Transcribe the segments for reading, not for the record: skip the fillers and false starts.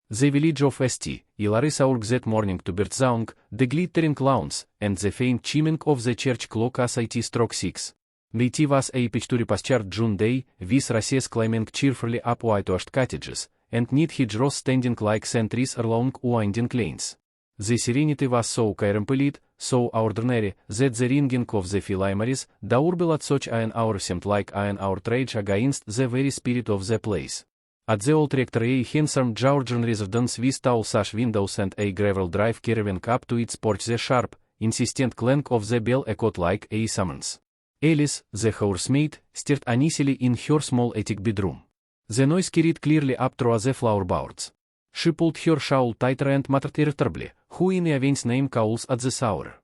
The village of St. Ilaris aurg that morning to Birdsong, the glittering lawns, and the faint chiming of the church clock as it struck 6. Meity was a picture past June day, with races climbing cheerfully up whitewashed cottages, and neat hedgerows standing like sentries along winding lanes. The serenity was so carempelid, so ordinary, that the ringing of the philimories, doorbell at such an hour seemed like an outrage against the very spirit of the place. At the old rector a handsome Georgian residence with tall sash windows and a gravel drive carrying up to its porch the sharp, insistent clank of the bell echoed like a summons. Alice, the housemaid, stirred uneasily in her small attic bedroom. The noise carried clearly up through the floorboards. She pulled her shawl tighter and muttered irritably, "Who in heaven's name calls at this hour?"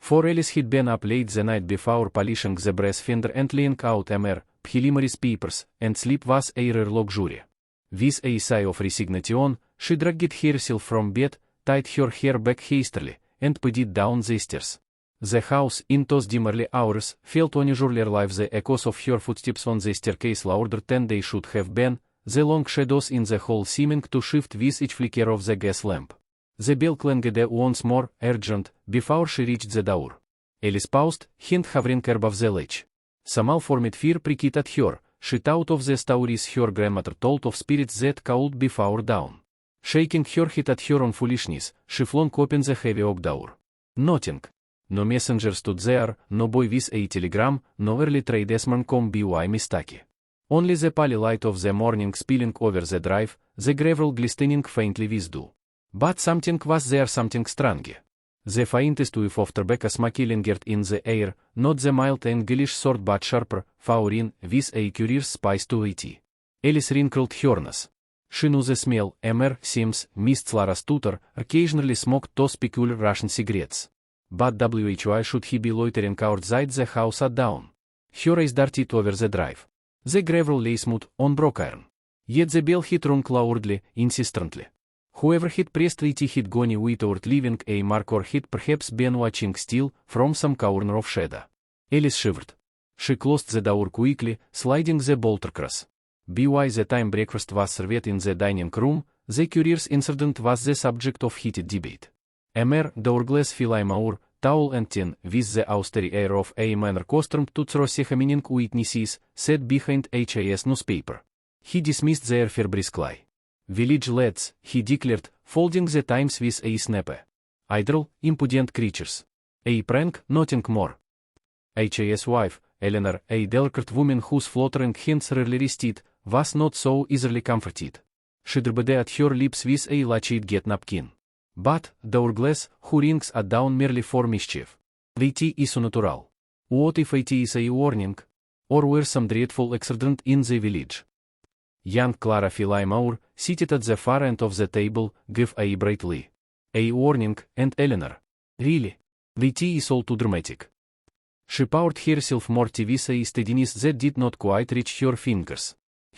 For Alice had been up late the night before polishing the brass fender and laying out Emer, preliminaries papers, and sleep was a rare luxury. With a sigh of resignation, she dragged herself from bed, tied her hair back hastily, and padded down the stairs. The house, in those dim early hours, felt unusually alive. The echoes of her footsteps on the staircase louder than they should have been, the long shadows in the hall seeming to shift with each flicker of the gas lamp. The bell clanged once more, urgent, before she reached the door. Alice paused, hand hovering above the latch. Some malformed fear pricked at her. She thought of the stories her grandmother told of spirits that called before dawn. Shaking her head at her own foolishness, she flung open the heavy oak door. Nothing. No messenger stood there, no boy with a telegram, no early tradesman come by mistake. Only the pale light of the morning spilling over the drive, the gravel glistening faintly with dew. But something was there, something strong. The faintest whiff of tobacco smoke lingered in the air, not the mild English sort but sharper, foreign, with a curious spice to it. Alice wrinkled her nose. She knew the smell. Emer, Sims, Miss Clara's tutor, occasionally smoked those peculiar Russian cigarettes. But why should he be loitering outside the house at dawn? Her eyes darted over the drive. The gravel lay smooth, on broke iron. Yet the bell had rung loudly, insistently. Whoever had pressed it had gone without leaving a mark or had perhaps been watching still, from some corner of shadow. Alice shivered. She closed the door quickly, sliding the bolt across. By the time breakfast was served in the dining room, the curious incident was the subject of heated debate. Emer, doorglass Philimore, tall and thin, with the austere air of a man accustomed to throw examining witnesses, sat behind his newspaper. He dismissed their fear briskly. "Village lads," he declared, folding the Times with a snap. "Idle, impudent creatures. A prank, nothing more." His wife, Eleanor, a delicate woman whose fluttering hands rarely rested, was not so easily comforted. She dabbed at her lips with a latched get napkin. But, Douglas, who rings at dawn merely for mischief. It is unnatural. What if it is a warning? Or were some dreadful accident in the village? Young Clara Philimore, seated at the far end of the table, gave a brightly. A warning, and Eleanor. Really? It is all too dramatic. She poured herself more tea with a steadiness that did not quite reach her fingers.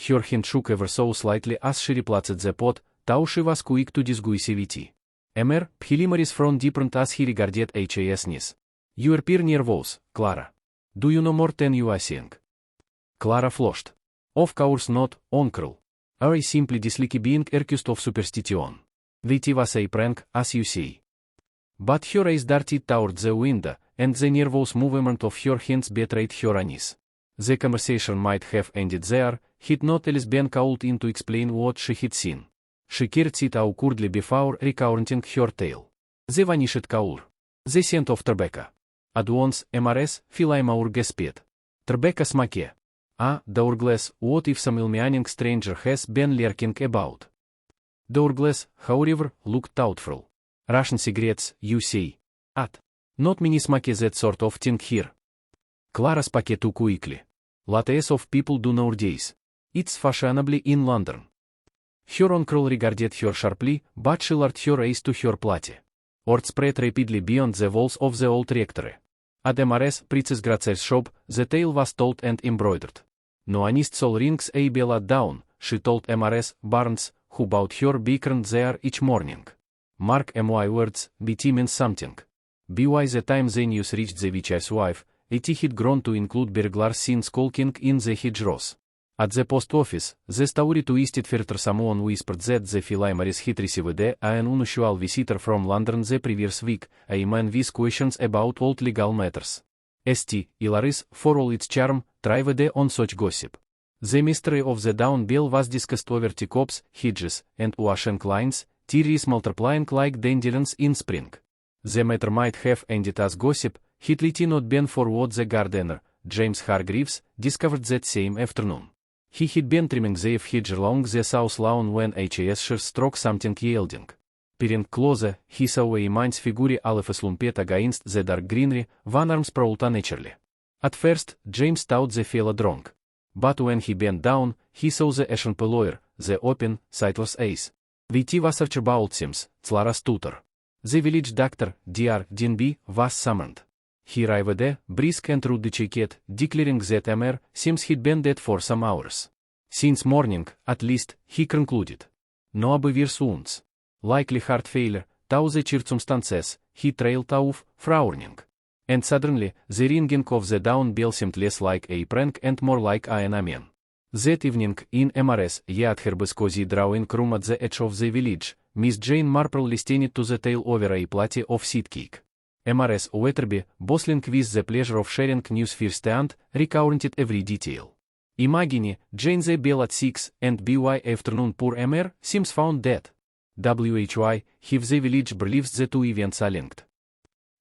Her hand shook ever so slightly as she replaced the pot, though she was quick to disguise it. Emer, preliminaries from different as he regarded his niece. "You appear nervous, Clara. Do you know more than you are saying?" Clara flushed. "Of course not, uncle. I simply dislike being accused of superstition. It was a prank, as you say." But her eyes darted toward the window, and the nervous movement of her hands betrayed her unease. The conversation might have ended there, had not Alice been called in to explain what she had seen. She curtsied awkwardly before recounting her tale. The vanished color. The scent of tobacco. At once, Mrs. Philimore gasped. "Tobacco smoke. Ah, Douglas, what if some ill-meaning stranger has been lurking about?" Douglas, however, looked thoughtful. "Russian cigarettes, you say? Not many smoke that sort of thing here." Clara spoke too quickly. "Lots of people do nowadays. It's fashionable in London." Her uncle regarded her sharply, but she lowered her eyes to her plate. Word spread rapidly beyond the walls of the old rectory. At Mrs. Princess Grazier's shop, the tale was told and embroidered. "No honest soul rings a bell at dawn," she told Mrs. Barnes, who bought her bacon there each morning. "Mark my words, it means something." By the time the news reached the witch's wife, it had grown to include burglars seen skulking in the hedgerows. At the post office, the story twisted further. Someone whispered that the Philymaris had received an unusual visitor from London the previous week, a man with questions about old legal matters. St. Ilaris, for all its charm, thrived on such gossip. The mystery of the Doorbell was discussed over teacups, hedges, and washing lines, theories multiplying like dandelions in spring. The matter might have ended as gossip, had it not been for what the gardener, James Hargreaves, discovered that same afternoon. He had been trimming the hedge along the south lawn when H.S. struck something yielding. Peering closer, he saw a man's figure half slumped against the dark greenery, one arm sprawled unnaturally. At first, James thought the fellow drunk. But when he bent down, he saw the ashen lawyer, the open, sightless eyes. V.T. was Archibald Sims, Clara's tutor. The village doctor, Dr. Denby, was summoned. He arrived, brisk and rude-cheeked, declaring that Mr. Sims had been dead for some hours. Since morning, at least, he concluded. No obvious wounds. Likely heart failure, thou the circumstances, he trailed off, frowning. And suddenly, the ringing of the Doorbell seemed less like a prank and more like an omen. That evening, in Mrs. at her cozy drawing room at the edge of the village, Miss Jane Marple listened to the tale over a plate of seed cake. Mrs. Wetherby, bustling with the pleasure of sharing news firsthand, recounted every detail. Imagine, Jane the bell at 6, and by afternoon poor Mr. Sims found dead. Why, if the village believes the two events are linked.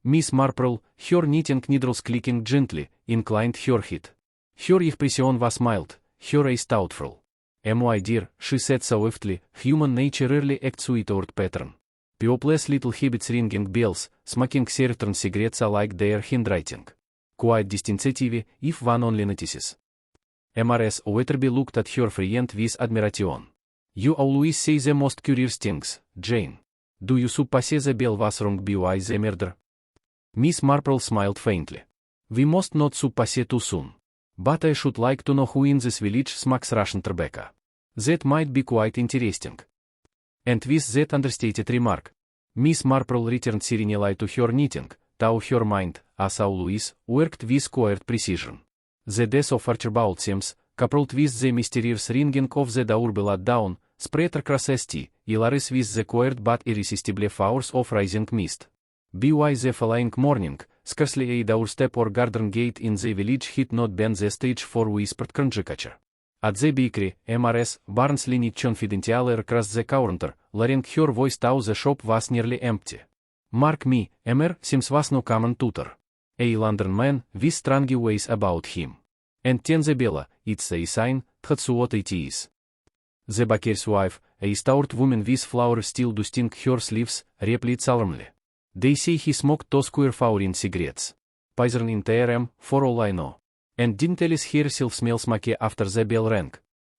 Miss Marple, her knitting needles clicking gently, inclined her head. Her expression was mild, her eyes thoughtful. My dear, she said softly, human nature rarely acts without pattern. People's little habits, ringing bells, smoking certain cigarettes are like their handwriting. Quite distinctive, if one only notices. Mrs. Wetherby looked at her friend with admiration. You always say the most curious things, Jane. Do you suppose the bell was wrong by the murder? Miss Marple smiled faintly. We must not suppose too soon. But I should like to know who in this village smokes Russian tobacco. That might be quite interesting. And with that understated remark, Miss Marple returned serenely to her knitting, though her mind, as always, worked with quiet precision. The death of Archibald Sims, coupled with the mysterious ringing of the doorbell at dawn, spread across St. Ilaris with the quiet but irresistible flowers of rising mist. By the following morning, scarcely a doorstep or garden gate in the village had not been the stage for whispered conjecture. At the bakery, Mrs. Barnes leaned confidentially across the counter, lowering her voice though the shop was nearly empty. Mark me, Mr. Sims was no common tutor. A London man with strong ways about him. And ten the bell, it's a sign, that's what it is. The baker's wife, a stout woman with flowers still dusting her sleeves, replied solemnly. They say he smoked 2 square foreign cigarettes. Poison in TRM, for all I know. And didn't Alice herself smell smoke after the bell rang.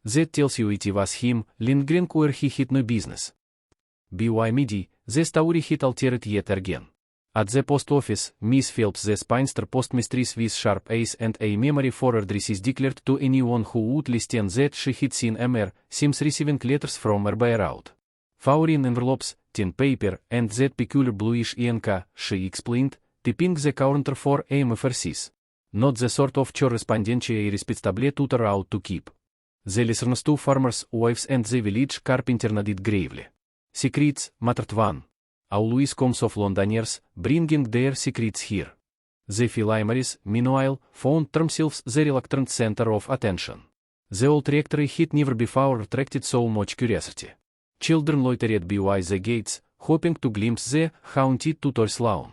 That tells you it was him, lingering where he had no business. By midi, the story had altered yet again. At the post office, Miss Phelps, the spinster postmistress with sharp eyes and a memory for addresses, declared to anyone who would listen that she had seen Mr. Sims receiving letters from her by route. Foreign envelopes, tin paper, and that peculiar bluish ink, she explained, tipping the counter for AMFRCs. Not the sort of correspondence a respectable tutor ought to keep. The listeners to farmers' wives and the village carpenter nodded gravely. Secrets, mattered one. Always comes of Londoners, bringing their secrets here. The Philymaris, meanwhile, found themselves the reluctant center of attention. The old rectory had never before attracted so much curiosity. Children loitered by the gates, hoping to glimpse the haunted tutor's lawn.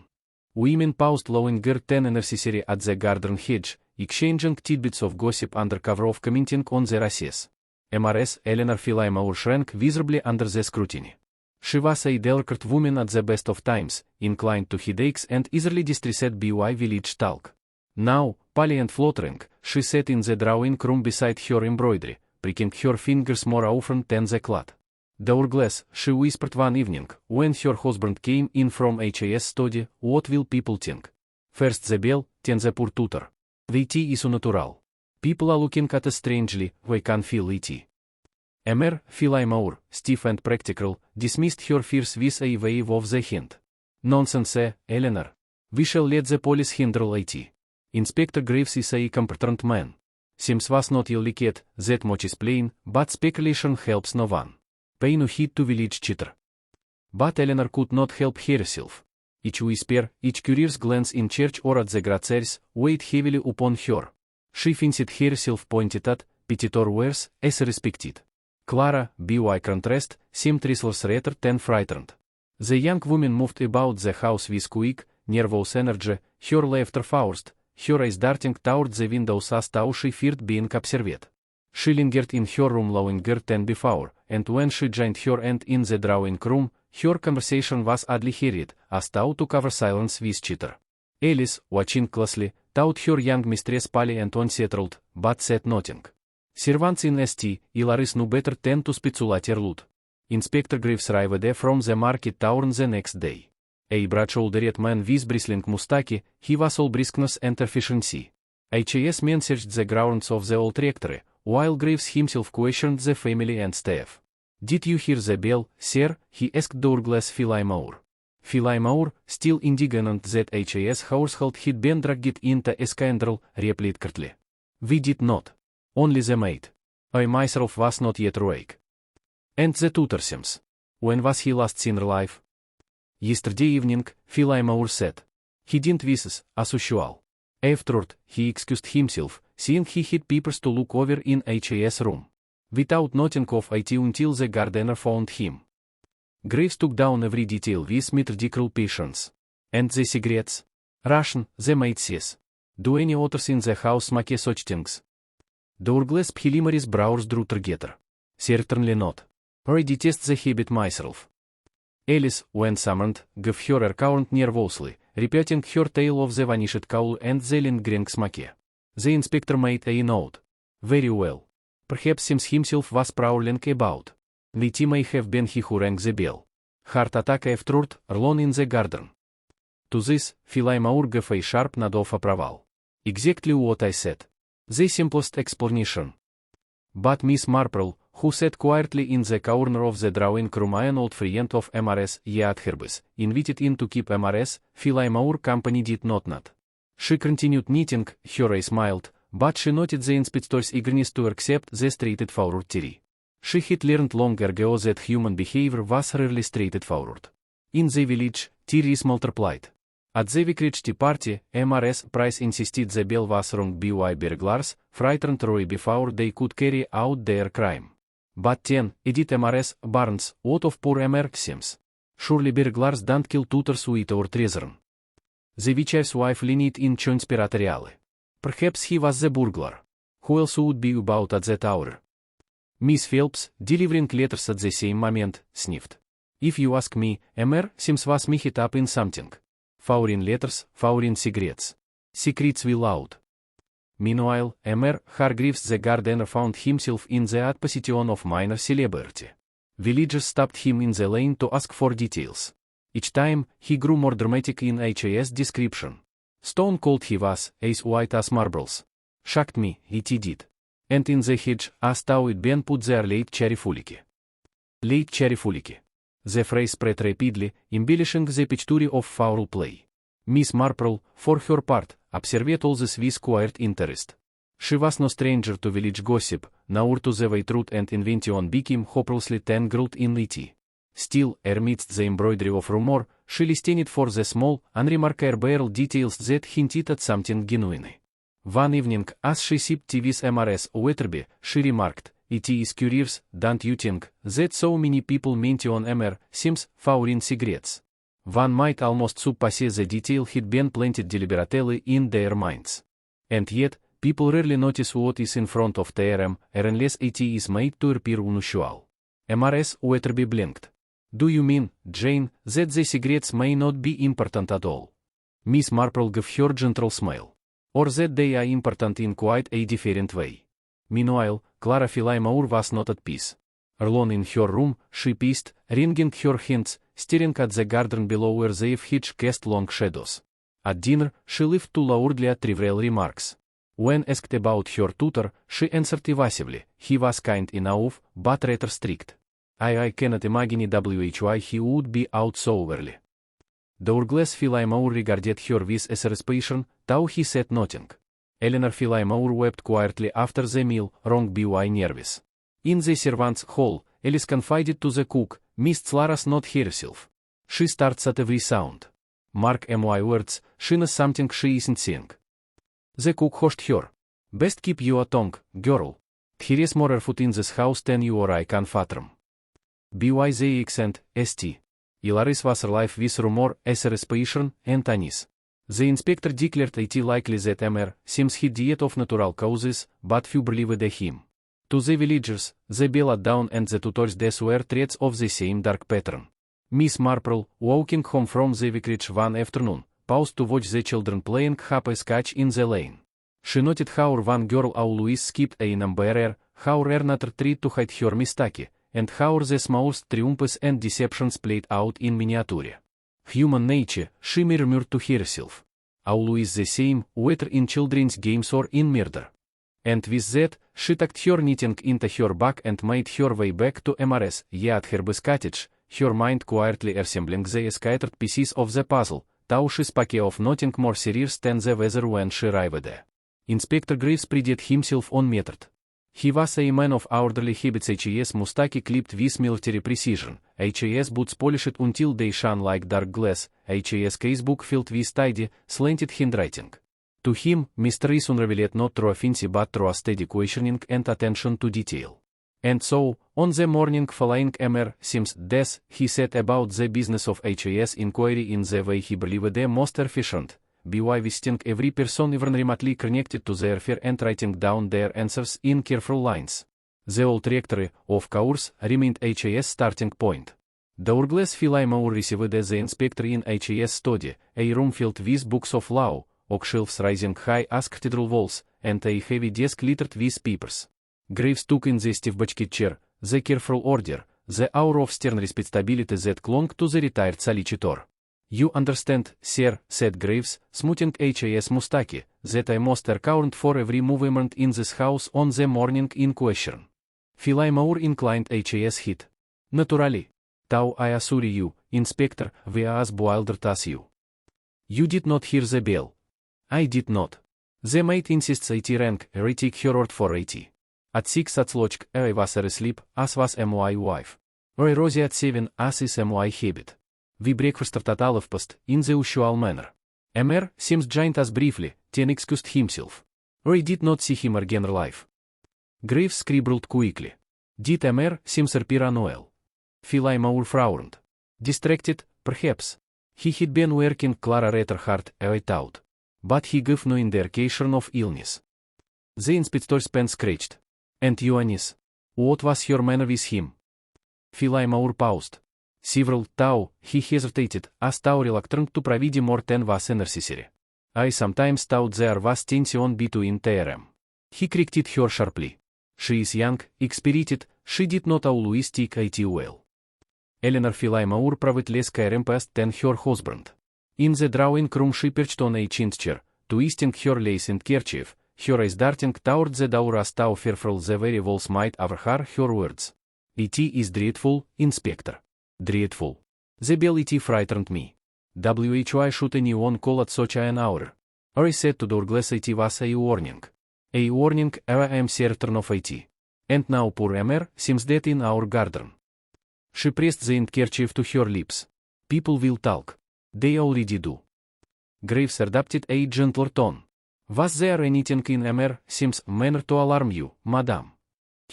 Women paused longer than necessary at the garden hedge, exchanging tidbits of gossip under cover of commenting on the races. Mrs. Eleanor Philymore shrank visibly under the scrutiny. She was a delicate woman at the best of times, inclined to headaches and easily distressed by village talk. Now, pale and fluttering, she sat in the drawing room beside her embroidery, pricking her fingers more often than the cloth. Douglas, she whispered one evening, when her husband came in from H.S. study, what will people think? First the bell, then the poor tutor. The is unnatural. People are looking at us strangely, we can feel it. Mr. Philymore, stiff and practical, dismissed her fears with a wave of the hand. Nonsense, Eleanor. We shall let the police handle it. Inspector Graves is a competent man. Seems was not ill liket, that much is plain, but speculation helps no one. Pay no heed to village chitter. But Eleanor could not help herself. Each whisper, each curious glance in church or at the gracers, weighed heavily upon her. She fancied herself pointed at, pitied or worse, as respected. Clara, by contrast, seemed restless rather than frightened. The young woman moved about the house with quick, nervous energy, her laughter forced, her eyes darting toward the windows as though she feared being observed. She lingered in her room longer than before, and when she joined her aunt in the drawing room, her conversation was oddly hurried, as though to cover silence with chitter. Alice, watching closely, thought her young mistress pale and unsettled, but said nothing. Servants in St. Hilary's knew better than to speculate her loot. Inspector Greaves arrived from the market town the next day. A broad-shouldered man with bristling moustache, he was all briskness and efficiency. H.A.S. men searched the grounds of the old rectory, while Greaves himself questioned the family and staff. "Did you hear the bell, sir?" he asked Douglas Philemore. Philemore, still indignant that H.A.S. household had been dragged into a scandal, replied curtly. "We did not. Only the maid. I myself was not yet awake." "And the tutor seems. When was he last seen alive?" "Yesterday evening," Philemore said. "He didn't visit, as usual. Afterward, he excused himself, saying he had papers to look over in H.A.S. room. Without noting of it until the gardener found him." Graves took down every detail with methodical patience. "And the cigarettes?" "Russian, the maid says. Do any others in the house smoke such things?" Douglas Philimore's brows drew together. "Certainly not. I detest the habit myself." Alice, when summoned, gave her account nervously, repeating her tale of the vanished cowl and the lingering smoke. The inspector made a note. "Very well. Perhaps Sims himself was prowling about. It may have been he who rang the bell. Heart attack afterward, alone in the garden." To this, Philemore gave a sharp nod of approval. "Exactly what I said. The simplest explanation." But Miss Marple, who sat quietly in the corner of the drawing room, an old friend of M.R.S. yet Herbes, invited in to keep M.R.S. Philemore company, did not nod. She continued knitting, her eyes smiled, but she noted the inspector's eagerness to accept the straightforward theory. She had learned long ago that human behavior was rarely straightforward. In the village, theories multiplied. At the vicarage tea party, M.R.S. Price insisted the bell was wrong by burglars, frightened Roy before they could carry out their crime. "But then, edit M.R.S. Barnes, what of poor M.R. Sims? Surely burglars don't kill tutors without reason." The vicar's wife leaned in conspiratorially. "Perhaps he was the burglar. Who else would be about at that hour?" Miss Phelps, delivering letters at the same moment, sniffed. "If you ask me, M.R. Sims was mixed up in something. Foreign letters, foreign cigarettes. Secrets will out." Meanwhile, M.R. Hargreaves the gardener found himself in the odd position of minor celebrity. Villagers stopped him in the lane to ask for details. Each time, he grew more dramatic in H.A.S. description. "Stone cold he was, as white as marbles. Shocked me, it did. And in the hedge, as though it been put there late cherry fulicky." Late cherry fulicky. The phrase spread rapidly, embellishing the picture of foul play. Miss Marple, for her part, observed all this with quiet interest. She was no stranger to village gossip, nor to the way truth and invention became hopelessly tangled in it. Still, amidst the embroidery of rumor, she listened for the small, unremarkable details that hinted at something genuine. One evening, as she sipped tea with M.R.S. Wetherby, she remarked, "It is curious, don't you think, that so many people mention M.R. Sims foreign cigarettes? One might almost suppose the detail had been planted deliberately in their minds. And yet, people rarely notice what is in front of them, unless it is made to appear unusual." M.R.S. Wetherby blinked. "Do you mean, Jane, that the cigarettes may not be important at all?" Miss Marple gave her gentle smile. "Or that they are important in quite a different way?" Meanwhile, Clara Philemore was not at peace. Alone in her room, she paced, wringing her hands, staring at the garden below where the hedge cast long shadows. At dinner, she lived to loudly at trivial remarks. When asked about her tutor, she answered evasively, "He was kind enough, but rather strict. I cannot imagine why he would be out so early." Douglas Philemore regarded her with exasperation, though he said nothing. Eleanor Philemore wept quietly after the meal, wrong by nervous. In the servants' hall, Alice confided to the cook, Miss Clara's not herself. She starts at every sound. Mark my words, she knows something she isn't saying. The cook hushed her. Best keep your tongue, girl. There is more food in this house than you or I can fathom. By the accent, st. Ilaris was alive with rumor, respiration, and unease. The inspector declared it likely that Mr. Sims had died of natural causes, but few believed him. To the villagers, the bell down and the tutor's death were threats of the same dark pattern. Miss Marple, walking home from the vicarage one afternoon, paused to watch the children playing hopscotch in the lane. She noted how one girl always skipped a number, how another tried to hide her mistake, and how the smallest triumphs and deceptions played out in miniature. Human nature, she murmured to herself. Always the same, whether in children's games or in murder. And with that, she tucked her knitting into her bag and made her way back to Mrs. at her cottage, her mind quietly assembling the scattered pieces of the puzzle, though she spoke of nothing more serious than the weather when she arrived there. Inspector Graves prided himself on method. He was a man of orderly habits. His mustache clipped with military precision, his boots polished until they shone like dark glass, his casebook filled with tidy, slanted handwriting. To him, mysteries unraveled not through fancy but through a steady questioning and attention to detail. And so, on the morning following Mr. Sims' death, he set about the business of his inquiry in the way he believed the most efficient, by visiting every person even remotely connected to the affair and writing down their answers in careful lines. The old rectory, of course, remained his starting point. Douglas Philemore received the inspector in his study, a room filled with books of law, oak shelves rising high as cathedral walls, and a heavy desk littered with papers. Graves took in the stiff bucket chair, the careful order, the aura of stern respectability that clung to the retired solicitor. You understand, sir, said Graves, smoothing his mustache, that I must account for every movement in this house on the morning in question. Philemore inclined his head. Naturally. Though I assure you, Inspector, we are as bewildered as you. You did not hear the bell. I did not. The maid insists it rang, I take her word for it. At 6 o'clock, I was asleep, as was my wife. I rose at 7, as is my habit. We breakfasted at 1:30, in the usual manner. Mr. Sims joined us briefly, then excused himself. I did not see him again alive. Graves scribbled quickly. Did Mr. Sims appear unwell? Philemore frowned. Distracted, perhaps. He had been working Clara rather hard, I thought. But he gave no indication of illness. The inspector's pen scratched. And Ioannis? What was your manner with him? Philemore paused. Several, though, he hesitated, as though reluctant to provide more than was necessary. I sometimes thought there was tension between them. He corrected her sharply. She is young, experienced, she did not always take it well. Eleanor Philemore proved less caring past than her husband. In the drawing room she perched on a chintz chair, twisting her lace and kerchief, her eyes darting toward the door as though fearful the very walls might overhear her words. It is dreadful, Inspector. Dreadful. The bell it frightened me. Why should anyone call at such an hour? I said to Douglas it was a warning. A warning, I am certain of it. And now poor Mr. Sims dead in our garden. She pressed the handkerchief to her lips. People will talk. They already do. Graves adopted a gentler tone. Was there anything in Mr. Sims' manner to alarm you, madame?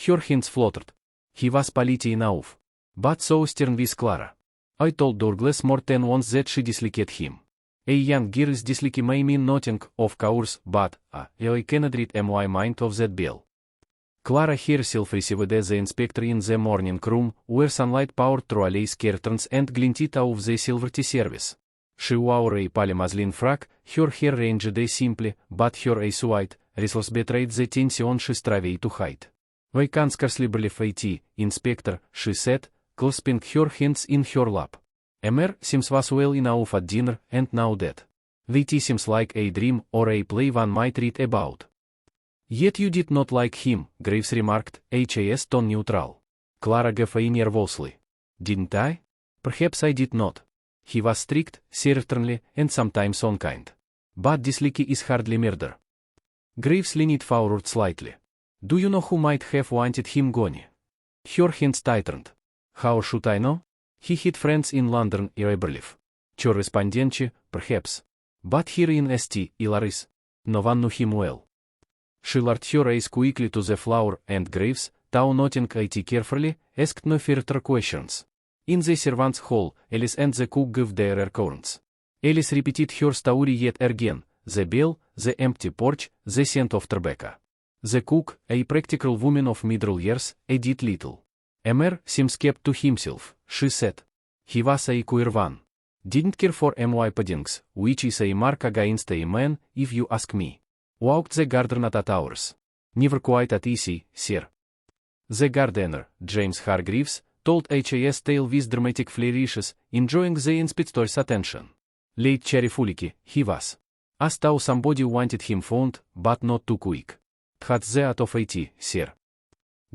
Her hands fluttered. He was polite enough. But so stern with Clara. I told Douglas more than once that she disliked him. A young girl's dislike may mean nothing, of course, but, I cannot rid my mind of that bell. Clara herself received the inspector in the morning room, where sunlight poured through lace curtains and glinted off the silver tea service. She wore a pale muslin frock, her hair arranged simply, but her eyes white, restless betrayed the tension she strove to hide. I can scarcely believe it, Inspector, she said, clasping her hands in her lap. Mr. Sims was well enough at dinner, and now dead. It seems like a dream or a play one might read about. Yet you did not like him, Graves remarked, his tone neutral. Clara gave a nervously. Didn't I? Perhaps I did not. He was strict, certainly, and sometimes unkind. But dislike is hardly murder. Graves leaned forward slightly. Do you know who might have wanted him gone? Her hands tightened. How should I know? He had friends in London, I believe. Correspondence, perhaps. But here in St. Hilarious. No one knew him well. She lowered her eyes quickly to the floor, and Graves, though noting it carefully, asked no further questions. In the servants' hall, Alice and the cook gave their accounts. Alice repeated her story yet again: the bell, the empty porch, the scent of tobacco. The cook, a practical woman of middle years, added little. Emer seems kept to himself, she said. He was a queer one. Didn't care for my puddings, which is a mark against a man, if you ask me. Walked the garden at hours. Never quite at easy, sir. The gardener, James Hargreaves, told H.A.S. tale with dramatic flourishes, enjoying the inspector's attention. Late cheerfully, he was. As though somebody wanted him found, but not too quick. Had the out of 80, sir.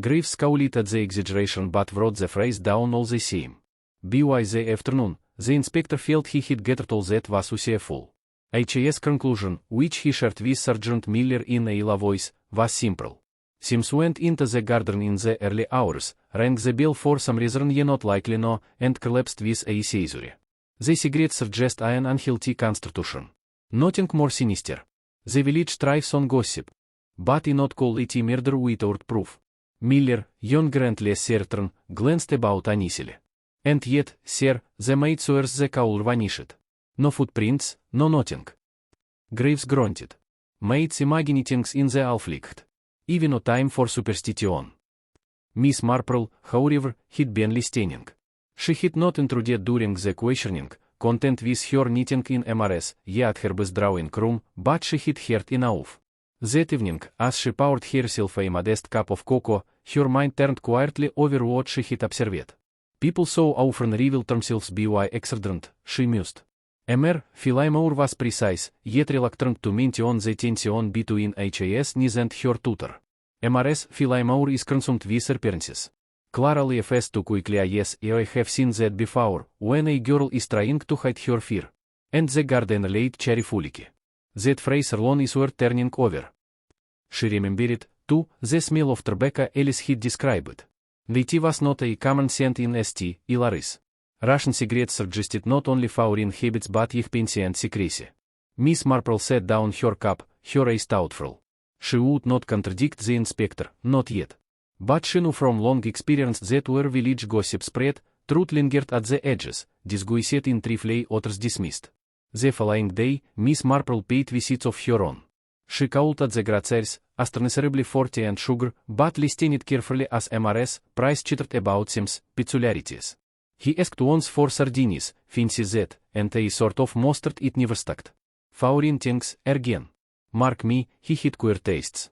Graves scowled at the exaggeration but wrote the phrase down all the same. By the afternoon, the inspector felt he had gathered all that was useful. H.A.S. conclusion, which he shared with Sergeant Miller in a low voice, was simple. Sims went into the garden in the early hours, rang the bell for some reason ye not likely know, and collapsed with a seizure. The cigarette suggests an unhealthy constitution. Nothing more sinister. The village thrives on gossip. But I not call it murder without proof. Miller, younger and less certain, glanced about uneasily. And yet, sir, the maid swears the cowl vanished. No footprints, no nothing. Graves grunted. Maids imagine things in the afflict. Even no time for superstition. Miss Marple, however, had been listening. She had not intruded during the questioning, content with her knitting in MRS, yet her best drawing room, but she had heard enough. That evening, as she poured herself a modest cup of cocoa, her mind turned quietly over what she had observed. People so often reveal themselves by accident, she mused. Emer, Philemore was precise, yet reluctant to mention the tension between H.A.S. niece and her tutor. MRS Philemore is consumed with appearances. Clara left too quickly. Yes, I have seen that before, when a girl is trying to hide her fear. And the garden laid cheerfully. That phrase alone is worth turning over. She remembered, too, the smell of tobacco Alice had described. It was not a common scent in St. Hilarious. Russian cigarettes suggested not only foreign habits but efficiency and secrecy. Miss Marple set down her cup, her eyes thoughtful. She would not contradict the inspector, not yet. But she knew from long experience that where village gossip spread, truth lingered at the edges, disguised in trifle others dismissed. The following day, Miss Marple paid visits of her own. She called at the grocers, asked necessarily for tea and sugar, but listened carefully as MRS Price chattered about Sim's peculiarities. He asked once for sardines, fancy that, and a sort of mustard it never stuck. Foreign things, again. Mark me, he had queer tastes.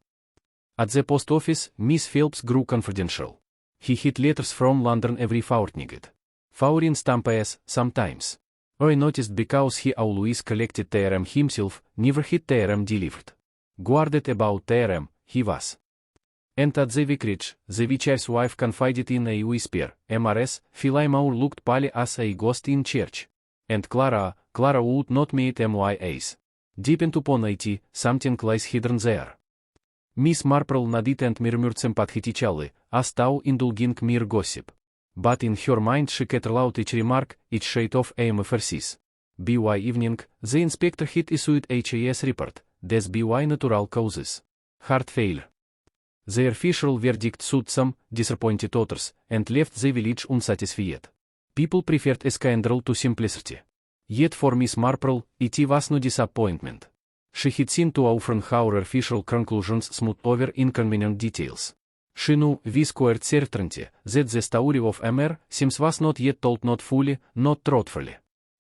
At the post office, Miss Phelps grew confidential. He had letters from London every fortnight. Foreign stamps, sometimes. I noticed because he always collected TRM himself, never had TRM delivered. Guarded about TRM, he was. And at the vicarage, the vicar's wife confided in a whisper, MRS, Philemore looked pale as a ghost in church. And Clara would not meet MYAs. Deep upon it, something lies hidden there. Miss Marple nodded and murmured sympathetically, as though indulging mere gossip. But in her mind she cut aloud each remark, each shade of emphasis. By evening, the inspector had issued H.A.S. report, death by natural causes. Heart failure. The official verdict suited some, disappointed others, and left the village unsatisfied. People preferred a scandal to simplicity. Yet for Miss Marple, it was no disappointment. She had seen too often how her official conclusions smoothed over inconvenient details. She knew, with quiet certainty, that the story of Emer Sims was not yet told, not fully, not truthfully.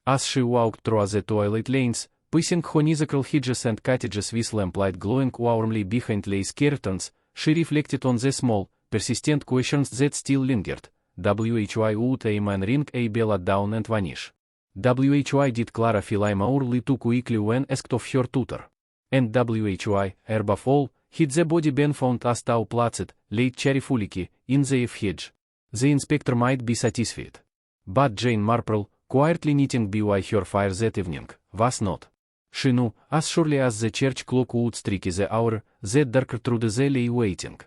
As she walked through the twilight lanes, passing honeysuckle hedges and cottages with lamplight glowing warmly behind lace curtains, she reflected on the small, persistent questions that still lingered. Why would a man ring a bell at dawn and vanish? Why did Clara Philemore lie too quickly when asked of her tutor? And why, above all, had the body been found as though placed, laid cheerfully, in the hedge? The inspector might be satisfied. But Jane Marple, quietly knitting by her fire that evening, was not. She knew, as surely as the church clock would strike the hour, that darker through the lay waiting.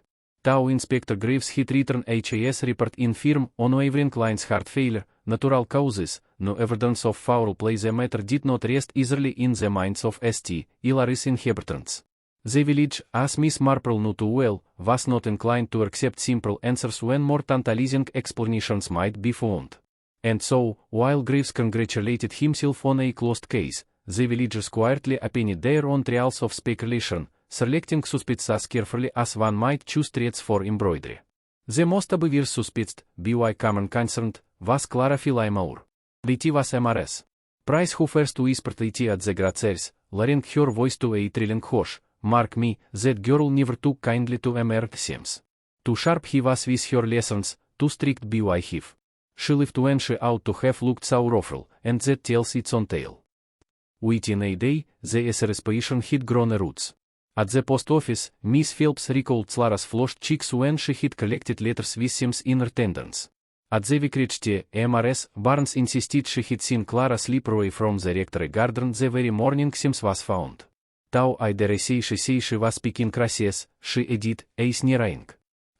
Tau Inspector Graves hit return HAS report in firm on wavering lines heart failure, natural causes, no evidence of foul play. The matter did not rest easily in the minds of St. Hilary's inhabitants. The village, as Miss Marple knew too well, was not inclined to accept simple answers when more tantalizing explanations might be found. And so, while Graves congratulated himself on a closed case, the villagers quietly appended their own trials of speculation, selecting suspects as carefully as one might choose threads for embroidery. The most obvious suspect, by common concerned, was Clara Philaimore. It was MRS. Price who first whispered it at the Grazers, lowering her voice to a trilling hush. Mark me, that girl never took kindly to MR seems. Too sharp he was with her lessons, too strict by him. She lived when she ought to have looked so awful, and that tells its own tale. Within a day, the exasperation had grown roots. At the post office, Miss Phelps recalled Clara's flushed cheeks when she had collected letters with Sims in attendance. At the vicarage MRS, Barnes insisted she had seen Clara slip away from the rectory garden the very morning Sims was found. Tau I dare say she was speaking crassies, she added, a sneering.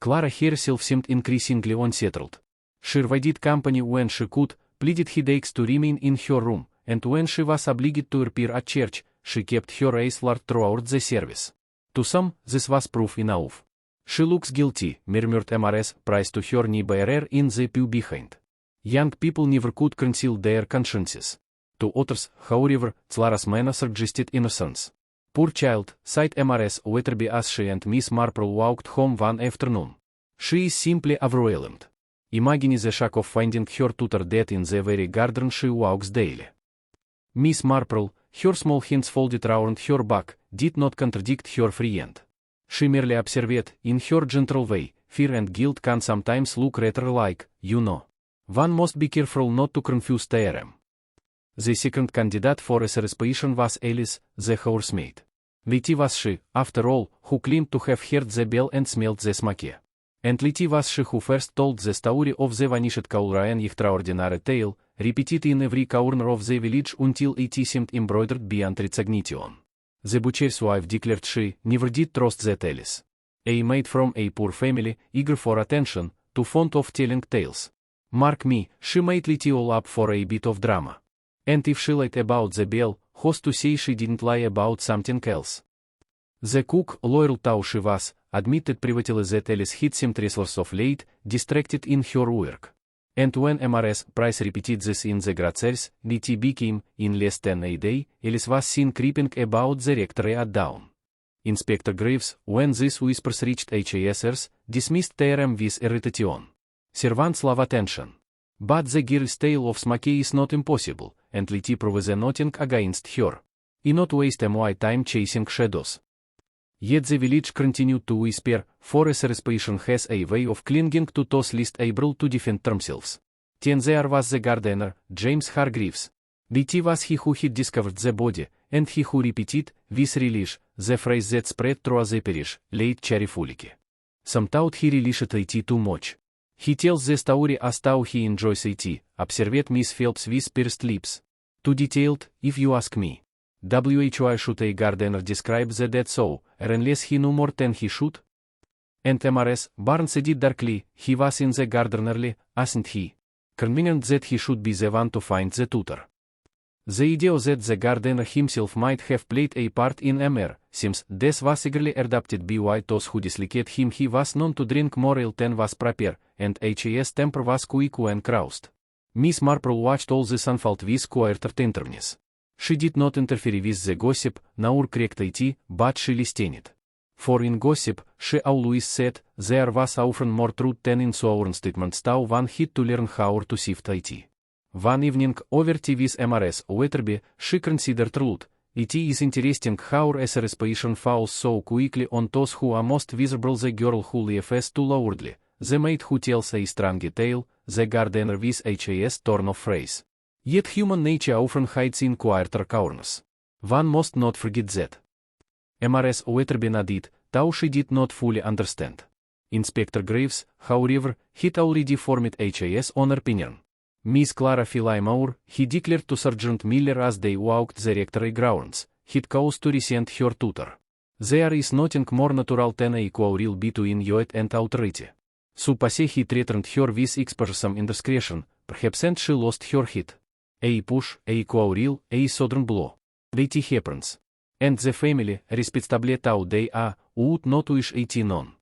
Clara herself seemed increasingly unsettled. She avoided company when she could, pleaded headaches to remain in her room, and when she was obliged to appear at church, she kept her eyes large throughout the service. To some, this was proof enough. She looks guilty, murmured MRS Price to her knee-bearer in the pew behind. Young people never could conceal their consciences. To others, however, Clara's manner suggested innocence. Poor child, sighed MRS Wetherby as she and Miss Marple walked home one afternoon. She is simply overwhelmed. Imagine the shock of finding her tutor dead in the very garden she walks daily. Miss Marple, her small hands folded round her back, did not contradict her friend. She merely observed, in her gentle way, fear and guilt can sometimes look rather like, you know. One must be careful not to confuse them. The second candidate for exasperation was Alice, the housemaid. It was she, after all, who claimed to have heard the bell and smelled the smoke. And it was she who first told the story of the vanished Caulrayan extraordinary tale, repeated in every corner of the village until it seemed embroidered beyond recognition. The butcher's wife declared she never did trust that Alice. A maid from a poor family, eager for attention, too fond of telling tales. Mark me, she made it all up for a bit of drama. And if she lied about the bell, who's to say she didn't lie about something else? The cook, loyal though she was, admitted privately that Alice had seemed restless of late, distracted in her work. And when MRS Price repeated this in the Grazers, it became, in less than a day, Alice was seen creeping about the rectory at dawn. Inspector Graves, when these whispers reached HASers, dismissed them with irritation. Servants love attention. But the girl's tale of smoke is not impossible, and Letty proves nothing against her. I not waste my time chasing shadows. Yet the village continued to whisper, for exasperation has a way of clinging to those least able to defend themselves. Then there was the gardener, James Hargreaves. It was he who had discovered the body, and he who repeated, with relish, the phrase that spread through the parish, late cheerfully. Some thought he relished it too much. He tells the story as though he enjoys it, observed Miss Phelps with pursed lips. Too detailed, if you ask me. Why should a gardener describe the dead so, unless he knew more than he should? And MRS Barnes said darkly, he was in the garden early, wasn't he? Convenient that he should be the one to find the tutor. The idea that the gardener himself might have played a part in MR seems death was eagerly adopted by those who disliked him. He was known to drink more ale than was proper, and HAS temper was quick when crossed. Miss Marple watched all this unfold with quieter tenderness. She did not interfere with the gossip, nor correct it, but she listened. For in gossip, she always said, there was often more truth than in sworn statements. Though one had to learn how to sift it. One evening, over tea with MRS Wetherby, she considered truth. It is interesting how exasperation falls so quickly on those who are most visible: the girl who lives too loudly, the maid who tells a strange tale, the gardener with HAS turn of phrase. Yet human nature often hides in quieter corners. One must not forget that. MRS Wetherby nodded, though she did not fully understand. Inspector Graves, however, had already formed HAS own opinion. Miss Clara Philaimore, he declared to Sergeant Miller as they walked the rectory grounds, had cause to resent her tutor. There is nothing more natural than a quarrel between you and authority. Su passe he threatened her with exposure indiscretion, perhaps and she lost her head. A push, a quarrel, a sudden blow. It happens. And the family, respectably how they are, would not wish it known.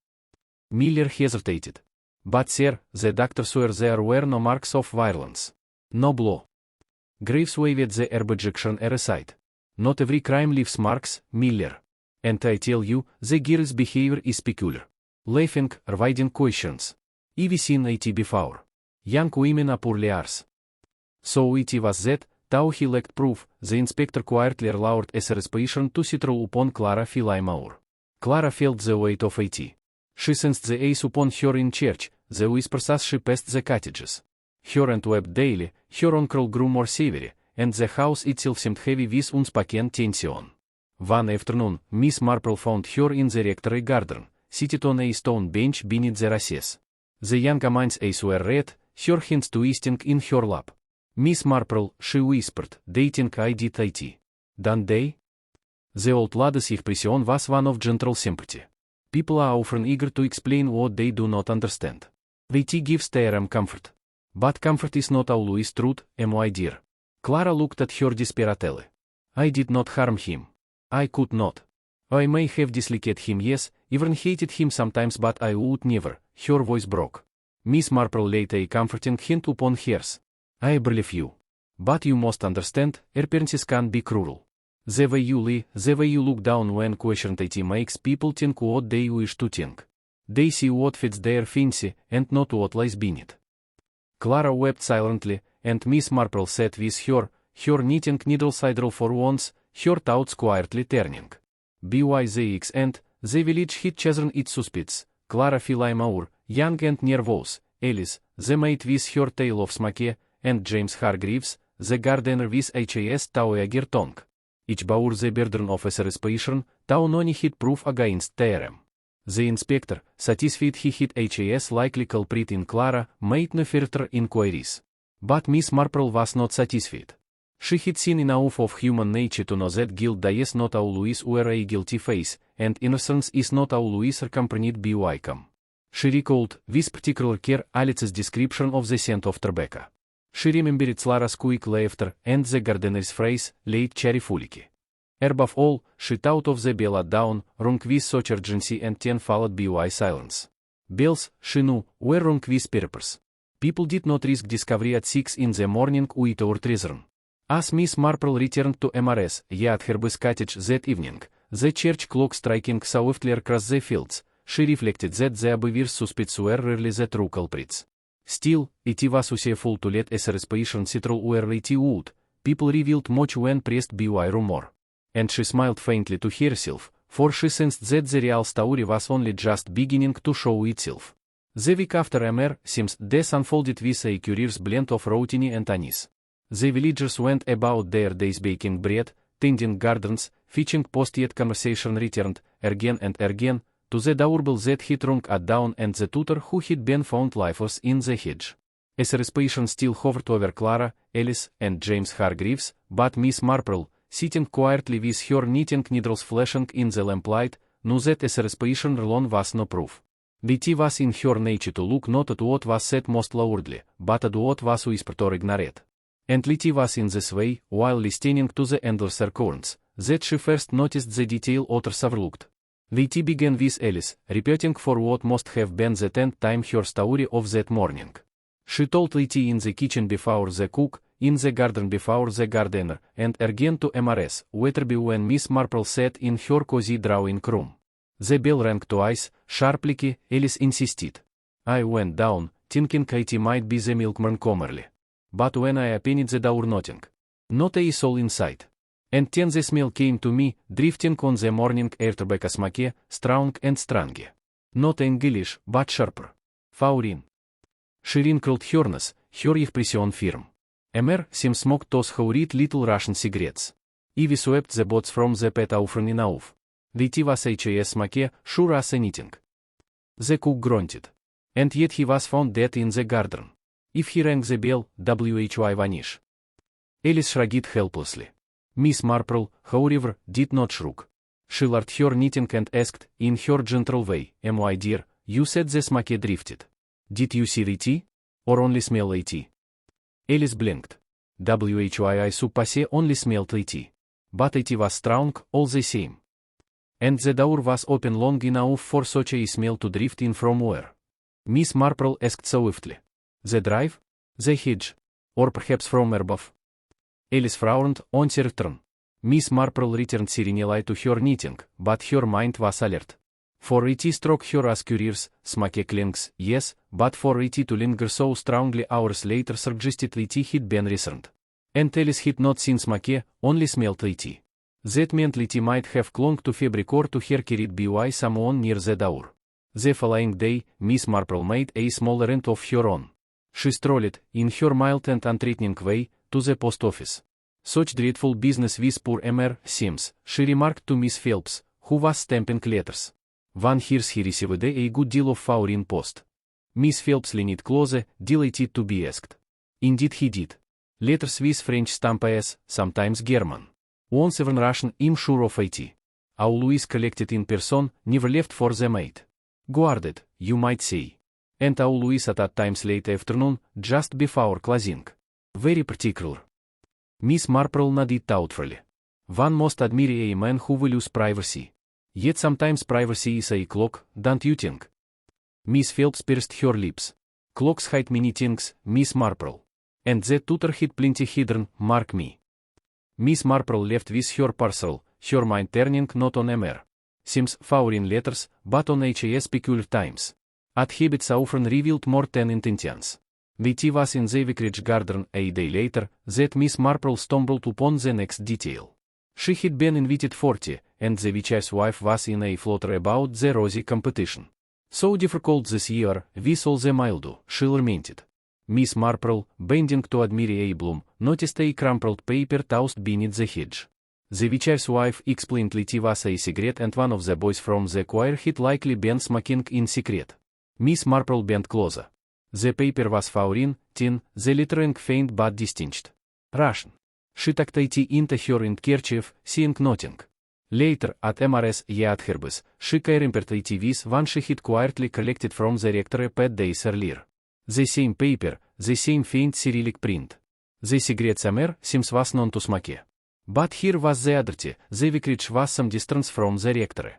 Miller hesitated. But sir, the doctor swore there were no marks of violence. No blow. Graves waved the objection aside. Not every crime leaves marks, Miller. And I tell you, the girl's behavior is peculiar. Laughing, avoiding questions. I've seen it before. Young women are poor liars. So it was that, though he lacked proof, the inspector quietly allowed a suspicion to settle upon Clara Philimour. Clara felt the weight of it. She sensed the ace upon her in church, the whispers as she passed the cottages. Her aunt wept daily, her uncle grew more severe, and the house itself seemed heavy with unspoken tension. One afternoon, Miss Marple found her in the rectory garden, seated on a stone bench beneath the recess. The young woman's eyes were red, her hands twisting in her lap. Miss Marple, she whispered, dating I did it. Don't they? The old lady's expression was one of gentle sympathy. People are often eager to explain what they do not understand. It gives them comfort. But comfort is not always truth, my dear. Clara looked at her desperately. I did not harm him. I could not. I may have disliked him, yes, even hated him sometimes, but I would never. Her voice broke. Miss Marple laid a comforting hand upon hers. I believe you. But you must understand, appearances can be cruel. The way you lie, the way you look down when questioned it makes people think what they wish to think. They see what fits their fancy, and not what lies beneath. Clara wept silently, and Miss Marple sat with her knitting needles idle for once, her thoughts quietly turning. By the end, the village had chosen its suspects: Clara Philimour, young and nervous; Alice, the maid with her tale of smoke; and James Hargreaves, the gardener with H.A.S. Taueger tongue. Each bore the burden of a suspicion, though none had proof against them. The inspector, satisfied he had H.A.S. likely culprit in Clara, made no further inquiries. But Miss Marple was not satisfied. She had seen enough of human nature to know that guilt does not always wear a guilty face, and innocence is not always accompanied by welcome. She recalled, with particular care, Alice's description of the scent of tobacco. She remembered Clara's quick laughter and the gardener's phrase, late cheerfully. Above all, she thought of the bell at dawn, rung with such urgency and then followed by silence. Bells, she knew, were rung with purpose. People did not risk discovery at 6 in the morning without reason. As Miss Marple returned to MRS, at her cottage that evening, the church clock striking softly across the fields, she reflected that the obvious suspects were rarely the true culprits. Still, it was useful to let a suspicion settle where it would. People revealed much when pressed by rumor. And she smiled faintly to herself, for she sensed that the real story was only just beginning to show itself. The week after Emer seems death unfolded with a curious blend of routine and unease. The villagers went about their days baking bread, tending gardens, fishing post, yet conversation returned, again and again, to the doorbell that had rung at dawn and the tutor who had been found lifeless in the hedge. A suspicion still hovered over Clara, Alice, and James Hargreaves, but Miss Marple, sitting quietly with her knitting needles flashing in the lamplight, knew that a suspicion alone was no proof. It was in her nature to look not at what was said most loudly, but at what was whispered or ignored. And it was in this way, while listening to the endless recurrence, that she first noticed the detail others overlooked. It began with Alice, repeating for what must have been the 10th time her story of that morning. She told it in the kitchen before the cook, in the garden before the gardener, and again to MRS, Wetherby when Miss Marple sat in her cozy drawing room. The bell rang twice, sharply. Alice insisted. I went down, thinking it might be the milkman Comerly. But when I opened the door, nothing. Not a soul inside. And then the smell came to me, drifting on the morning air, tobacco smoke, strong and strange. Not English, but sharper. Foreign. She wrinkled her nose, her expression firm. Emer seems smoked those horrid little Russian cigarettes. Ivy swept the butts from the pet often enough. It was H.A.S. smoke, sure as anything. The cook grunted. And yet he was found dead in the garden. If he rang the bell, why vanish? Alice shrugged helplessly. Miss Marple, however, did not shrug. She lowered her knitting and asked, in her gentle way, "My dear, you said the smack drifted. Did you see the tea? Or only smell the tea?" Alice blinked. "Why suppose only smelled the tea. But it was strong, all the same. And the door was open long enough for such a smell to drift in from where?" Miss Marple asked swiftly. "The drive? The hedge? Or perhaps from above?" Alice frowned on her return. Miss Marple returned serenely to her knitting, but her mind was alert. For it struck her as curious, smack clings, yes, but for it to linger so strongly hours later suggested it had been recent. And Alice had not seen smack, only smelled it. That meant it might have clung to fabric or to her carried by someone near the door. The following day, Miss Marple made a small errand of her own. She strolled, in her mild and unthreatening way, to the post office. "Such dreadful business with poor Mr. Sims," she remarked to Miss Phelps, who was stamping letters. "One hears he received a good deal of foreign post." Miss Phelps leaned closer, delighted to be asked. "Indeed he did. Letters with French stamps, sometimes German. Once even Russian, I'm sure of it. Always collected in person, never left for the maid. Guarded, you might say. And always at times late afternoon, just before closing. Very particular." Miss Marple nodded thoughtfully. "One must admire a man who values privacy. Yet sometimes privacy is a clock, don't you think?" Miss Phelps pursed her lips. "Clocks hide many things, Miss Marple. And that tutor had plenty hidden, mark me." Miss Marple left with her parcel, her mind turning not on Mr. Sims' foreign letters, but on H.A.'s peculiar times. At habits often revealed more than intentions. The tea was in the vicarage garden a day later, that Miss Marple stumbled upon the next detail. She had been invited for tea, and the vicar's wife was in a flutter about the rosy competition. "So difficult this year, with all the mildew," she lamented. Miss Marple, bending to admire a bloom, noticed a crumpled paper toast beneath the hedge. The vicar's wife explained it was a cigarette and one of the boys from the choir had likely been smoking in secret. Miss Marple bent closer. The paper was foreign, thin, the lettering faint but distinct. Russian. She tucked it into her handkerchief, seeing nothing. Later, at Mrs. Yatherby's, she remembered it with one she had quietly collected from the rectory 5 days earlier. The same paper, the same faint Cyrillic print. The cigarette Mr. Sims was known to smoke. But here was the other tea, the vicarage was some distance from the rectory.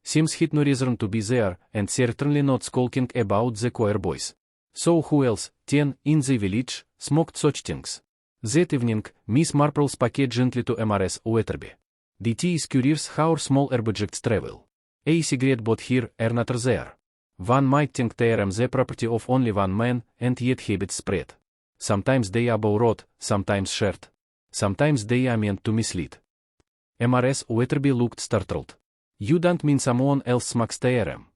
Sims had no reason to be there, and certainly not skulking about the choir boys. So who else, then, in the village, smoked such things? That evening, Miss Marple spoke gently to Mrs. Wetherby. "The tea is curious how small objects travel. A cigarette bought here, not there. One might think they are the property of only one man, and yet habits spread. Sometimes they are borrowed, sometimes shared. Sometimes they are meant to mislead." Mrs. Wetherby looked startled. "You don't mean someone else smokes TRM?"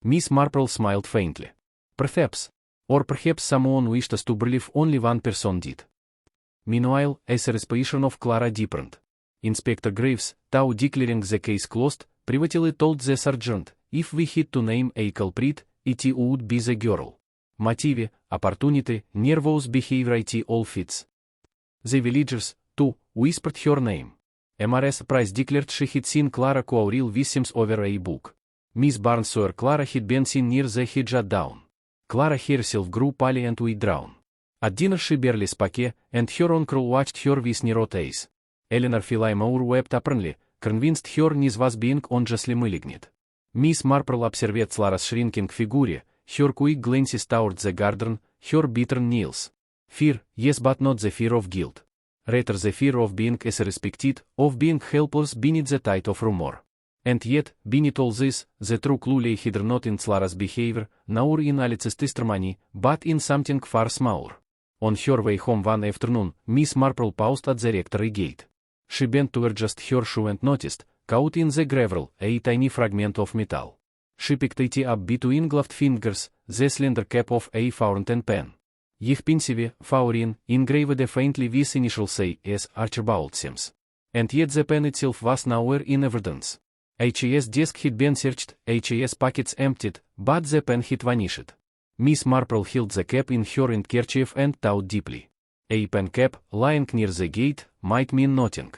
Miss Marple smiled faintly. "Perhaps. Or perhaps someone wished us to believe only one person did." Meanwhile, as a respiration of Clara deepened. Inspector Graves, though declaring the case closed, privately told the sergeant, if we had to name a culprit, it would be the girl. Motive, opportunity, nervous behavior, it all fits. The villagers, too, whispered her name. Mrs. Price declared she had seen Clara quarrel with Sims over a book. Miss Barnes swore Clara had been seen near the hedge at dawn. Clara herself grew pale and withdrawn. At dinner she barely spoke, and her uncle watched her with narrowed eyes. Eleanor Philemore wept openly, convinced her niece was being unjustly maligned. Miss Marple observed Clara's shrinking figure, her quick glances toward the garden, her bitter nails. Fear, yes, but not the fear of guilt. Rather the fear of being respected, of being helpless beneath the tide of rumor. And yet, beneath all this, the true clue lay either not in Clara's behavior, nor in Alice's testimony, but in something far smaller. On her way home one afternoon, Miss Marple paused at the rectory gate. She bent to adjust her shoe and noticed, caught in the gravel, a tiny fragment of metal. She picked it up between gloved fingers, the slender cap of a fountain pen. Yeh pensive, foreign, engraved faintly with initials A.S. Archibald Sims. And yet the pen itself was nowhere in evidence. H.A.'s desk had been searched, H.A.'s pockets emptied, but the pen had vanished. Miss Marple held the cap in her handkerchief and thought deeply. A pen cap, lying near the gate, might mean nothing.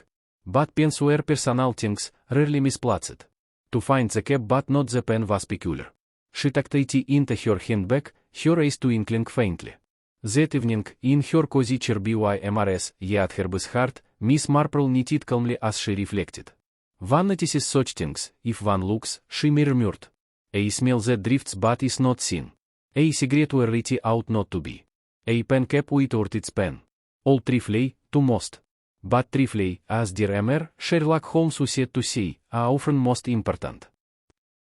But pens were personal things, rarely misplaced. To find the cap but not the pen was peculiar. She tucked it into her handbag, her eyes twinkling faintly. That evening, in her cozy chair by MRS, yet her heart, Miss Marple knitted calmly as she reflected. One notices such things, if one looks, she murmured. A smell that drifts but is not seen. A cigarette where it ought not to be. A pen cap without its pen. All trifle, to most. But trifle, as dear Emmer, Sherlock Holmes said to say, are often most important.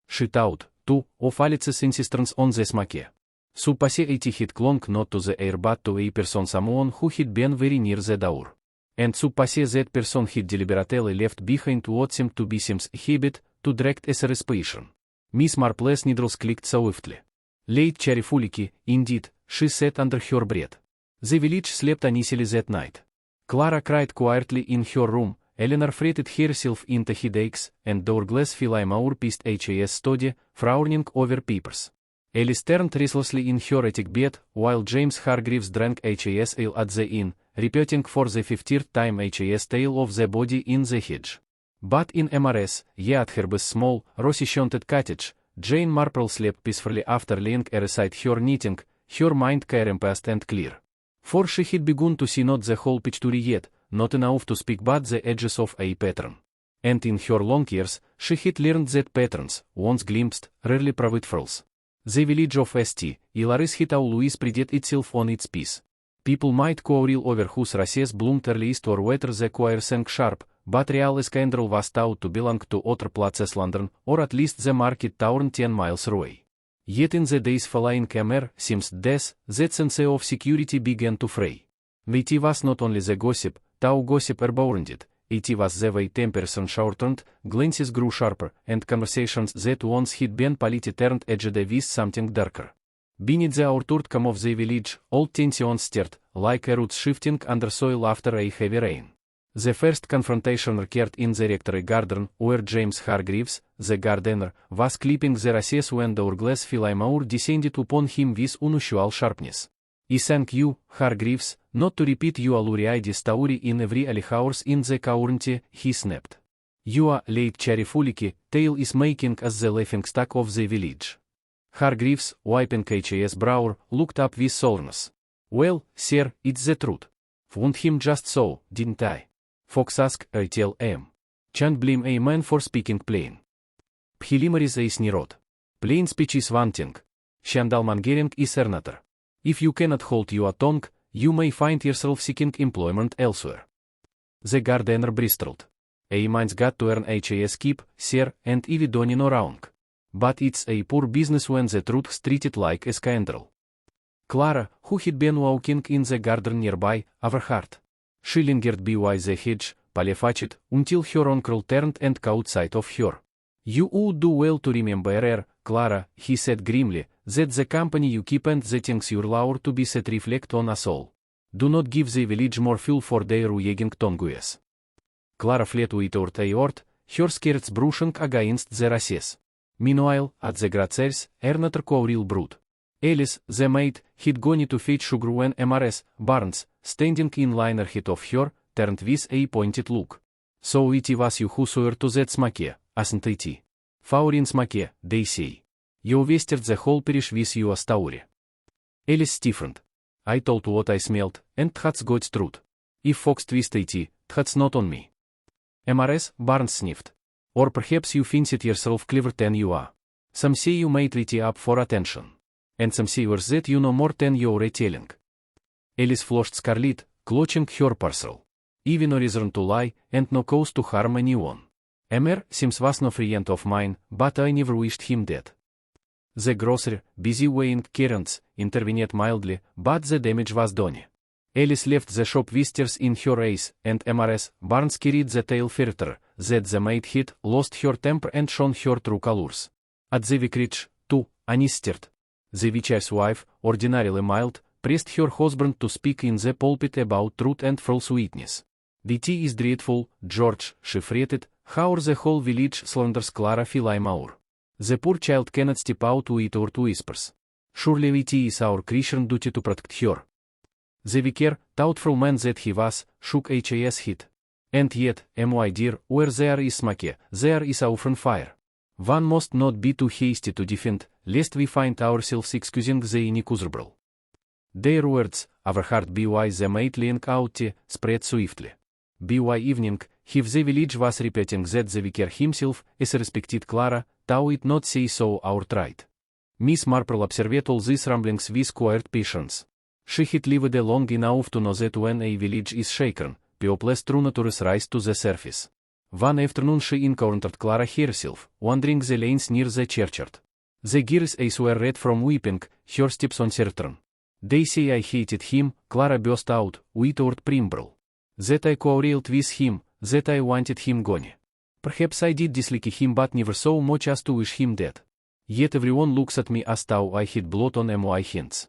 She thought, too, of Alice's insistence on the smack. Suppose it had clung not to the air but to a person someone who had been very near the door. And suppose that person had deliberately left behind what seemed to be Sim's habit, to direct as a respiration. Miss Marple's needles clicked softly. Late cheerfully, indeed, she said under her breath. The village slept uneasily that night. Clara cried quietly in her room, Eleanor fretted herself into headaches, and Douglas Philemore paced his study, frowning over papers. Alice turned restlessly in her attic bed, while James Hargreaves drank his ale at the inn, repeating for the 50th time his tale of the body in the hedge. But in MRS, yet Herbert's small, rosy-shunted cottage, Jane Marple slept peacefully after laying aside her knitting, her mind compassed and clear. For she had begun to see not the whole picture yet, not enough to speak but the edges of a pattern. And in her long years, she had learned that patterns, once glimpsed, rarely provide false. The village of St. Hilary's had always prided itself on its peace. People might quarrel over whose races bloomed earliest or whether the choir sang sharp, but real scandal was thought to belong to other places London, or at least the market town 10 miles away. Yet in the days following Emmer Sim's death, that sense of security began to fray. It was not only the gossip, though gossip abounded, it was the way tempers shortened, glances grew sharper, and conversations that once had been polite turned edged with something darker. Beneath the outcome of the village, old tensions stirred, like a root shifting under soil after a heavy rain. The first confrontation occurred in the rectory garden, where James Hargreaves, the gardener, was clipping the races when Douglas Philemore descended upon him with unusual sharpness. I thank you, Hargreaves, not to repeat your lurid story in every house in the county, he snapped. Your late cheerfully tale is making us the laughingstock of the village. Hargreaves, wiping his brow, looked up with sourness. Well, sir, it's the truth. Found him just so, didn't I? Fox asked, I tell him. Can't blame a man for speaking plain. Preliminaries is nirot. Plain speech is one thing. Schandalmongering is another. If you cannot hold your tongue, you may find yourself seeking employment elsewhere. The gardener bristled. A man's got to earn his keep, sir, and even done no wrong. But it's a poor business when the truth's treated like a scandal. Clara, who had been walking in the garden nearby, overheard. She lingered by the hedge, pale-faced, until her uncle turned and caught sight of her. You would do well to remember, Clara, he said grimly, that the company you keep and the things you allow to be set reflect on us all. Do not give the village more fuel for their rugging tongues. Clara fled without a word, her skirts brushing against the races. Meanwhile, at the grocers, another quarrel brewed. Alice, the maid, had gone to fetch sugar when MRS, Barnes, standing in line ahead of her, turned with a pointed look. So it was you who swore to that smack, asn't it? Faurin smack, they say. You wasted the whole parish with your story. Alice stiffened. I told what I smelled, and that's God's truth. If Fox twisted it, that's not on me. MRS, Barnes sniffed. Or perhaps you fancied yourself clever than you are. Some say you made it up for attention. And some say worse that you know more than you're retelling. Alice flushed scarlet, clutching her parcel. Even no reason to lie, and no cause to harm anyone. Emmer Sims was no friend of mine, but I never wished him dead. The grocer, busy weighing currants, intervened mildly, but the damage was done. Alice left the shop with tears in her eyes, and MRS, Barnes carried the tale further, that the maid had lost her temper and shown her true colors. At the vicarage, too, Annie stirred. The vicar's wife, ordinarily mild, pressed her husband to speak in the pulpit about truth and false witness. The tea is dreadful, George, she fretted, how the whole village slanders Clara Philemore. The poor child cannot step out without whispers. Surely it is our Christian duty to protect her. The vicar, thoughtful man that he was, shook his head. And yet, my dear, where there is smoke, there is often fire. One must not be too hasty to defend, lest we find ourselves excusing the inexcusable. Their words, our heart by the mate laying out, spread swiftly. By evening, if the village was repeating that the vicar himself, as respected Clara, thou it not say so outright. Miss Marple observed all these ramblings with quiet patience. She had lived long enough to know that when a village is shaken, people's true natures rise to the surface. One afternoon she encountered Clara herself, wandering the lanes near the churchyard. The girl's eyes were red from weeping, her steps uncertain. They say I hated him, Clara burst out, without preamble. That I quarreled with him, that I wanted him gone. Perhaps I did dislike him but never so much as to wish him dead. Yet everyone looks at me as though I had blood on my hands.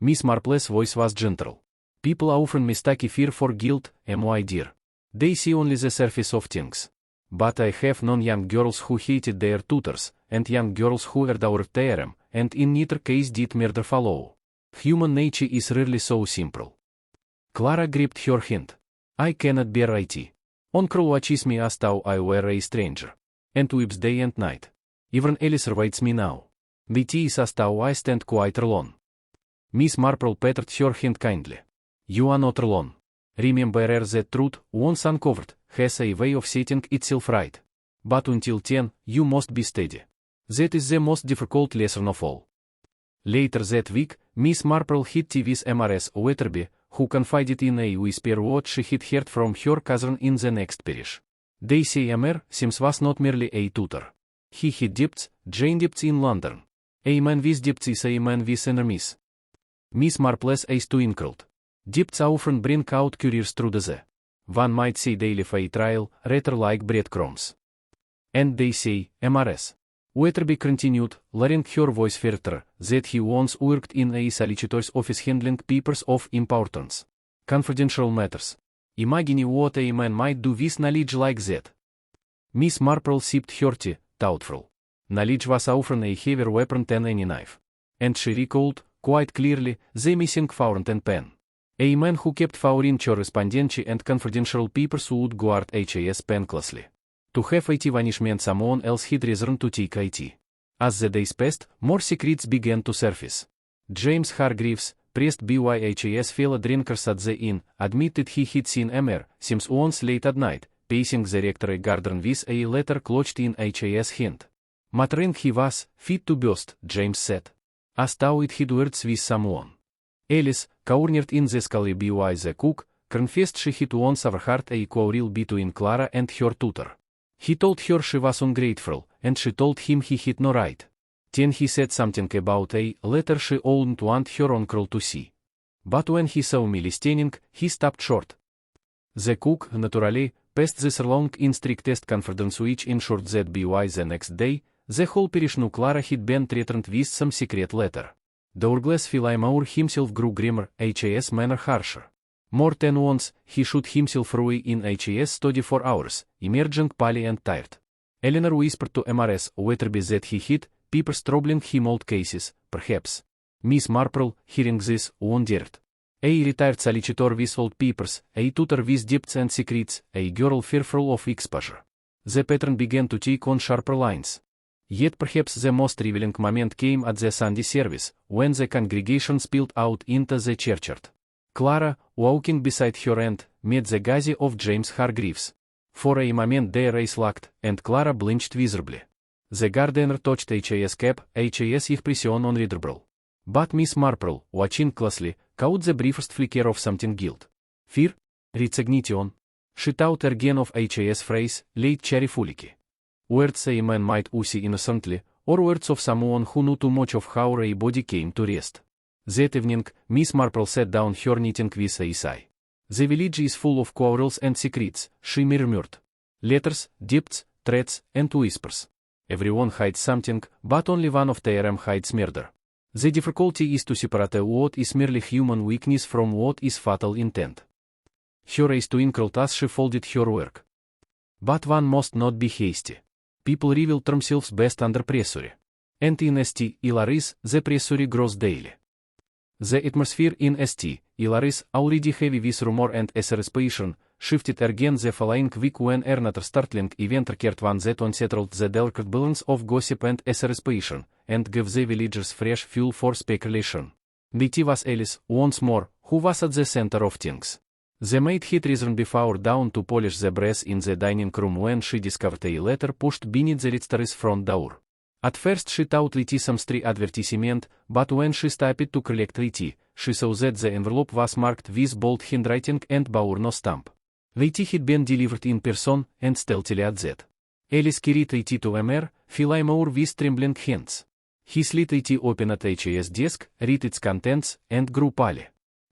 Miss Marple's voice was gentle. People often mistake fear for guilt, my dear. They see only the surface of things. But I have known young girls who hated their tutors, and young girls who adored them, and in neither case did murder follow. Human nature is rarely so simple. Clara gripped her hand. I cannot bear it. Uncle watches me as though I were a stranger. And weeps day and night. Even Alice awaits me now. It is as though I stand quite alone. Miss Marple patted her hand kindly. You are not alone. Remember that truth, once uncovered, has a way of setting itself right. But until then, you must be steady. That is the most difficult lesson of all. Later that week, Miss Marple had tea with Mrs. Wetherby, who confided in a whisper what she had heard from her cousin in the next parish. They say Mr. Sims was not merely a tutor. He had debts, Jane debts in London. A man with debts is a man with enemies. Miss Marple's eyes twinkled. Debts often bring out careers through the one might say daily for a trial, rather like breadcrumbs. And they say, Mrs. Wetherby continued, lowering her voice further, that he once worked in a solicitor's office handling papers of importance. Confidential matters. Imagine what a man might do with knowledge like that. Miss Marple sipped her tea, thoughtful. Knowledge was often a heavier weapon than any knife. And she recalled, quite clearly, the missing fountain pen. A man who kept foreign correspondence and confidential papers would guard his pen closely. To have it vanish meant someone else had reason to take it. As the days passed, more secrets began to surface. James Hargreaves, pressed by his fellow drinkers at the inn, admitted he had seen Mr. Sims once late at night, pacing the rectory garden with a letter clutched in his hand. Muttering he was fit to burst, James said. As though it had words with someone. Alice, cornered in the scullery by the cook, confessed she had once overheard a quarrel between Clara and her tutor. He told her she was ungrateful, and she told him he had no right. Then he said something about a letter she wouldn't want her uncle to see. But when he saw me listening, he stopped short. The cook, naturally, passed this along in strictest confidence, which ensured that by the next day, the whole parish knew Clara had been threatened with some secret letter. Douglas Philemore himself grew grimmer, his manner harsher. More than once, he shut himself away in his study for hours, emerging pale and tired. Eleanor whispered to Mrs. Wetherby that he had papers troubling him, old cases, perhaps. Miss Marple, hearing this, wondered. A retired solicitor with old papers, a tutor with debts and secrets, a girl fearful of exposure. The pattern began to take on sharper lines. Yet perhaps the most revealing moment came at the Sunday service, when the congregation spilled out into the churchyard. Clara, walking beside her aunt, met the gaze of James Hargreaves. For a moment their eyes locked, and Clara blinched visibly. The gardener touched his cap, his expression unreadable. But Miss Marple, watching closely, caught the briefest flicker of something guilt. Fear? Resignation? She thought again of his phrase, late cheerfully. Words a man might utter innocently, or words of someone who knew too much of how a body came to rest. That evening, Miss Marple sat down her knitting with a sigh. The village is full of quarrels and secrets, she murmured. Letters, debts, threats, and whispers. Everyone hides something, but only one of them hides murder. The difficulty is to separate what is merely human weakness from what is fatal intent. Her eyes twinkled as she folded her work. But one must not be hasty. People reveal themselves best under pressure. And in St. Hilary's, the pressure grows daily. The atmosphere in St. Hilary's, already heavy with rumor and exasperation, shifted again the following week when another startling event occurred one that unsettled the delicate balance of gossip and exasperation, and gave the villagers fresh fuel for speculation. It was Alice, once more, who was at the center of things. The maid had risen before dawn to polish the brass in the dining room when she discovered a letter pushed beneath the lister's front door. At first she thought it some street advertisement, but when she stopped to collect it, she saw that the envelope was marked with bold handwriting and bore no stamp. It had been delivered in person, and stealthily at that. Alice carried it to Emer, Philemore with trembling hands. He slid it open at H.A.'s desk, read its contents, and grew pale.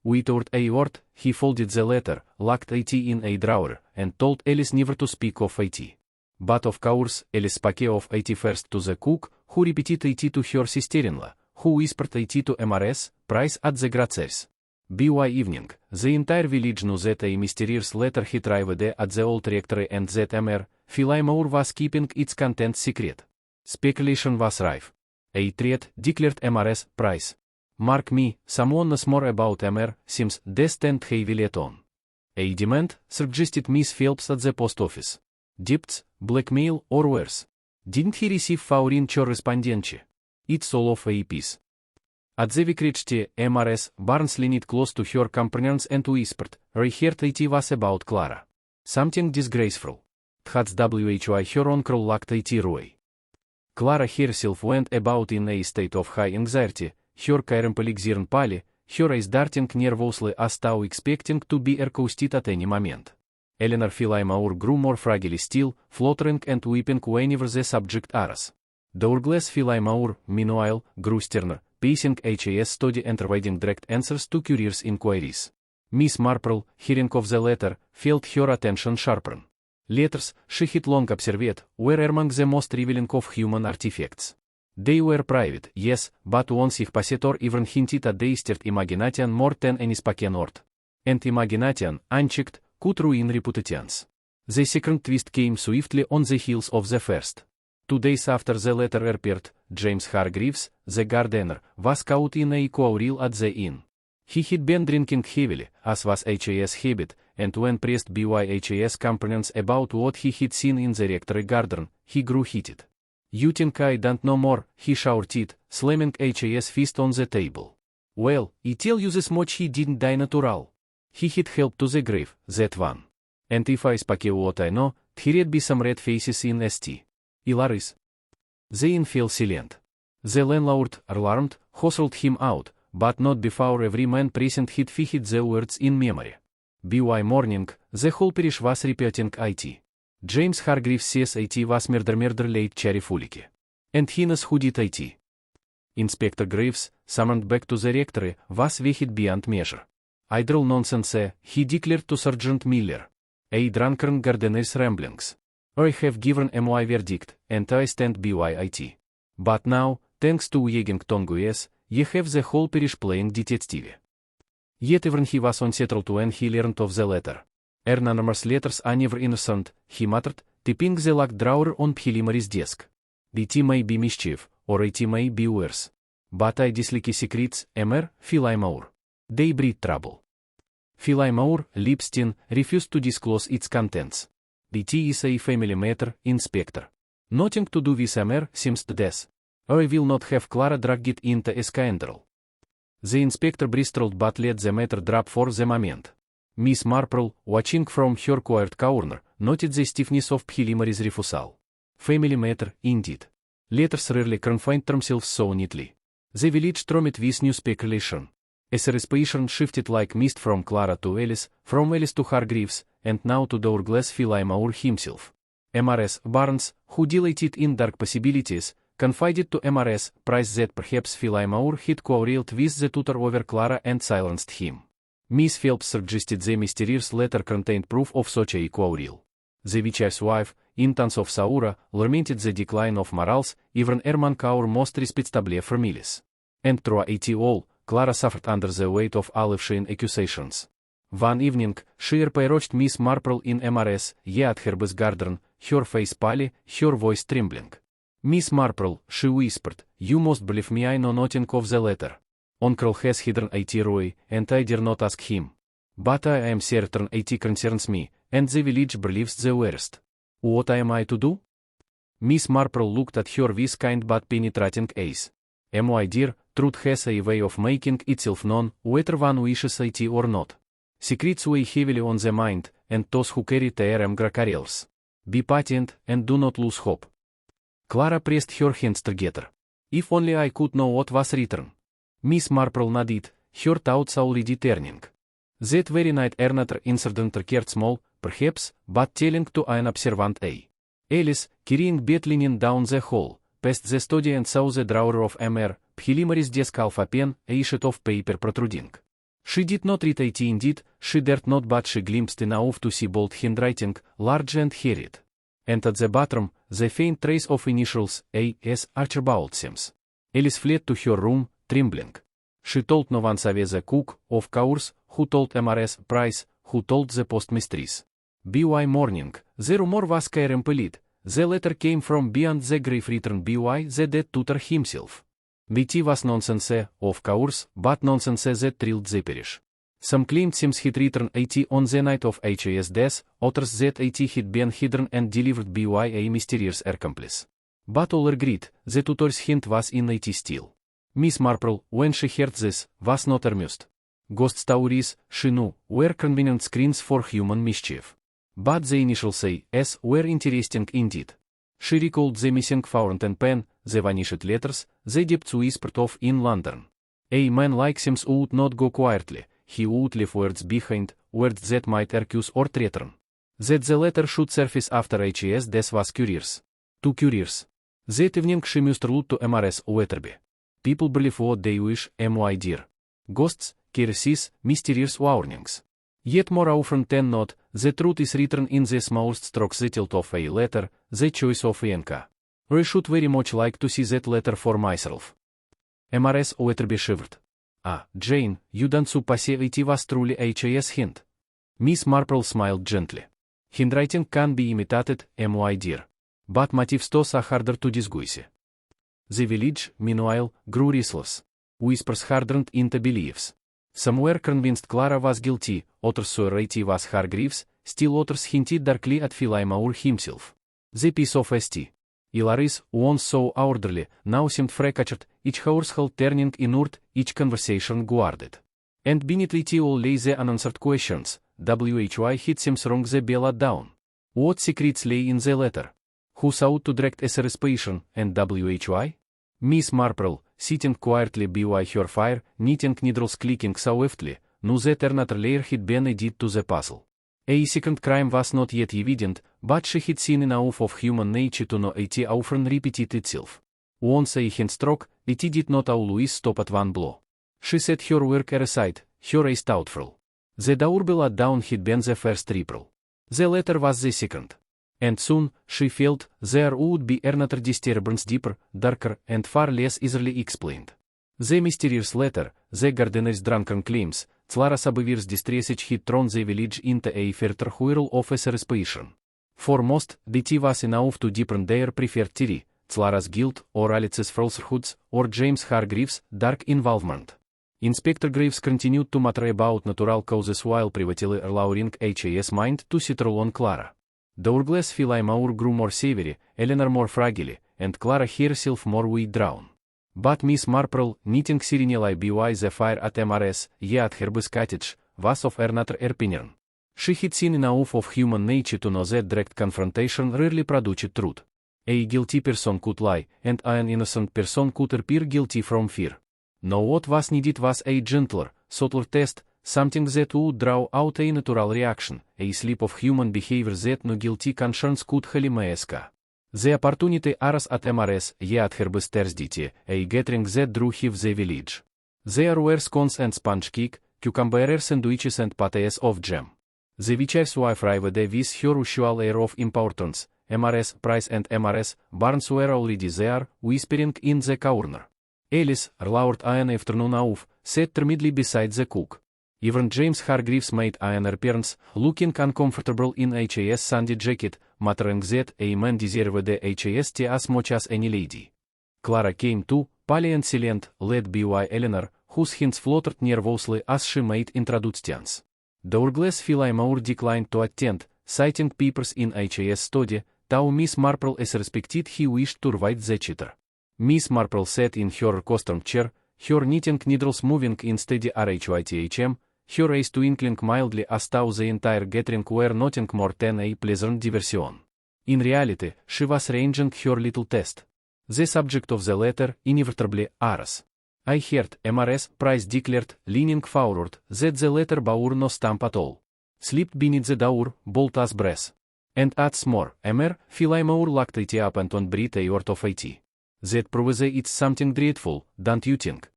Without a word, he folded the letter, locked it in a drawer, and told Alice never to speak of it. But of course, Alice spoke of it first to the cook, who repeated it to her sister-in-law, who whispered it to Mrs. Price at the grocers. By evening, the entire village knew that a mysterious letter had arrived at the old rectory and that Emer, Philemore was keeping its contents secret. Speculation was rife. A threat, declared Mrs. Price. Mark me, someone knows more about Emer, seems destined heavily on. A demand, suggested Miss Phelps at the post office. Debts, blackmail, or worse. Didn't he receive foreign correspondence? It's all of a piece. At the vicarage, Mrs. Barnes leaned close to her companions and whispered, I heard it was about Clara. Something disgraceful. That's why her uncle locked it away. Clara herself went about in a state of high anxiety, her carempelixirn pale, her eyes darting nervously as though expecting to be accosted at any moment. Eleanor Philemore grew more fragile still, fluttering and weeping whenever the subject arose. Douglas Philemore, meanwhile, grew sterner, pacing H.A.'s study and providing direct answers to curious inquiries. Miss Marple, hearing of the letter, felt her attention sharpen. Letters, she had long observed, were among the most revealing of human artifacts. They were private, yes, but once их possessor even hinted at the stirred imagination more than any spoken word. And imagination, unchecked, could ruin reputations. The second twist came swiftly on the heels of the first. 2 days after the letter appeared, James Hargreaves, the gardener, was caught in a quarrel at the inn. He had been drinking heavily, as was H.A.'s habit, and when pressed by H.A.'s companions about what he had seen in the rectory garden, he grew heated. You think I don't know more, he shouted, slamming H.A.'s fist on the table. Well, I tell you this much, he didn't die natural. He had helped to the grave, that one. And if I spoke what I know, there'd be some red faces in St. Hilary's. The inn fell silent. The landlord, alarmed, hustled him out, but not before every man present had fixed the words in memory. By morning, the whole parish was repeating it. James Hargreaves says it was murder late cheerfully. And he knows who did it. Inspector Graves, summoned back to the rectory, was vexed beyond measure. Idle nonsense, he declared to Sergeant Miller. A drunken gardener's ramblings. I have given my verdict, and I stand by it. But now, thanks to Yegging Tongues, you have the whole parish playing detective. Yet even he was unsettled when he learned of the letter. Anonymous letters are never innocent, he muttered, tipping the locked drawer on Philimore's desk. It may be mischief, or it may be worse. But I dislike secrets, Emer, Philemore. They breed trouble. Philemore, Lipstein, refused to disclose its contents. It is a family matter, Inspector. Nothing to do with Emer, seems to this. I will not have Clara dragged into a scandal. The inspector bristled but let the matter drop for the moment. Miss Marple, watching from her quiet corner, noted the stiffness of Philimore's refusal. Family matter, indeed. Letters rarely confined themselves so neatly. The village thrummed with new speculation. Exasperation shifted like mist from Clara to Alice, from Alice to Hargreaves, and now to Douglas Philemore himself. Mrs. Barnes, who delighted in dark possibilities, confided to Mrs. Price that perhaps Philemore had quarreled with the tutor over Clara and silenced him. Miss Phelps suggested the mysterious letter contained proof of such a quarrel. The witch's wife, in tones of Saura, lamented the decline of morals, even among our most respectable families. And through it all, Clara suffered under the weight of Oliveshine accusations. One evening, she approached Miss Marple in Mrs. at her best garden, her face pale, her voice trembling. Miss Marple, she whispered, you must believe me, I know nothing of the letter. Uncle has hidden it away, and I dare not ask him. But I am certain it concerns me, and the village believes the worst. What am I to do? Miss Marple looked at her with kind but penetrating eyes. My dear, truth has a way of making itself known, whether one wishes it or not. Secrets weigh heavily on the mind, and those who carry tear gracarels. Be patient, and do not lose hope. Clara pressed her hands together. If only I could know what was written. Miss Marple nodded, her thoughts already turning. That very night another incident occurred small, perhaps, but telling to an observant eye. Alice, carrying bed linen down the hall, passed the study and saw the drawer of Mr. Philimary's desk alpha pen, a sheet of paper protruding. She did not read it indeed, she dared not, but she glimpsed enough to see bold handwriting, large and hurried. And at the bottom, the faint trace of initials, A.S. Archibald Sims. Alice fled to her room, trembling. She told no one save the cook, of course, who told Mrs. Price, who told the postmistress. By morning, the rumor was complete. The letter came from beyond the grave, written by the dead tutor himself. It was nonsense, of course, but nonsense that thrilled the parish. Some claimed Sims had written it on the night of H.A.'s death, others that it had been hidden and delivered by a mysterious accomplice. But all agreed, the tutor's hint was in it still. Miss Marple, when she heard this, was not amused. Ghost stories, she knew, were convenient screens for human mischief. But the initials A.S. were interesting indeed. She recalled the missing fountain pen, the vanished letters, the depths whispered of in London. A man like Sims would not go quietly, he would leave words behind, words that might accuse or threaten. That the letter should surface after H.A.'s death was curious. Too curious. That evening she mused rude to Mrs. Wetherby. People believe what they wish, my dear. Ghosts, heresies, mysterious warnings. Yet more often than not, the truth is written in the smallest strokes, the tilt of a letter, the choice of ink. I should very much like to see that letter for myself. Mrs. Wetherby shivered. Ah, Jane, you don't suppose it was truly H.A.'s hint? Miss Marple smiled gently. Handwriting can be imitated, my dear. But motifs are harder to disguise. The village, meanwhile, grew restless. Whispers hardened into beliefs. Some were convinced Clara was guilty, others swore it was Hargreaves, still others hinted darkly at Philemon himself. The piece of St. Hilary's, once so orderly, now seemed fractured, each household turning inward, each conversation guarded. And beneath it all lay the unanswered questions. Why had Sims rung the bell down? What secrets lay in the letter? Who sought to direct a suspicion, and why? Miss Marple, sitting quietly by her fire, knitting needles clicking softly, knew that another layer had been added to the puzzle. A second crime was not yet evident, but she had seen enough of human nature to know it often repeated itself. Once a hand struck, it did not always stop at one blow. She set her work aside, her eyes thoughtful. The doorbell down had been the first triple. The letter was the second. And soon, she felt, there would be another disturbance deeper, darker, and far less easily explained. The mysterious letter, the gardener's drunken claims, Clara's obvious distress had thrown the village into a further whirl of suspicion. For most, it was enough to deepen their preferred theory, Clara's guilt, or Alice's falsehoods, or James Hargreaves' dark involvement. Inspector Graves continued to mutter about natural causes while privately allowing H.A.'s mind to settle on Clara. Douglas Philemon grew more severe, Eleanor more fragile, and Clara herself more withdrawn. But Miss Marple, knitting serenely by the fire at Mrs. Wetherby's cottage, was of another opinion. She had seen enough of human nature to know that direct confrontation rarely produced truth. A guilty person could lie, and an innocent person could appear guilty from fear. No, what was needed was a gentler, subtler test, something that would draw out a natural reaction, a slip of human behavior that no guilty conscience could wholly mask. The opportunity arose at Mrs. Wetherby's Thursday, a gathering that drew half the village. There were scones and sponge cake, cucumber sandwiches and pâtés of jam. The vicar's wife arrived with her usual air of importance. Mrs. Price and Mrs. Barnes were already there, whispering in the corner. Alice, allowed an afternoon off, sat timidly beside the cook. Even James Hargreaves made an appearance, looking uncomfortable in H.A.'s Sunday jacket, muttering that a man deserved the H.A.'s tea as much as any lady. Clara came too, pale and silent, led by Eleanor, whose hands fluttered nervously as she made introductions. Douglas Philemon declined to attend, citing papers in HAS study, tau Miss Marple as respected he wished to write the cheater. Miss Marple sat in her custom chair, her knitting needles moving in steady rhythm, her eyes twinkling mildly as though the entire gathering were nothing more than a pleasant diversion. In reality, she was arranging her little test. The subject of the letter, inevitably, Aras. I heard Mrs. Price declared, leaning forward, that the letter bore no stamp at all. Slipped beneath the door, bold as brass. And adds more, Mr. Philemore locked it up and on breathe a word of it. That proves it's something dreadful, don't you think?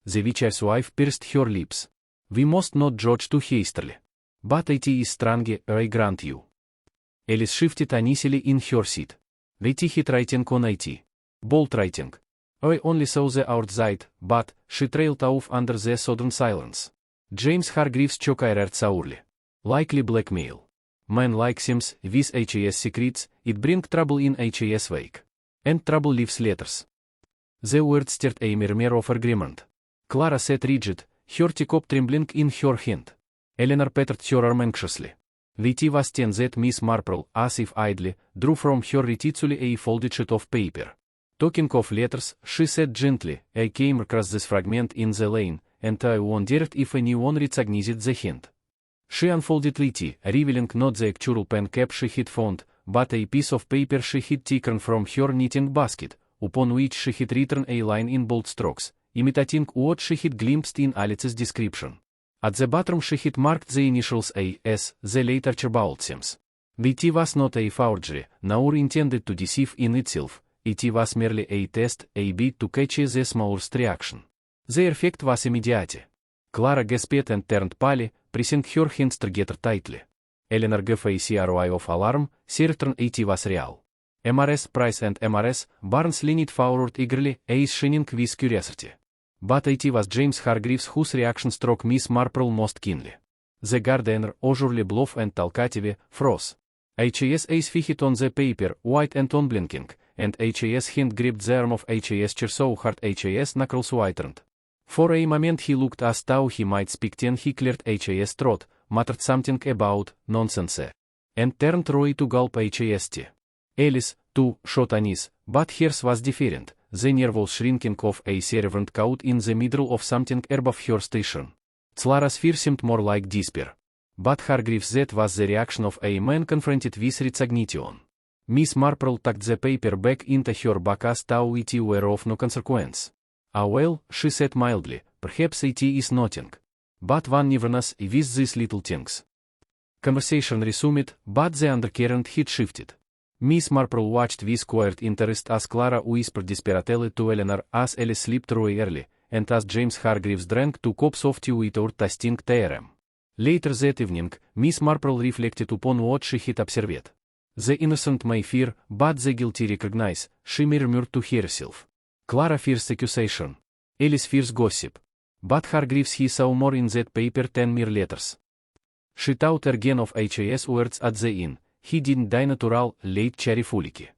The witch's wife pursed her lips. We must not judge too hastily. But it is strong, I grant you. Alice shifted uneasily in her seat. It hit writing on it. Bold writing. I only saw the outside, but she trailed off under the sudden silence. James Hargreaves chokired sourly. Likely blackmail. Man like Sims, with HAS secrets, it bring trouble in HAS wake. And trouble leaves letters. The word stirred a murmur of agreement. Clara sat rigid, her teacup trembling in her hand. Eleanor patted her arm anxiously. Viti was ten that Miss Marple, as if idly, drew from her reticuli a folded sheet of paper. Talking of letters, she said gently, I came across this fragment in the lane, and I wondered if anyone recognized the hint. She unfolded it, revealing not the actual pen cap she had found, but a piece of paper she had taken from her knitting basket, upon which she had written a line in bold strokes, imitating what she had glimpsed in Alice's description. At the bottom she had marked the initials A.S., the late Archibald Sims. It was not a forgery, nor intended to deceive in itself, it was merely a test, a bit to catch the smallest reaction. The effect was immediate. Clara gasped and turned pale, pressing her hands together tightly. Eleanor gave a cry of alarm, certain it was real. Mrs. Price and Mrs. Barnes leaned forward eagerly, eyes shining with curiosity. But it was James Hargreaves whose reaction struck Miss Marple most keenly. The gardener, usually bluff and talkative, froze. HAS eyes fixed on the paper, white and unblinking, and HAS hand gripped the arm of HAS chair so hard HAS knuckles whitened. For a moment he looked as though he might speak, then he cleared HAS throat, muttered something about nonsense, and turned Roy to gulp HAS tea. Alice, too, shot a sneeze, but hers was different, the nervous shrinking of a servant caught in the middle of something above her station. Clara's fear seemed more like despair. But Hargreaves, that was the reaction of a man confronted with resignation. Miss Marple tucked the paper back into her back as though it were of no consequence. Ah well, she said mildly, perhaps it is nothing. But one never knows with these little things. Conversation resumed, but the undercurrent had shifted. Miss Marple watched with quiet interest as Clara whispered desperately to Eleanor as Alice slept through early, and as James Hargreaves drank 2 cups of tea without tasting TRM. Later that evening, Miss Marple reflected upon what she had observed. The innocent may fear, but the guilty recognize, she murmured to herself. Clara fears accusation. Alice fears gossip. But Hargreaves he saw more in that paper than mere letters. She thought again of HAS words at the inn. He didn't die natural, late cherry fulicky.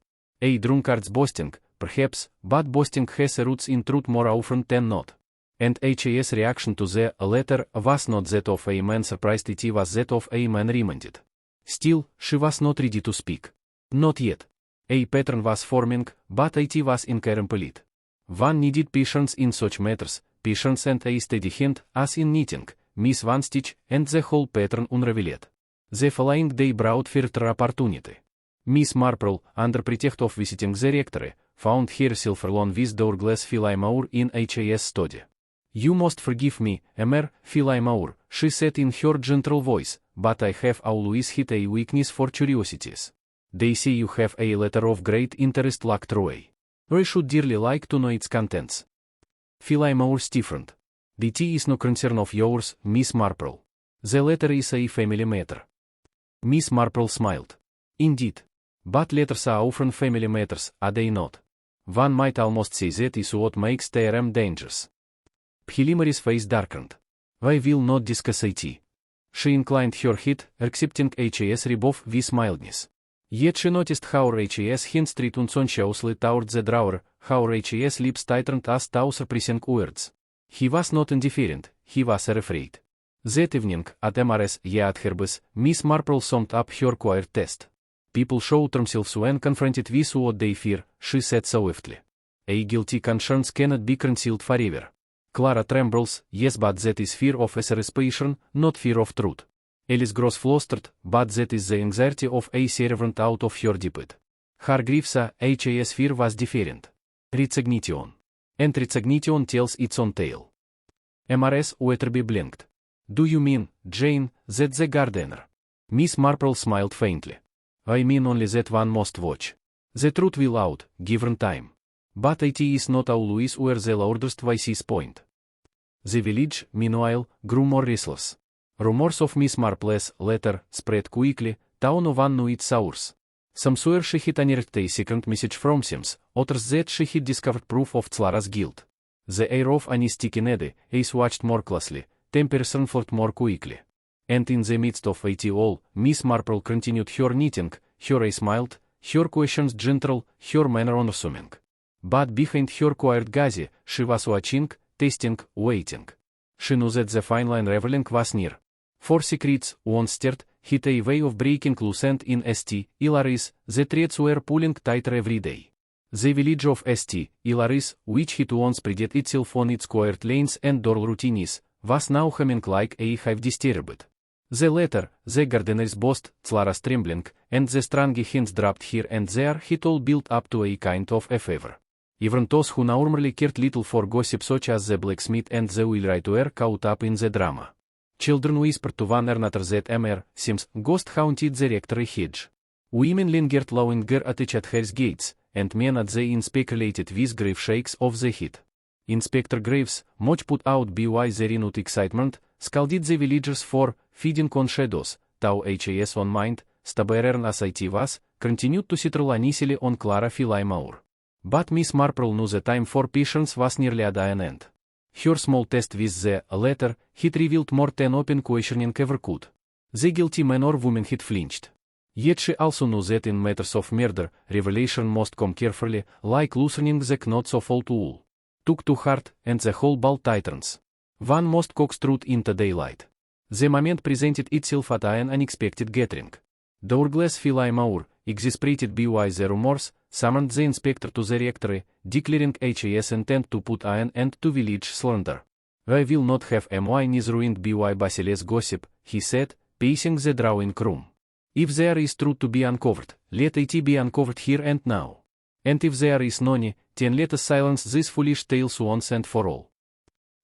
A drunkard's boasting, perhaps, but boasting has roots in truth more often than not. And HAS' reaction to the letter was not that of a man surprised, it was that of a man reminded. Still, she was not ready to speak. Not yet. A pattern was forming, but it was incomplete. One needed patience in such matters, patience and a steady hand, as in knitting, miss one stitch, and the whole pattern unraveled. The following day brought further opportunity. Miss Marple, under pretext of visiting the rectory, found herself alone with Douglas Philemore in HAS study. You must forgive me, Mr. Philemore, she said in her gentle voice, but I have always had a weakness for curiosities. They say you have a letter of great interest locked away. I should dearly like to know its contents. Philemore stiffened. The tea is no concern of yours, Miss Marple. The letter is a family matter. Miss Marple smiled. Indeed. But letters are often family matters, are they not? One might almost say that is what makes TRM dangerous. Philimore's face darkened. I will not discuss it. She inclined her head, accepting HAS rebuff with mildness. Yet she noticed how HAS hands straight unconsciously toward the drawer, how HAS lips tightened as though suppressing words. He was not indifferent, he was afraid. That evening, at MRS at Herbes, Miss Marple summed up her choir test. People showed themselves when confronted with what they fear, she said swiftly. A guilty conscience cannot be concealed forever. Clara trembles, yes, but that is fear of exasperation, not fear of truth. Alice grows flustered, but that is the anxiety of a servant out of her depth. Hargreaves' HAS fear was different. Resignation. And resignation tells its own tale. MRS Wetherby blinked. Do you mean, Jane, that the gardener? Miss Marple smiled faintly. I mean only that one must watch. The truth will out, given time. But it is not always where the loudest voices point. The village, meanwhile, grew more restless. Rumors of Miss Marple's letter spread quickly, town of one knew its source. Some swear she had unearthed a secret message from Sims, others that she had discovered proof of Clara's guilt. The air of honesty Kennedy is watched more closely, tempers unfold more quickly. And in the midst of it all, Miss Marple continued her knitting, her eyes smiled, her questions gentle, her manner unassuming. But behind her quiet gaze, she was watching, testing, waiting. She knew that the fine line revealing was near. For secrets, once stirred, hit a way of breaking loose and in St. Hilary's, the threads were pulling tighter every day. The village of St. Hilary's, which had once prided itself on its quiet lanes and dull routines, was now humming like a hive disturbed. The letter, the gardener's boast, Clara's trembling, and the strong hints dropped here and there had all built up to a kind of a favor. Even those who normally cared little for gossip such as the blacksmith and the wheelwright were caught up in the drama. Children whispered to one another that Mr. Sims' ghost haunted the rectory hedge. Women lingered longer at each other's gates, and men at the inn speculated with grave shakes of the head. Inspector Graves, much put out by the renewed excitement, scolded the villagers for feeding on shadows, thou has on mind, stubborn as it was, continued to settle uneasily on Clara Philimour. But Miss Marple knew the time for patience was nearly at an end. Her small test with the letter had revealed more than open questioning ever could. The guilty man or woman had flinched. Yet she also knew that in matters of murder, revelation must come carefully, like loosening the knots of old wool. Took to heart, and the whole ball tightens. One must coax truth into daylight. The moment presented itself at an unexpected gathering. Douglas Philimour, exasperated by the rumors, summoned the inspector to the rectory, declaring his intent to put an end to village slander. I will not have my knees ruined by Basile's gossip, he said, pacing the drawing room. If there is truth to be uncovered, let it be uncovered here and now. And if there is none, then let us silence these foolish tales once and for all.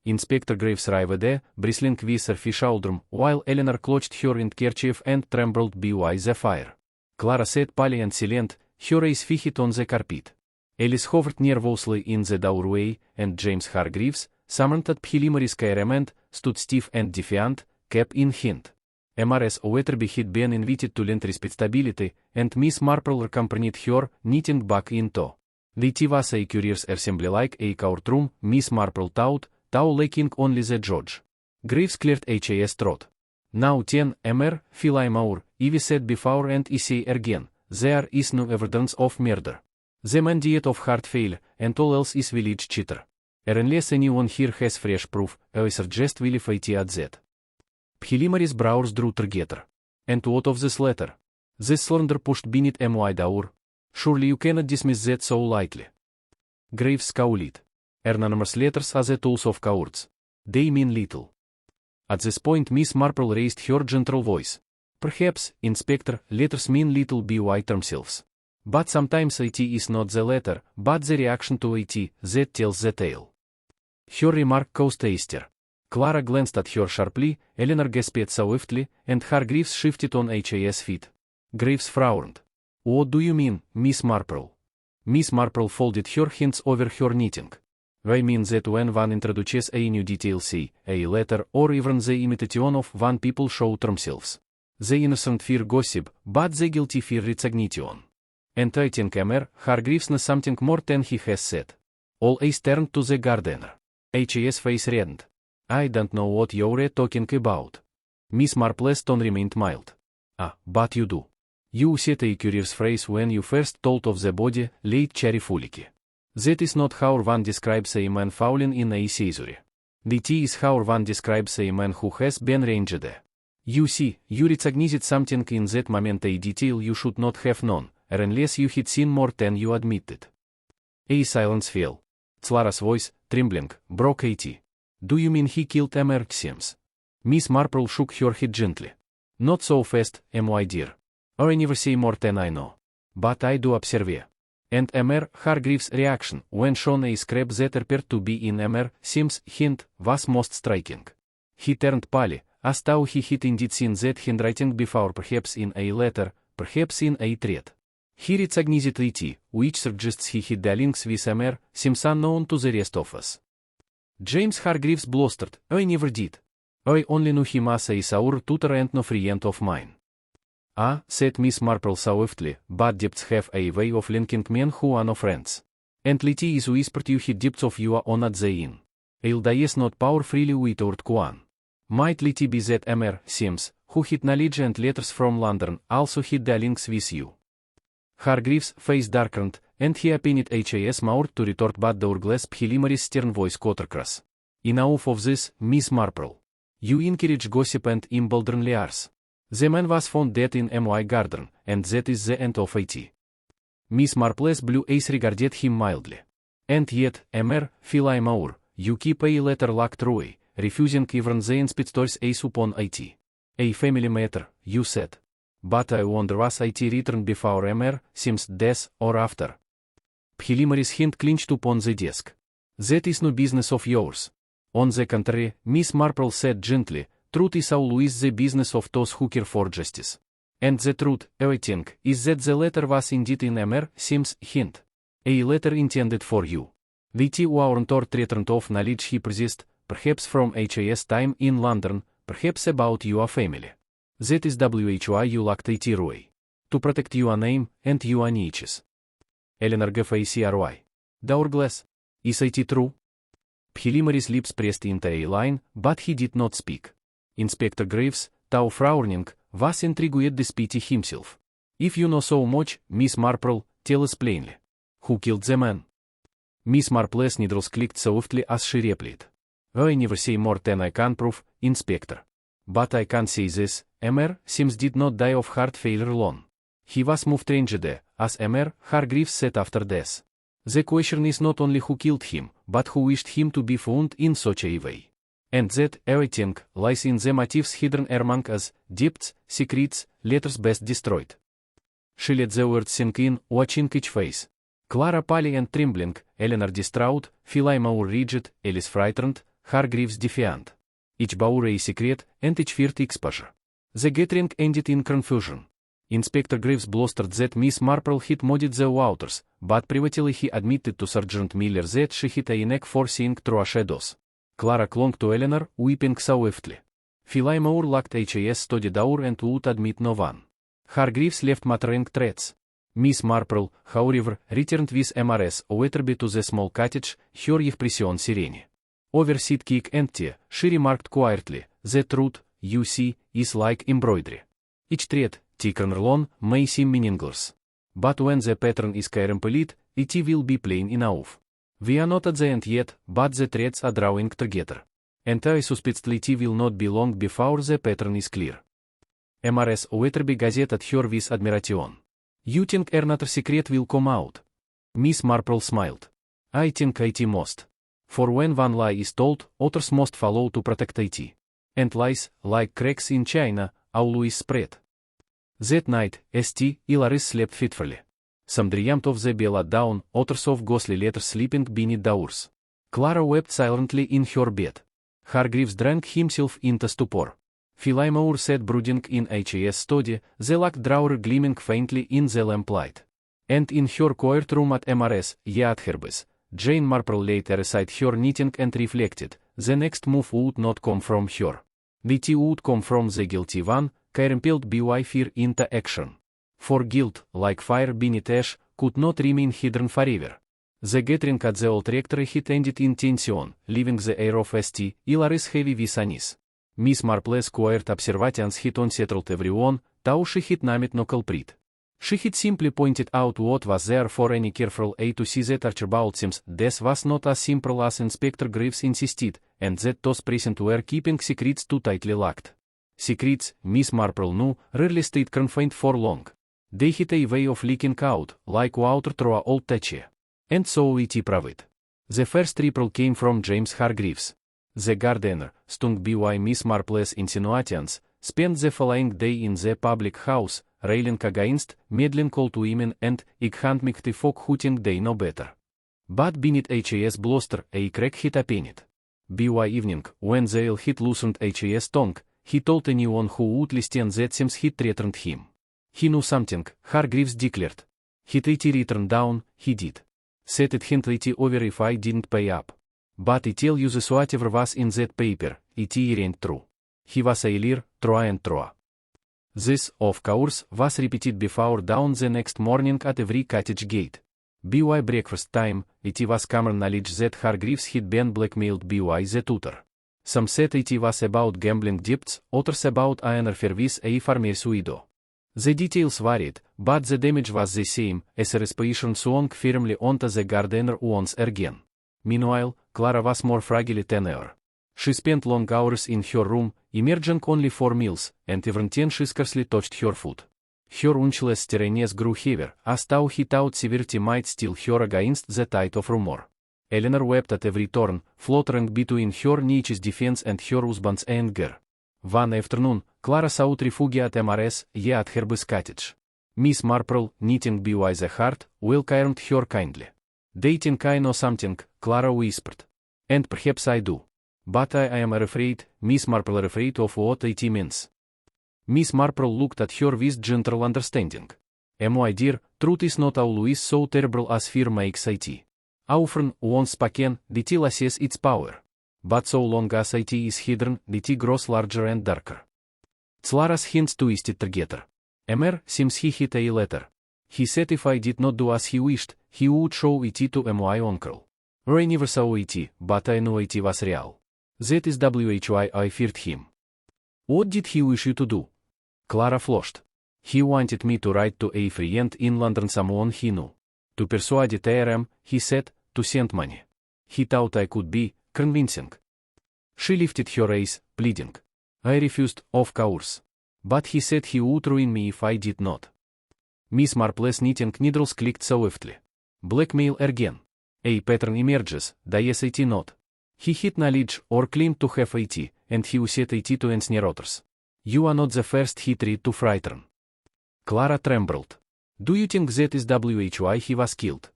Inspector Graves arrived, bristling with her fishaudrum, while Eleanor clutched her handkerchief and trembled by the fire. Clara sat pale and silent, her eyes fixed on the carpet. Alice hovered nervously in the doorway, and James Hargreaves, summoned at preliminary requirement, stood stiff and defiant, cap in hand. MRS Wetherby had been invited to lend respectability, and Miss Marple accompanied her, knitting back in tow. The tea was a curious assembly like a courtroom, Miss Marple thought, though lacking only the judge. Graves cleared his throat. Now 10 Mr. Philimour, Eve said before and I say again, there is no evidence of murder. The man died of heart failure, and all else is village cheater. Unless anyone here has fresh proof, I suggest we leave it at that. Preliminary's brows drew together. And what of this letter? This slander pushed beneath my door. Surely you cannot dismiss that so lightly. Graves scowled. Anonymous letters are the tools of cowards. They mean little. At this point Miss Marple raised her gentle voice. Perhaps, Inspector, letters mean little by themselves. But sometimes it is not the letter, but the reaction to it, that tells the tale. Her remark caused a stir. Clara glanced at her sharply, Eleanor gasped swiftly, and Hargreaves shifted on his feet. Graves frowned. What do you mean, Miss Marple? Miss Marple folded her hands over her knitting. I mean that when one introduces a new detail, say, a letter or even the imitation of one, people show themselves. The innocent fear gossip, but the guilty fear resignation. And I think Mr. Hargreaves knows something more than he has said. All eyes turned to the gardener. His face reddened. I don't know what you're talking about. Miss Marple's tone remained mild. Ah, but you do. You said a curious phrase when you first told of the body, laid cheerfully. That is not how one describes a man falling in a seizure. The is how one describes a man who has been ranged. You see, you recognized something in that moment, a detail you should not have known, unless you had seen more than you admitted. A silence fell. Clara's voice, trembling, broke at. Do you mean he killed Mr. Sims? Miss Marple shook her head gently. Not so fast, my dear. I never say more than I know. But I do observe. And Mr. Hargreaves' reaction, when shown a scrap that appeared to be in Mr. Sims' hand, was most striking. He turned pale, as though he had indeed seen that handwriting before, perhaps in a letter, perhaps in a threat. He recognized it, which suggests he had dealings with Mr. Sims unknown to the rest of us. James Hargreaves blustered, I never did. I only knew him as a sour tutor and no friend of mine. Ah, said Miss Marple softly, but depths have a way of linking men who are no friends. And Letty is whispered you had depths of you on at the inn. I'll dies not power freely without Quan. Might Letty be that Mr. Sims, who had knowledge and letters from London, also had dealings with you? Hargreaves' face darkened, and he opened his mouth to retort, but the hourglass Philimary's stern voice cut across. Enough of this, Miss Marple. You encourage gossip and embolden liars. The man was found dead in my garden, and that is the end of it. Miss Marple's blue eyes regarded him mildly. And yet, Mr. Philimore, you keep a letter locked away, refusing even the inspector's ace upon it. A family matter, you said. But I wonder was it returned before Mr. Sims' death or after? Philimary's hand clenched upon the desk. That is no business of yours. On the contrary, Miss Marple said gently, truth is always the business of those who care for justice. And the truth, I think, is that the letter was indeed in Mr. Sims' hand. A letter intended for you. The tea warrant or threatened of knowledge he possessed, perhaps from his time in London, perhaps about your family. That is why you locked it away. To protect your name and your niches. Eleanor gave a cry. The hourglass. Is it true? Philimary's lips pressed into a line, but he did not speak. Inspector Graves, though frowning, was intrigued despite himself. If you know so much, Miss Marple, tell us plainly. Who killed the man? Miss Marple's needles clicked softly as she replied. I never say more than I can prove, Inspector. But I can say this, Mr. Sims did not die of heart failure alone. He was moved ranged, as Mr. Hargreaves said after death. The question is not only who killed him, but who wished him to be found in such a way. And that, I think, lies in the motives hidden among us, depths, secrets, letters best destroyed. She let the words sink in, watching each face. Clara pale and trembling, Eleanor distraught, Philimore rigid, Alice frightened, Hargreaves defiant. Each bore a secret, and each feared exposure. The gathering ended in confusion. Inspector Graves blustered that Miss Marple had muddied the waters, but privately he admitted to Sergeant Miller that she had a knack for seeing through shadows. Clara clung to Eleanor, weeping softly. Philimore locked his study door and would admit no one. Hargreaves left muttering threats. Miss Marple, however, returned with Mrs. Wetherby to the small cottage, her expression serene. Over seat cake and tea, she remarked quietly, the truth, you see, is like embroidery. Each thread, thick or long, may seem meaningless. But when the pattern is complete, it will be plain enough. We are not at the end yet, but the threads are drawing together. And I suspect it will not be long before the pattern is clear. Mrs. Wetherby gazed at her with admiration. You think another secret will come out? Miss Marple smiled. I think it must. For when one lie is told, others must follow to protect it. And lies, like cracks in china, always spread. That night, St. Hilary slept fitfully. Some dreamed of the bell at dawn, others of ghostly letters sleeping beneath doors. Clara wept silently in her bed. Hargreaves drank himself into stupor. Philimore sat brooding in his study, the locked drawer gleaming faintly in the lamplight. And in her quiet room at Mrs. Wetherby's, Jane Marple laid aside her knitting and reflected, the next move would not come from her. It would come from the guilty one, compelled by fear into action. For guilt, like fire beneath ash, could not remain hidden forever. The gathering at the old rectory had ended in tension, leaving the air of St. Hilary's heavy with unease. Miss Marple's quiet observations had unsettled everyone, though she had named no culprit. She had simply pointed out what was there for any careful eye to see that Archibald Sims' death was not as simple as Inspector Graves insisted, and that those present were keeping secrets too tightly locked. Secrets, Miss Marple knew, rarely stayed confined for long. They had a way of leaking out, like water through an old thatcher. And so it proved. The first triple came from James Hargreaves. The gardener, stung by Miss Marple's insinuations, spent the following day in the public house, railing against meddling old women and handmaking folk who think they know better. But beneath H.A.'s bluster a crack hit appeared. By evening, when the ale had loosened H.A.'s tongue, he told anyone who would listen that Sims had threatened him. He knew something, Hargreaves declared. He'd written down, he did. Said it hint over if I didn't pay up. But I tell you this whatever was in that paper, it ain't true. He was a liar, true and true. This, of course, was repeated before dawn the next morning at every cottage gate. By breakfast time, it was common knowledge that Hargreaves had been blackmailed by the tutor. Some said it was about gambling debts, others about an affair with a farmer's widow. The details varied, but the damage was the same, as a respiration swung firmly onto the gardener once again. Meanwhile, Clara was more fragile than ever. She spent long hours in her room, emerging only for meals, and even then she scarcely touched her food. Her unchless sternness grew heavier, as though he thought severity might steal her against the tide of rumor. Eleanor wept at every turn, fluttering between her niece's defense and her husband's anger. One afternoon, Clara sought refuge at MRS, at Herbert's cottage. Miss Marple, knitting by the heart, welcomed her kindly. "Dating I know something," Clara whispered. "And perhaps I do. But I am afraid, Miss Marple afraid of what it means." Miss Marple looked at her with gentle understanding. "My dear, truth is not always so terrible as fear makes it. Often, once spoken, it loses its power. But so long as it is hidden, it grows larger and darker." Clara's hands twisted together. Seems he hit a letter. He said if I did not do as he wished, he would show it to my uncle. I never saw it, but I knew it was real. That is why I feared him. "What did he wish you to do?" Clara flushed. "He wanted me to write to a friend in London, someone he knew. To persuade TRM, he said, to send money. He thought I could be convincing." She lifted her eyes, pleading. "I refused, of course. But he said he would ruin me if I did not." Miss Marple's knitting needles clicked softly. "Blackmail again. A pattern emerges, does it not? He hid knowledge, or claimed to have it, and he used it to ensnare others. You are not the first he tried to frighten." Clara trembled. "Do you think that is why he was killed?"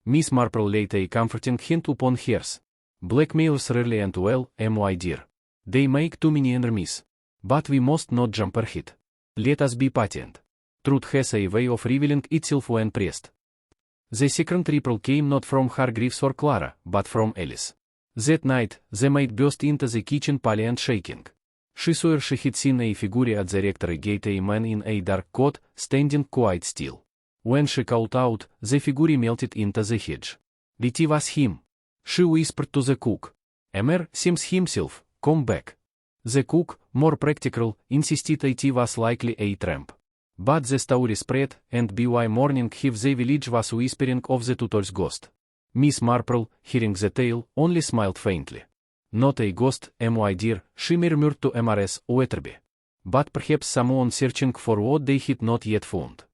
Miss Marple laid a comforting hand upon hers. "Blackmailers rarely end well, my dear. They make too many enemies. But we must not jump ahead. Let us be patient. Truth has a way of revealing itself when pressed." The second triple came not from Hargreaves or Clara, but from Alice. That night, the maid burst into the kitchen pale and shaking. She swore she had seen a figure at the rectory gate, a man in a dark coat, standing quite still. When she called out, the figure melted into the hedge. It was him. She whispered to the cook. Seems himself, come back." The cook, more practical, insisted it was likely a tramp. But the story spread, and by morning half the village was whispering of the tutor's ghost. Miss Marple, hearing the tale, only smiled faintly. "Not a ghost, my dear," she murmured to MRS Wetherby. "But perhaps someone searching for what they had not yet found."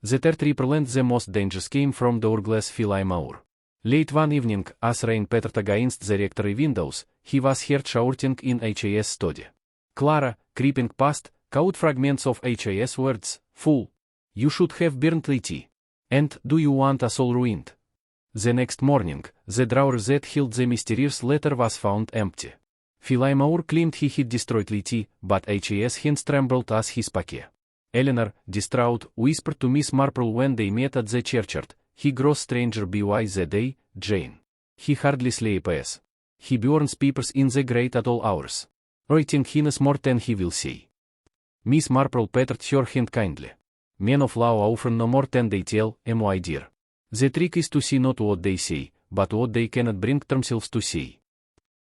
The third triple and the most dangers came from Douglas Philemore. Late one evening, as rain pattered against the rectory windows, he was heard shouting in H.A.'s study. Clara, creeping past, caught fragments of H.A.'s words, "Fool! You should have burned it. And do you want us all ruined?" The next morning, the drawer that held the mysterious letter was found empty. Philemore claimed he had destroyed it, but H.A.'s hands trembled as he spoke. Eleanor, distraught, whispered to Miss Marple when they met at the churchyard, "He grows stranger by the day, Jane. He hardly sleeps. He burns papers in the grate at all hours. I think he knows more than he will say." Miss Marple patted her hand kindly. "Men of law often know more than they tell, my dear. The trick is to see not what they say, but what they cannot bring themselves to say."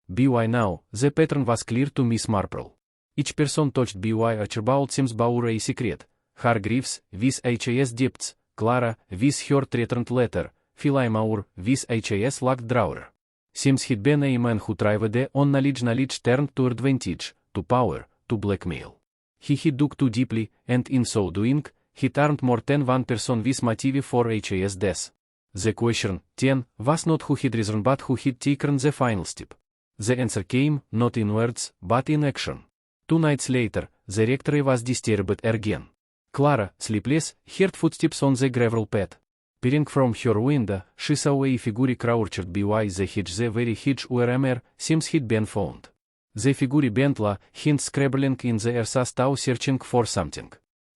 By now, the pattern was clear to Miss Marple. Each person touched by Archibald Sims bore a secret, Hargreaves, vis HAS Dipts, Clara, vis Her Threatened Letter, Philemon, vis HAS Locked Drawer. Seems he'd been a man who thrived on knowledge turned to advantage, to power, to blackmail. He dug too deeply, and in so doing, he'd armed more than one person vis motive for HAS death. The question, then, was not who he'd risen but who he'd taken the final step. The answer came, not in words, but in action. 2 nights later, the rectory was disturbed again. Clara, sleepless, heard footsteps on the gravel path. Peering from her window, she saw a figure crouched by the hedge, the very hedge where a mare seems he'd been found. The figure bent low, hands scrabbling in the air as though searching for something.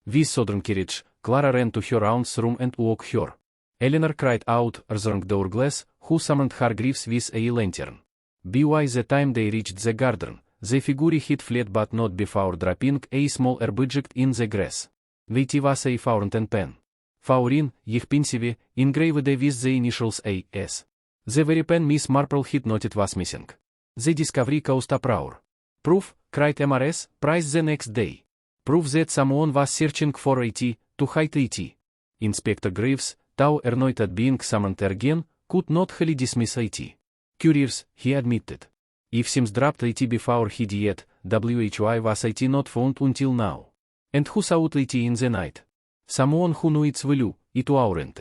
With sudden courage, Clara ran to her aunt's room and woke her. Eleanor cried out, answering the glass, who summoned Hargreaves with a lantern. By the time they reached the garden, the figure had fled but not before dropping a small object in the grass. It was a fountain pen. Faurin, yih pensive, engraved with the initials A.S. The very pen Miss Marple had noted was missing. The discovery caused uproar. Proof, cried MRS, Price the next day. Proof that someone was searching for IT, to hide IT. Inspector Graves, though annoyed at being summoned again, could not wholly dismiss IT. Curious, he admitted. If Sims dropped IT before he did, why was IT not found until now? And who saw IT in the night? Someone who knew its value, it warn't.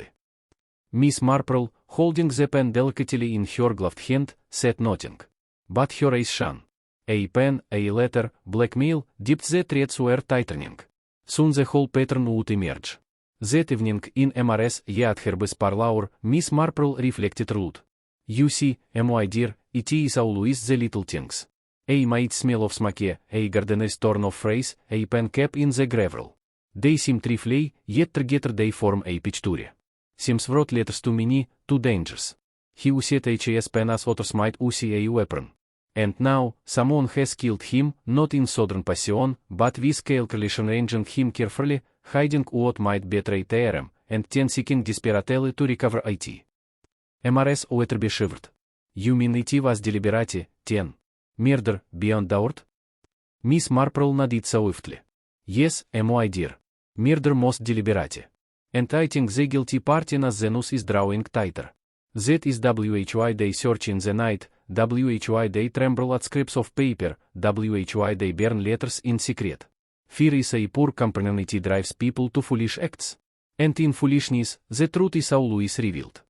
Miss Marple, holding the pen delicately in her gloved hand, said nothing. But her eyes shone. A pen, a letter, blackmail, dipped the threads were tightening. Soon the whole pattern would emerge. That evening in MRS yet Herbert's parlour, Miss Marple reflected rude. You see, my dear, it is always the little things. A might smell of smoke, a gardener's turn of phrase, a pen cap in the gravel. They seem trifling, yet together they form a picture. Sims wrote letters to many, to dangers. He used HAS pen as others might use a weapon. And now, someone has killed him, not in sudden passion, but with calculation ranging him carefully, hiding what might betray TRM, and then seeking desperately to recover IT. MRS Wetherby shivered. You mean it was deliberate, then? Murder, beyond doubt? Miss Marple nodded swiftly. Yes, my dear. Murder most deliberate. And I think the guilty party as the noose is drawing tighter. That is why they search in the night, why they tremble at scraps of paper, why they burn letters in secret. Fear is a poor companion, it drives people to foolish acts. And in foolishness, the truth is always revealed.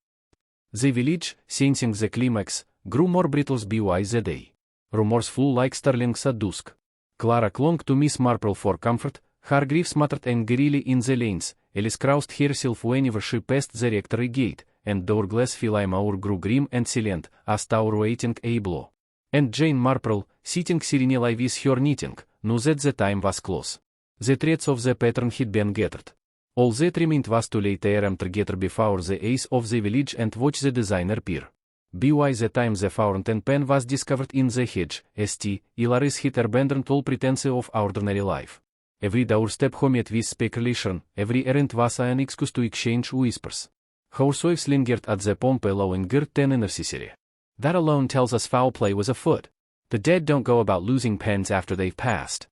The village, sensing the climax, grew more breathless by the day. Rumors flew like starlings at dusk. Clara clung to Miss Marple for comfort, Hargreaves muttered angrily in the lanes, Alice crossed herself whenever she passed the rectory gate, and Douglas Philemon grew grim and silent, as though waiting a blow. And Jane Marple, sitting serenely with her knitting, knew that the time was close. The threads of the pattern had been gathered. All that remained was to lay them together before the eyes of the village and watch the designer peer. By the time the fountain pen was discovered in the hedge, St. Hilary's had abandoned all pretense of ordinary life. Every doorstep met with speculation, every errand was an excuse to exchange whispers. Housewives lingered at the pomp longer than necessary. That alone tells us foul play was afoot. The dead don't go about losing pens after they've passed.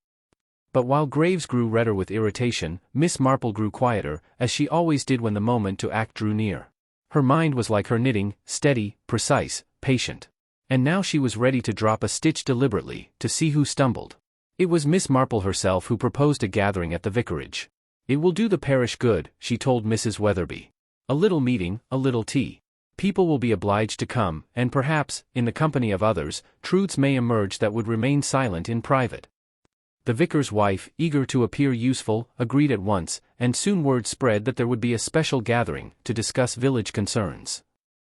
But while Graves grew redder with irritation, Miss Marple grew quieter, as she always did when the moment to act drew near. Her mind was like her knitting, steady, precise, patient. And now she was ready to drop a stitch deliberately, to see who stumbled. It was Miss Marple herself who proposed a gathering at the vicarage. It will do the parish good, she told Mrs. Wetherby. A little meeting, a little tea. People will be obliged to come, and perhaps, in the company of others, truths may emerge that would remain silent in private. The vicar's wife, eager to appear useful, agreed at once, and soon word spread that there would be a special gathering to discuss village concerns.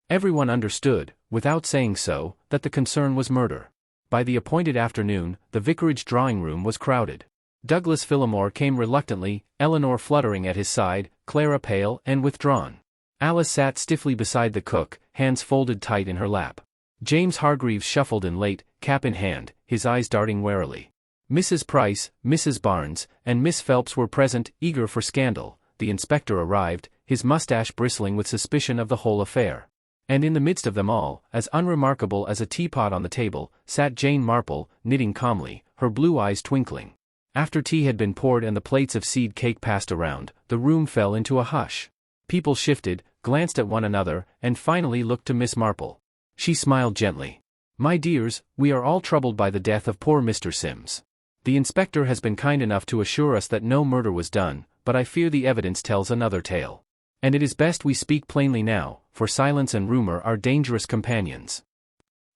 Everyone understood, without saying so, that the concern was murder. By the appointed afternoon, the vicarage drawing room was crowded. Douglas Philemon came reluctantly, Eleanor fluttering at his side, Clara pale and withdrawn. Alice sat stiffly beside the cook, hands folded tight in her lap. James Hargreaves shuffled in late, cap in hand, his eyes darting warily. Mrs. Price, Mrs. Barnes, and Miss Phelps were present, eager for scandal. The inspector arrived, his mustache bristling with suspicion of the whole affair. And in the midst of them all, as unremarkable as a teapot on the table, sat Jane Marple, knitting calmly, her blue eyes twinkling. After tea had been poured and the plates of seed cake passed around, the room fell into a hush. People shifted, glanced at one another, and finally looked to Miss Marple. She smiled gently. "My dears, we are all troubled by the death of poor Mr. Sims. The inspector has been kind enough to assure us that no murder was done, but I fear the evidence tells another tale. And it is best we speak plainly now, for silence and rumor are dangerous companions."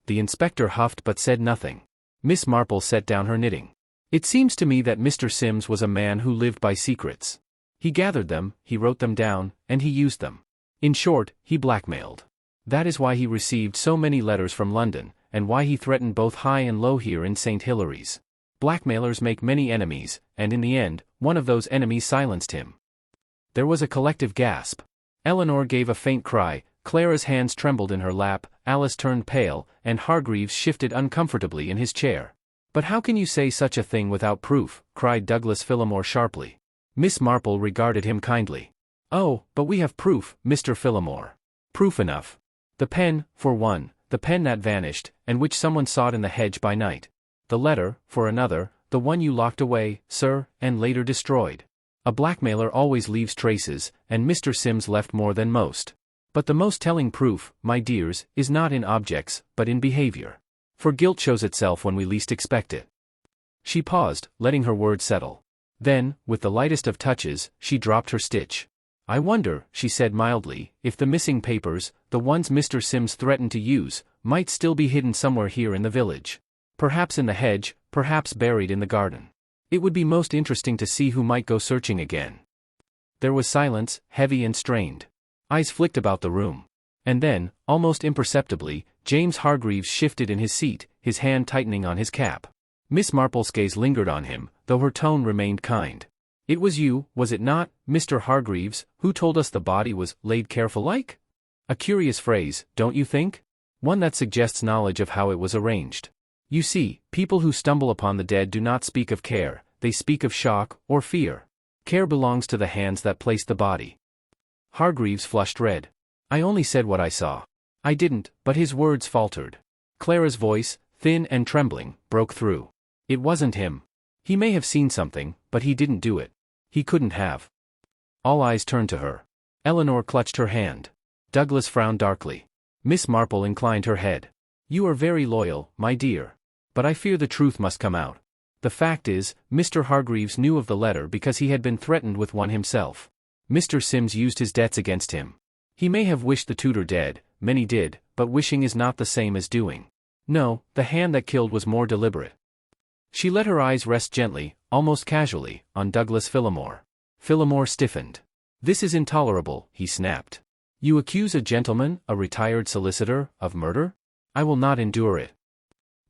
The inspector huffed but said nothing. Miss Marple set down her knitting. "It seems to me that Mr. Sims was a man who lived by secrets. He gathered them, he wrote them down, and he used them. In short, he blackmailed. That is why he received so many letters from London, and why he threatened both high and low here in St. Hilary's. Blackmailers make many enemies, and in the end, one of those enemies silenced him." There was a collective gasp. Eleanor gave a faint cry, Clara's hands trembled in her lap, Alice turned pale, and Hargreaves shifted uncomfortably in his chair. "But how can you say such a thing without proof?" cried Douglas Phillimore sharply. Miss Marple regarded him kindly. "Oh, but we have proof, Mr. Phillimore. Proof enough. The pen, for one, the pen that vanished, and which someone sought in the hedge by night. The letter, for another, the one you locked away, sir, and later destroyed. A blackmailer always leaves traces, and Mr. Sims left more than most. But the most telling proof, my dears, is not in objects, but in behavior. For guilt shows itself when we least expect it." She paused, letting her words settle. Then, with the lightest of touches, she dropped her stitch. "I wonder," she said mildly, "if the missing papers, the ones Mr. Sims threatened to use, might still be hidden somewhere here in the village. Perhaps in the hedge, perhaps buried in the garden. It would be most interesting to see who might go searching again." There was silence, heavy and strained. Eyes flicked about the room. And then, almost imperceptibly, James Hargreaves shifted in his seat, his hand tightening on his cap. Miss Marple's gaze lingered on him, though her tone remained kind. "It was you, was it not, Mr. Hargreaves, who told us the body was laid careful-like? A curious phrase, don't you think? One that suggests knowledge of how it was arranged. You see, people who stumble upon the dead do not speak of care, they speak of shock, or fear. Care belongs to the hands that placed the body." Hargreaves flushed red. "I only said what I saw. I didn't," but his words faltered. Clara's voice, thin and trembling, broke through. "It wasn't him. He may have seen something, but he didn't do it. He couldn't have." All eyes turned to her. Eleanor clutched her hand. Douglas frowned darkly. Miss Marple inclined her head. "You are very loyal, my dear. But I fear the truth must come out. The fact is, Mr. Hargreaves knew of the letter because he had been threatened with one himself. Mr. Sims used his debts against him. He may have wished the tutor dead, many did, but wishing is not the same as doing. No, the hand that killed was more deliberate." She let her eyes rest gently, almost casually, on Douglas Phillimore. Phillimore stiffened. "This is intolerable," he snapped. "You accuse a gentleman, a retired solicitor, of murder? I will not endure it."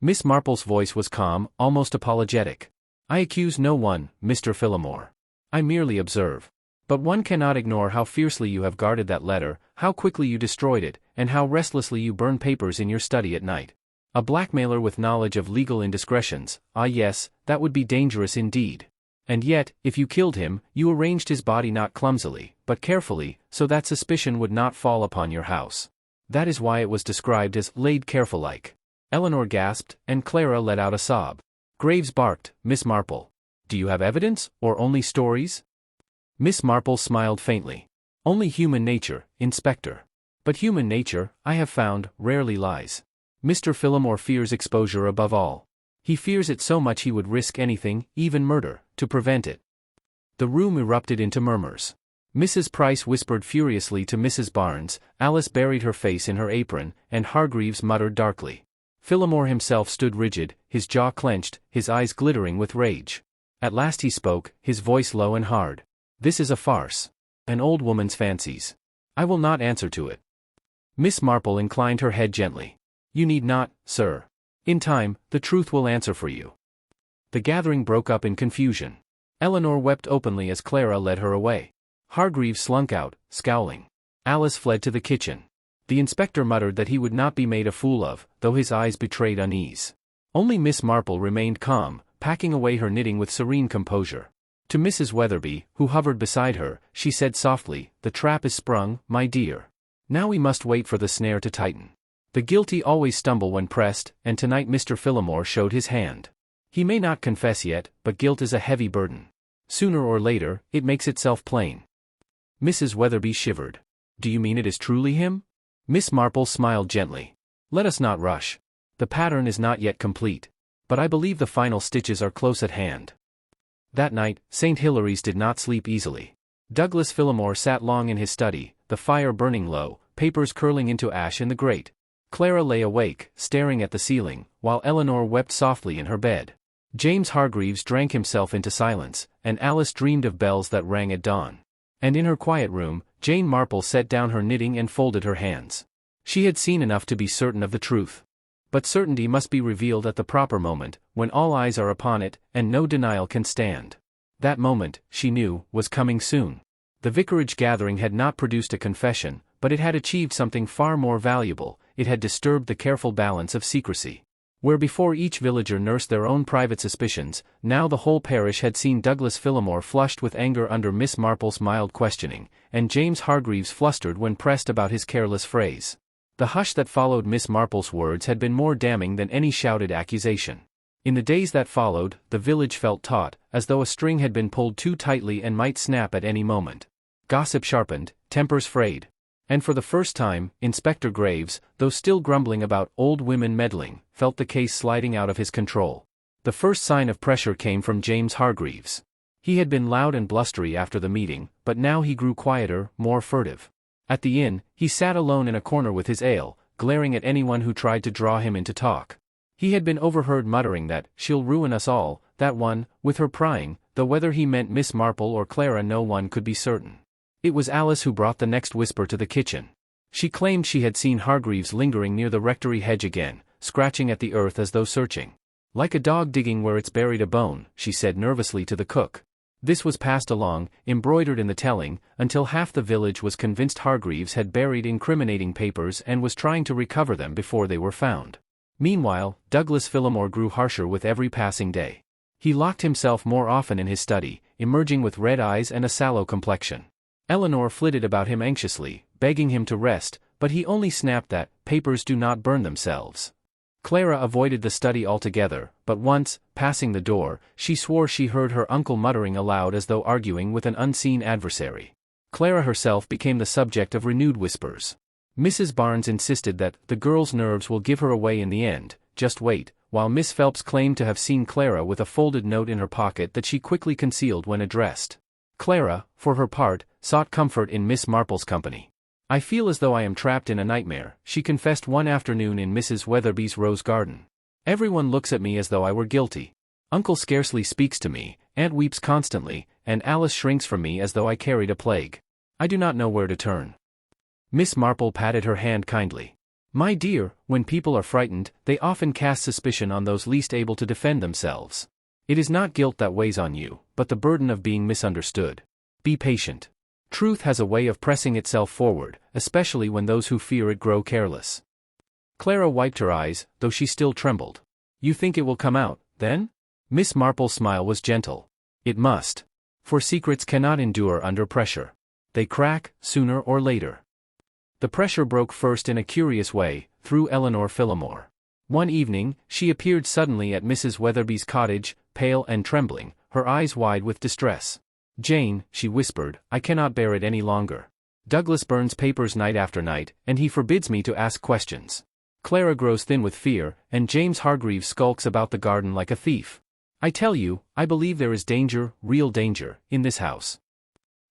Miss Marple's voice was calm, almost apologetic. "I accuse no one, Mr. Phillimore. I merely observe. But one cannot ignore how fiercely you have guarded that letter, how quickly you destroyed it, and how restlessly you burn papers in your study at night. A blackmailer with knowledge of legal indiscretions, ah yes, that would be dangerous indeed. And yet, if you killed him, you arranged his body not clumsily, but carefully, so that suspicion would not fall upon your house. That is why it was described as laid careful-like." Eleanor gasped, and Clara let out a sob. Graves barked, "Miss Marple. Do you have evidence, or only stories?" Miss Marple smiled faintly. "Only human nature, Inspector. But human nature, I have found, rarely lies. Mr. Phillimore fears exposure above all. He fears it so much he would risk anything, even murder, to prevent it." The room erupted into murmurs. Mrs. Price whispered furiously to Mrs. Barnes, Alice buried her face in her apron, and Hargreaves muttered darkly. Phillimore himself stood rigid, his jaw clenched, his eyes glittering with rage. At last he spoke, his voice low and hard. "This is a farce. An old woman's fancies. I will not answer to it." Miss Marple inclined her head gently. "You need not, sir. In time, the truth will answer for you." The gathering broke up in confusion. Eleanor wept openly as Clara led her away. Hargreaves slunk out, scowling. Alice fled to the kitchen. The inspector muttered that he would not be made a fool of, though his eyes betrayed unease. Only Miss Marple remained calm, packing away her knitting with serene composure. To Mrs. Weatherby, who hovered beside her, she said softly, "The trap is sprung, my dear. Now we must wait for the snare to tighten. The guilty always stumble when pressed, and tonight Mr. Phillimore showed his hand. He may not confess yet, but guilt is a heavy burden. Sooner or later, it makes itself plain. Mrs. Weatherby shivered. Do you mean it is truly him? Miss Marple smiled gently. Let us not rush. The pattern is not yet complete. But I believe the final stitches are close at hand. That night, St. Hilary's did not sleep easily. Douglas Phillimore sat long in his study, the fire burning low, papers curling into ash in the grate. Clara lay awake, staring at the ceiling, while Eleanor wept softly in her bed. James Hargreaves drank himself into silence, and Alice dreamed of bells that rang at dawn. And in her quiet room, Jane Marple set down her knitting and folded her hands. She had seen enough to be certain of the truth. But certainty must be revealed at the proper moment, when all eyes are upon it, and no denial can stand. That moment, she knew, was coming soon. The vicarage gathering had not produced a confession, but it had achieved something far more valuable. It had disturbed the careful balance of secrecy. Where before each villager nursed their own private suspicions, now the whole parish had seen Douglas Phillimore flushed with anger under Miss Marple's mild questioning, and James Hargreaves flustered when pressed about his careless phrase. The hush that followed Miss Marple's words had been more damning than any shouted accusation. In the days that followed, the village felt taut, as though a string had been pulled too tightly and might snap at any moment. Gossip sharpened, tempers frayed. And for the first time, Inspector Graves, though still grumbling about old women meddling, felt the case sliding out of his control. The first sign of pressure came from James Hargreaves. He had been loud and blustery after the meeting, but now he grew quieter, more furtive. At the inn, he sat alone in a corner with his ale, glaring at anyone who tried to draw him into talk. He had been overheard muttering that, she'll ruin us all, that one, with her prying, though whether he meant Miss Marple or Clara no one could be certain. It was Alice who brought the next whisper to the kitchen. She claimed she had seen Hargreaves lingering near the rectory hedge again, scratching at the earth as though searching. Like a dog digging where it's buried a bone, she said nervously to the cook. This was passed along, embroidered in the telling, until half the village was convinced Hargreaves had buried incriminating papers and was trying to recover them before they were found. Meanwhile, Douglas Phillimore grew harsher with every passing day. He locked himself more often in his study, emerging with red eyes and a sallow complexion. Eleanor flitted about him anxiously, begging him to rest, but he only snapped that papers do not burn themselves. Clara avoided the study altogether, but once, passing the door, she swore she heard her uncle muttering aloud as though arguing with an unseen adversary. Clara herself became the subject of renewed whispers. Mrs. Barnes insisted that the girl's nerves will give her away in the end, just wait, while Miss Phelps claimed to have seen Clara with a folded note in her pocket that she quickly concealed when addressed. Clara, for her part, sought comfort in Miss Marple's company. I feel as though I am trapped in a nightmare, she confessed one afternoon in Mrs. Weatherby's rose garden. Everyone looks at me as though I were guilty. Uncle scarcely speaks to me, Aunt weeps constantly, and Alice shrinks from me as though I carried a plague. I do not know where to turn. Miss Marple patted her hand kindly. My dear, when people are frightened, they often cast suspicion on those least able to defend themselves. It is not guilt that weighs on you, but the burden of being misunderstood. Be patient. Truth has a way of pressing itself forward, especially when those who fear it grow careless. Clara wiped her eyes, though she still trembled. You think it will come out, then? Miss Marple's smile was gentle. It must. For secrets cannot endure under pressure. They crack, sooner or later. The pressure broke first in a curious way, through Eleanor Phillimore. One evening, she appeared suddenly at Mrs. Weatherby's cottage, pale and trembling, her eyes wide with distress. Jane, she whispered, I cannot bear it any longer. Douglas burns papers night after night, and he forbids me to ask questions. Clara grows thin with fear, and James Hargreaves skulks about the garden like a thief. I tell you, I believe there is danger, real danger, in this house.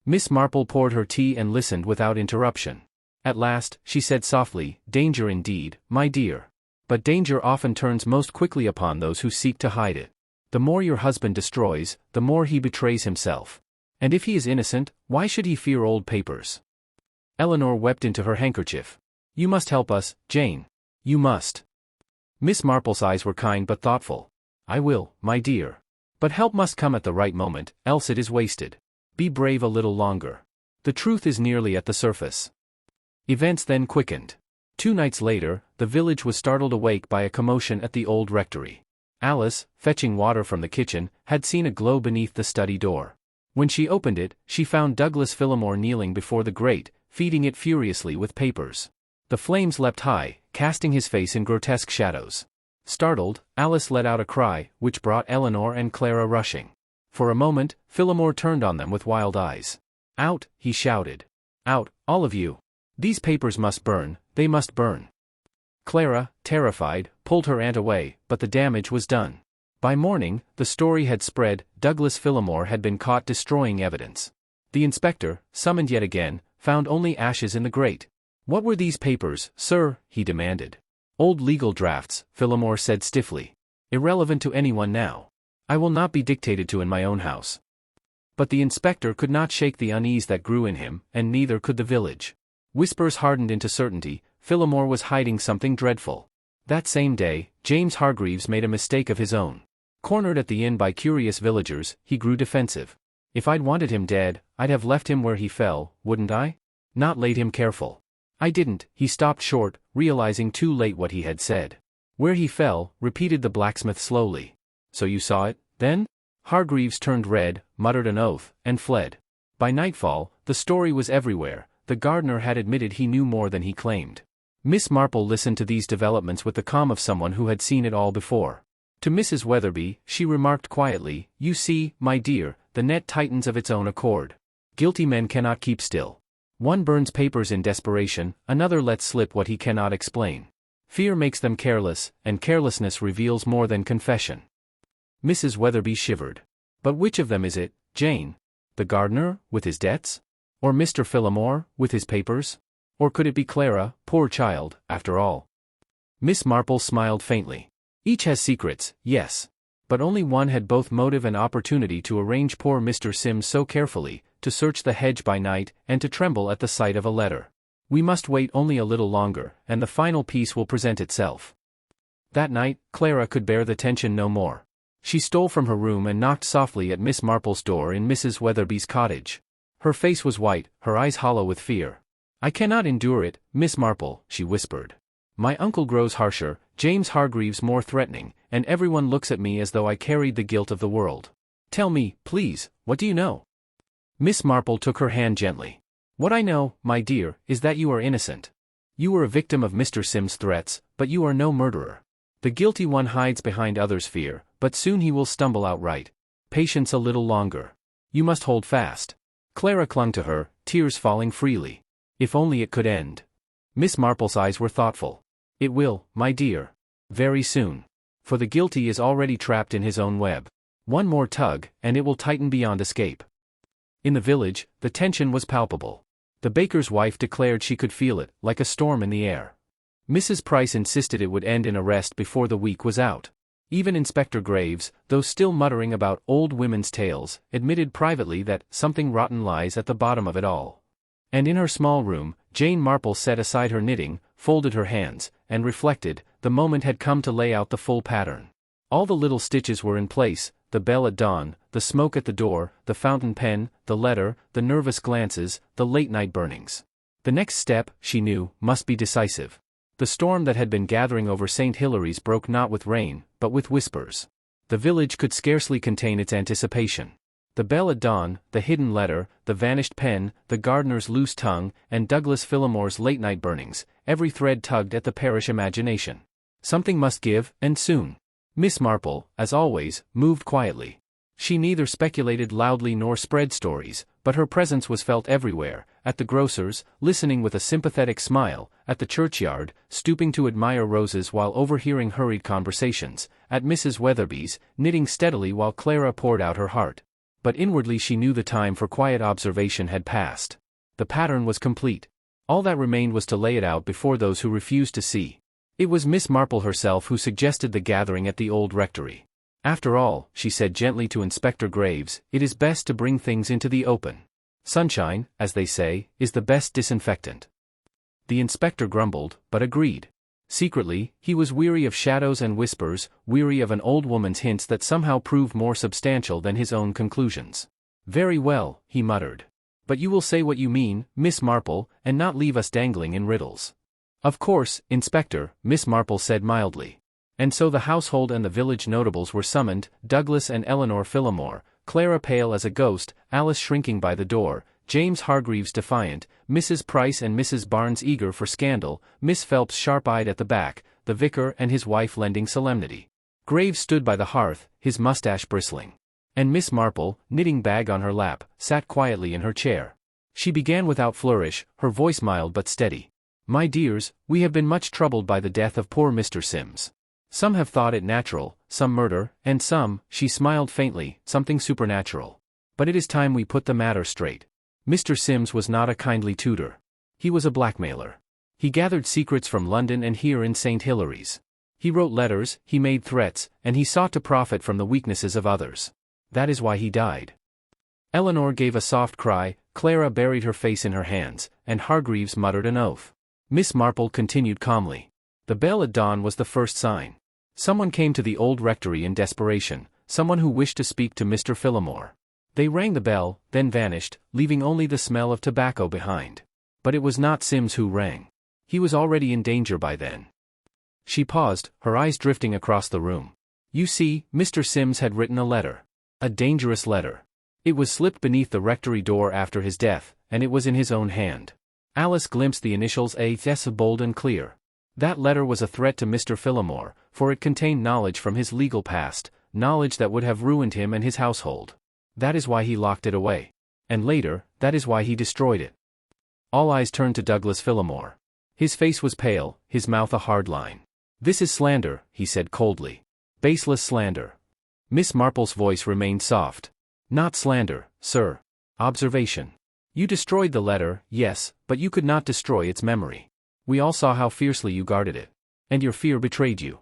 Miss Marple poured her tea and listened without interruption. At last, she said softly, danger indeed, my dear. But danger often turns most quickly upon those who seek to hide it. The more your husband destroys, the more he betrays himself. And if he is innocent, why should he fear old papers? Eleanor wept into her handkerchief. You must help us, Jane. You must. Miss Marple's eyes were kind but thoughtful. I will, my dear. But help must come at the right moment, else it is wasted. Be brave a little longer. The truth is nearly at the surface. Events then quickened. 2 nights later, the village was startled awake by a commotion at the old rectory. Alice, fetching water from the kitchen, had seen a glow beneath the study door. When she opened it, she found Douglas Phillimore kneeling before the grate, feeding it furiously with papers. The flames leapt high, casting his face in grotesque shadows. Startled, Alice let out a cry, which brought Eleanor and Clara rushing. For a moment, Phillimore turned on them with wild eyes. "Out," he shouted. "Out, all of you. These papers must burn, they must burn." Clara, terrified, pulled her aunt away, but the damage was done. By morning, the story had spread. Douglas Phillimore had been caught destroying evidence. The inspector, summoned yet again, found only ashes in the grate. "What were these papers, sir?" he demanded. "Old legal drafts," Phillimore said stiffly. "Irrelevant to anyone now. I will not be dictated to in my own house." But the inspector could not shake the unease that grew in him, and neither could the village. Whispers hardened into certainty. Phillimore was hiding something dreadful. That same day, James Hargreaves made a mistake of his own. Cornered at the inn by curious villagers, he grew defensive. "If I'd wanted him dead, I'd have left him where he fell, wouldn't I? Not laid him careful. I didn't." He stopped short, realizing too late what he had said. "Where he fell," repeated the blacksmith slowly. "So you saw it, then?" Hargreaves turned red, muttered an oath, and fled. By nightfall, the story was everywhere. The gardener had admitted he knew more than he claimed. Miss Marple listened to these developments with the calm of someone who had seen it all before. To Mrs. Weatherby, she remarked quietly, "You see, my dear, the net tightens of its own accord. Guilty men cannot keep still. One burns papers in desperation, another lets slip what he cannot explain. Fear makes them careless, and carelessness reveals more than confession." Mrs. Weatherby shivered. "But which of them is it, Jane? The gardener, with his debts? Or Mr. Phillimore, with his papers? Or could it be Clara, poor child, after all?" Miss Marple smiled faintly. "Each has secrets, yes. But only one had both motive and opportunity to arrange poor Mr. Sims so carefully, to search the hedge by night, and to tremble at the sight of a letter. We must wait only a little longer, and the final piece will present itself." That night, Clara could bear the tension no more. She stole from her room and knocked softly at Miss Marple's door in Mrs. Weatherby's cottage. Her face was white, her eyes hollow with fear. "I cannot endure it, Miss Marple," she whispered. "My uncle grows harsher, James Hargreaves more threatening, and everyone looks at me as though I carried the guilt of the world. Tell me, please, what do you know?" Miss Marple took her hand gently. "What I know, my dear, is that you are innocent. You were a victim of Mr. Sims' threats, but you are no murderer. The guilty one hides behind others' fear, but soon he will stumble outright. Patience a little longer. You must hold fast." Clara clung to her, tears falling freely. If only it could end. Miss Marple's eyes were thoughtful. "It will, my dear. Very soon. For the guilty is already trapped in his own web. One more tug, and it will tighten beyond escape." In the village, the tension was palpable. The baker's wife declared she could feel it, like a storm in the air. Mrs. Price insisted it would end in arrest before the week was out. Even Inspector Graves, though still muttering about old women's tales, admitted privately that something rotten lies at the bottom of it all. And in her small room, Jane Marple set aside her knitting, folded her hands, and reflected. The moment had come to lay out the full pattern. All the little stitches were in place: the bell at dawn, the smoke at the door, the fountain pen, the letter, the nervous glances, the late-night burnings. The next step, she knew, must be decisive. The storm that had been gathering over St. Hilary's broke not with rain, but with whispers. The village could scarcely contain its anticipation. The bell at dawn, the hidden letter, the vanished pen, the gardener's loose tongue, and Douglas Phillimore's late-night burnings, every thread tugged at the parish imagination. Something must give, and soon. Miss Marple, as always, moved quietly. She neither speculated loudly nor spread stories, but her presence was felt everywhere: at the grocer's, listening with a sympathetic smile; at the churchyard, stooping to admire roses while overhearing hurried conversations; at Mrs. Weatherby's, knitting steadily while Clara poured out her heart. But inwardly she knew the time for quiet observation had passed. The pattern was complete. All that remained was to lay it out before those who refused to see. It was Miss Marple herself who suggested the gathering at the old rectory. "After all," she said gently to Inspector Graves, "it is best to bring things into the open. Sunshine, as they say, is the best disinfectant." The inspector grumbled, but agreed. Secretly, he was weary of shadows and whispers, weary of an old woman's hints that somehow proved more substantial than his own conclusions. "Very well," he muttered. "But you will say what you mean, Miss Marple, and not leave us dangling in riddles." "Of course, Inspector," Miss Marple said mildly. And so the household and the village notables were summoned: Douglas and Eleanor Phillimore, Clara pale as a ghost, Alice shrinking by the door, James Hargreaves defiant, Mrs. Price and Mrs. Barnes eager for scandal, Miss Phelps sharp-eyed at the back, the vicar and his wife lending solemnity. Graves stood by the hearth, his mustache bristling. And Miss Marple, knitting bag on her lap, sat quietly in her chair. She began without flourish, her voice mild but steady. My dears, we have been much troubled by the death of poor Mr. Sims. Some have thought it natural, some murder, and some, she smiled faintly, something supernatural. But it is time we put the matter straight. Mr. Sims was not a kindly tutor. He was a blackmailer. He gathered secrets from London and here in St. Hilary's. He wrote letters, he made threats, and he sought to profit from the weaknesses of others. That is why he died. Eleanor gave a soft cry, Clara buried her face in her hands, and Hargreaves muttered an oath. Miss Marple continued calmly. The bell at dawn was the first sign. Someone came to the old rectory in desperation, someone who wished to speak to Mr. Phillimore. They rang the bell, then vanished, leaving only the smell of tobacco behind. But it was not Sims who rang. He was already in danger by then. She paused, her eyes drifting across the room. You see, Mr. Sims had written a letter. A dangerous letter. It was slipped beneath the rectory door after his death, and it was in his own hand. Alice glimpsed the initials A.S. bold and clear. That letter was a threat to Mr. Phillimore, for it contained knowledge from his legal past, knowledge that would have ruined him and his household. That is why he locked it away. And later, that is why he destroyed it. All eyes turned to Douglas Phillimore. His face was pale, his mouth a hard line. This is slander, he said coldly. Baseless slander. Miss Marple's voice remained soft. Not slander, sir. Observation. You destroyed the letter, yes, but you could not destroy its memory. We all saw how fiercely you guarded it. And your fear betrayed you.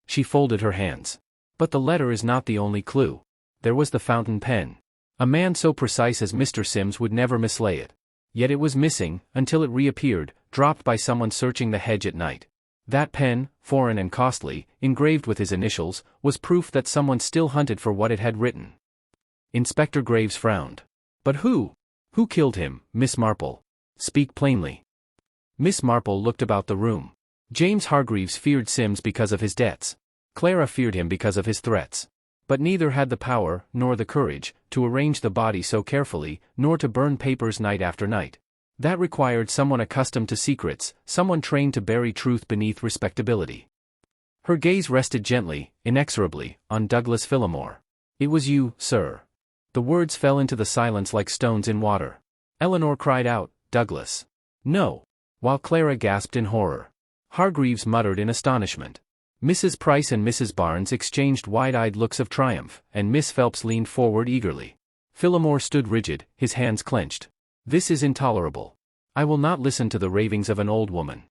She folded her hands. But the letter is not the only clue. There was the fountain pen. A man so precise as Mr. Sims would never mislay it. Yet it was missing, until it reappeared, dropped by someone searching the hedge at night. That pen, foreign and costly, engraved with his initials, was proof that someone still hunted for what it had written. Inspector Graves frowned. But who? Who killed him, Miss Marple? Speak plainly. Miss Marple looked about the room. James Hargreaves feared Sims because of his debts. Clara feared him because of his threats. But neither had the power, nor the courage, to arrange the body so carefully, nor to burn papers night after night. That required someone accustomed to secrets, someone trained to bury truth beneath respectability. Her gaze rested gently, inexorably, on Douglas Phillimore. It was you, sir. The words fell into the silence like stones in water. Eleanor cried out, Douglas. No. While Clara gasped in horror. Hargreaves muttered in astonishment. Mrs. Price and Mrs. Barnes exchanged wide-eyed looks of triumph, and Miss Phelps leaned forward eagerly. Phillimore stood rigid, his hands clenched. This is intolerable. I will not listen to the ravings of an old woman.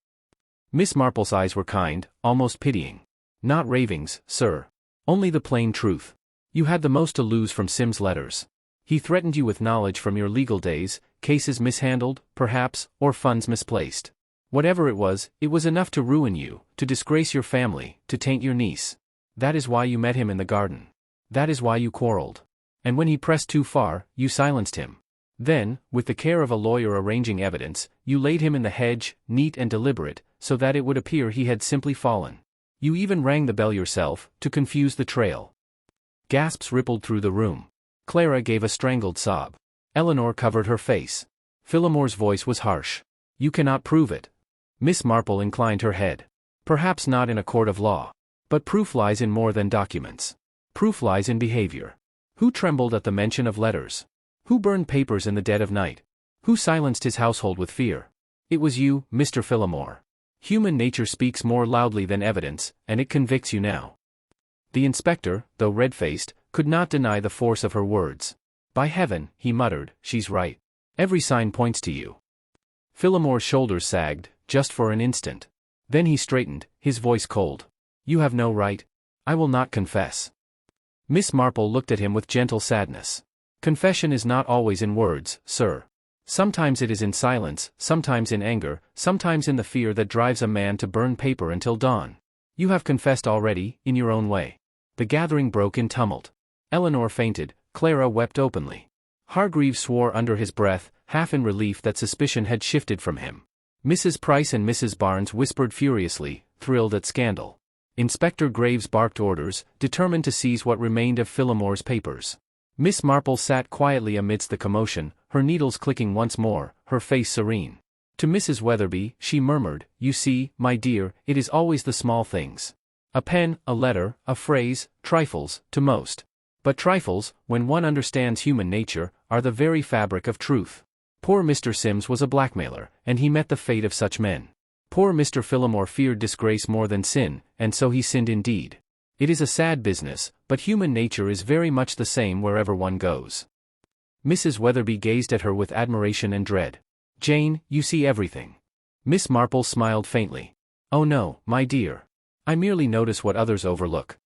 Miss Marple's eyes were kind, almost pitying. Not ravings, sir. Only the plain truth. You had the most to lose from Sims' letters. He threatened you with knowledge from your legal days, cases mishandled, perhaps, or funds misplaced. Whatever it was enough to ruin you, to disgrace your family, to taint your niece. That is why you met him in the garden. That is why you quarreled. And when he pressed too far, you silenced him. Then, with the care of a lawyer arranging evidence, you laid him in the hedge, neat and deliberate, so that it would appear he had simply fallen. You even rang the bell yourself, to confuse the trail. Gasps rippled through the room. Clara gave a strangled sob. Eleanor covered her face. Phillimore's voice was harsh. You cannot prove it. Miss Marple inclined her head. Perhaps not in a court of law. But proof lies in more than documents. Proof lies in behavior. Who trembled at the mention of letters? Who burned papers in the dead of night? Who silenced his household with fear? It was you, Mr. Phillimore. Human nature speaks more loudly than evidence, and it convicts you now. The inspector, though red-faced, could not deny the force of her words. By heaven, he muttered, she's right. Every sign points to you. Phillimore's shoulders sagged, just for an instant. Then he straightened, his voice cold. You have no right. I will not confess. Miss Marple looked at him with gentle sadness. Confession is not always in words, sir. Sometimes it is in silence, sometimes in anger, sometimes in the fear that drives a man to burn paper until dawn. You have confessed already, in your own way. The gathering broke in tumult. Eleanor fainted, Clara wept openly. Hargreaves swore under his breath, half in relief that suspicion had shifted from him. Mrs. Price and Mrs. Barnes whispered furiously, thrilled at scandal. Inspector Graves barked orders, determined to seize what remained of Phillimore's papers. Miss Marple sat quietly amidst the commotion, her needles clicking once more, her face serene. To Mrs. Weatherby, she murmured, "You see, my dear, it is always the small things. A pen, a letter, a phrase, trifles, to most. But trifles, when one understands human nature, are the very fabric of truth. Poor Mr. Sims was a blackmailer, and he met the fate of such men. Poor Mr. Phillimore feared disgrace more than sin, and so he sinned indeed. It is a sad business, but human nature is very much the same wherever one goes." Mrs. Weatherby gazed at her with admiration and dread. "Jane, you see everything." Miss Marple smiled faintly. "Oh no, my dear. I merely notice what others overlook."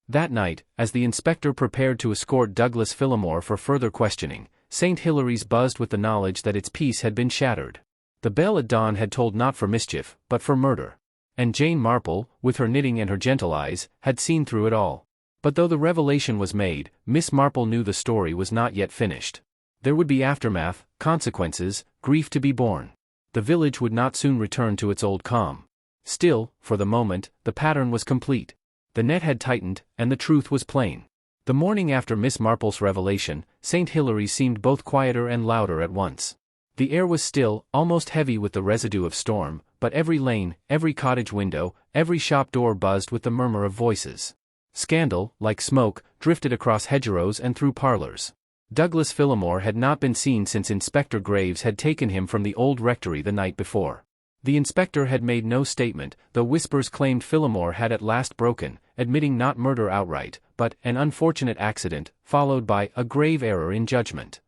That night, as the inspector prepared to escort Douglas Phillimore for further questioning, St. Hilary's buzzed with the knowledge that its peace had been shattered. The bell at dawn had tolled not for mischief, but for murder. And Jane Marple, with her knitting and her gentle eyes, had seen through it all. But though the revelation was made, Miss Marple knew the story was not yet finished. There would be aftermath, consequences, grief to be borne. The village would not soon return to its old calm. Still, for the moment, the pattern was complete. The net had tightened, and the truth was plain. The morning after Miss Marple's revelation, St. Hilary's seemed both quieter and louder at once. The air was still, almost heavy with the residue of storm, but every lane, every cottage window, every shop door buzzed with the murmur of voices. Scandal, like smoke, drifted across hedgerows and through parlors. Douglas Phillimore had not been seen since Inspector Graves had taken him from the old rectory the night before. The inspector had made no statement, though whispers claimed Phillimore had at last broken, admitting not murder outright, but an unfortunate accident, followed by a grave error in judgment.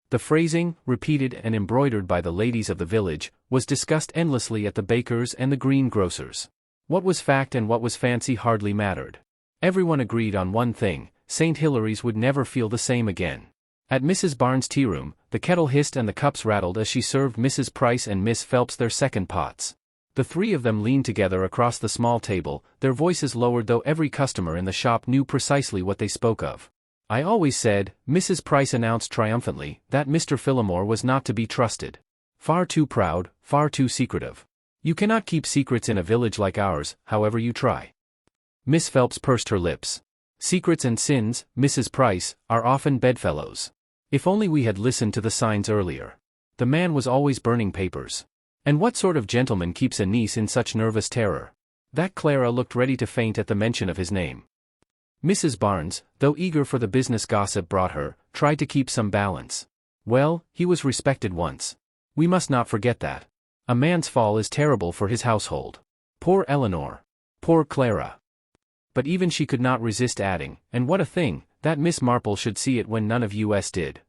The phrasing, repeated and embroidered by the ladies of the village, was discussed endlessly at the baker's and the greengrocer's. What was fact and what was fancy hardly mattered. Everyone agreed on one thing: St. Hilary's would never feel the same again. At Mrs. Barnes' tea-room, the kettle hissed and the cups rattled as she served Mrs. Price and Miss Phelps their second pots. The three of them leaned together across the small table, their voices lowered though every customer in the shop knew precisely what they spoke of. "I always said," Mrs. Price announced triumphantly, "that Mr. Phillimore was not to be trusted. Far too proud, far too secretive. You cannot keep secrets in a village like ours, however you try." Miss Phelps pursed her lips. "Secrets and sins, Mrs. Price, are often bedfellows. If only we had listened to the signs earlier. The man was always burning papers. And what sort of gentleman keeps a niece in such nervous terror?" That Clara looked ready to faint at the mention of his name. Mrs. Barnes, though eager for the business gossip brought her, tried to keep some balance. "Well, he was respected once. We must not forget that. A man's fall is terrible for his household. Poor Eleanor. Poor Clara." But even she could not resist adding, "And what a thing, that Miss Marple should see it when none of us did."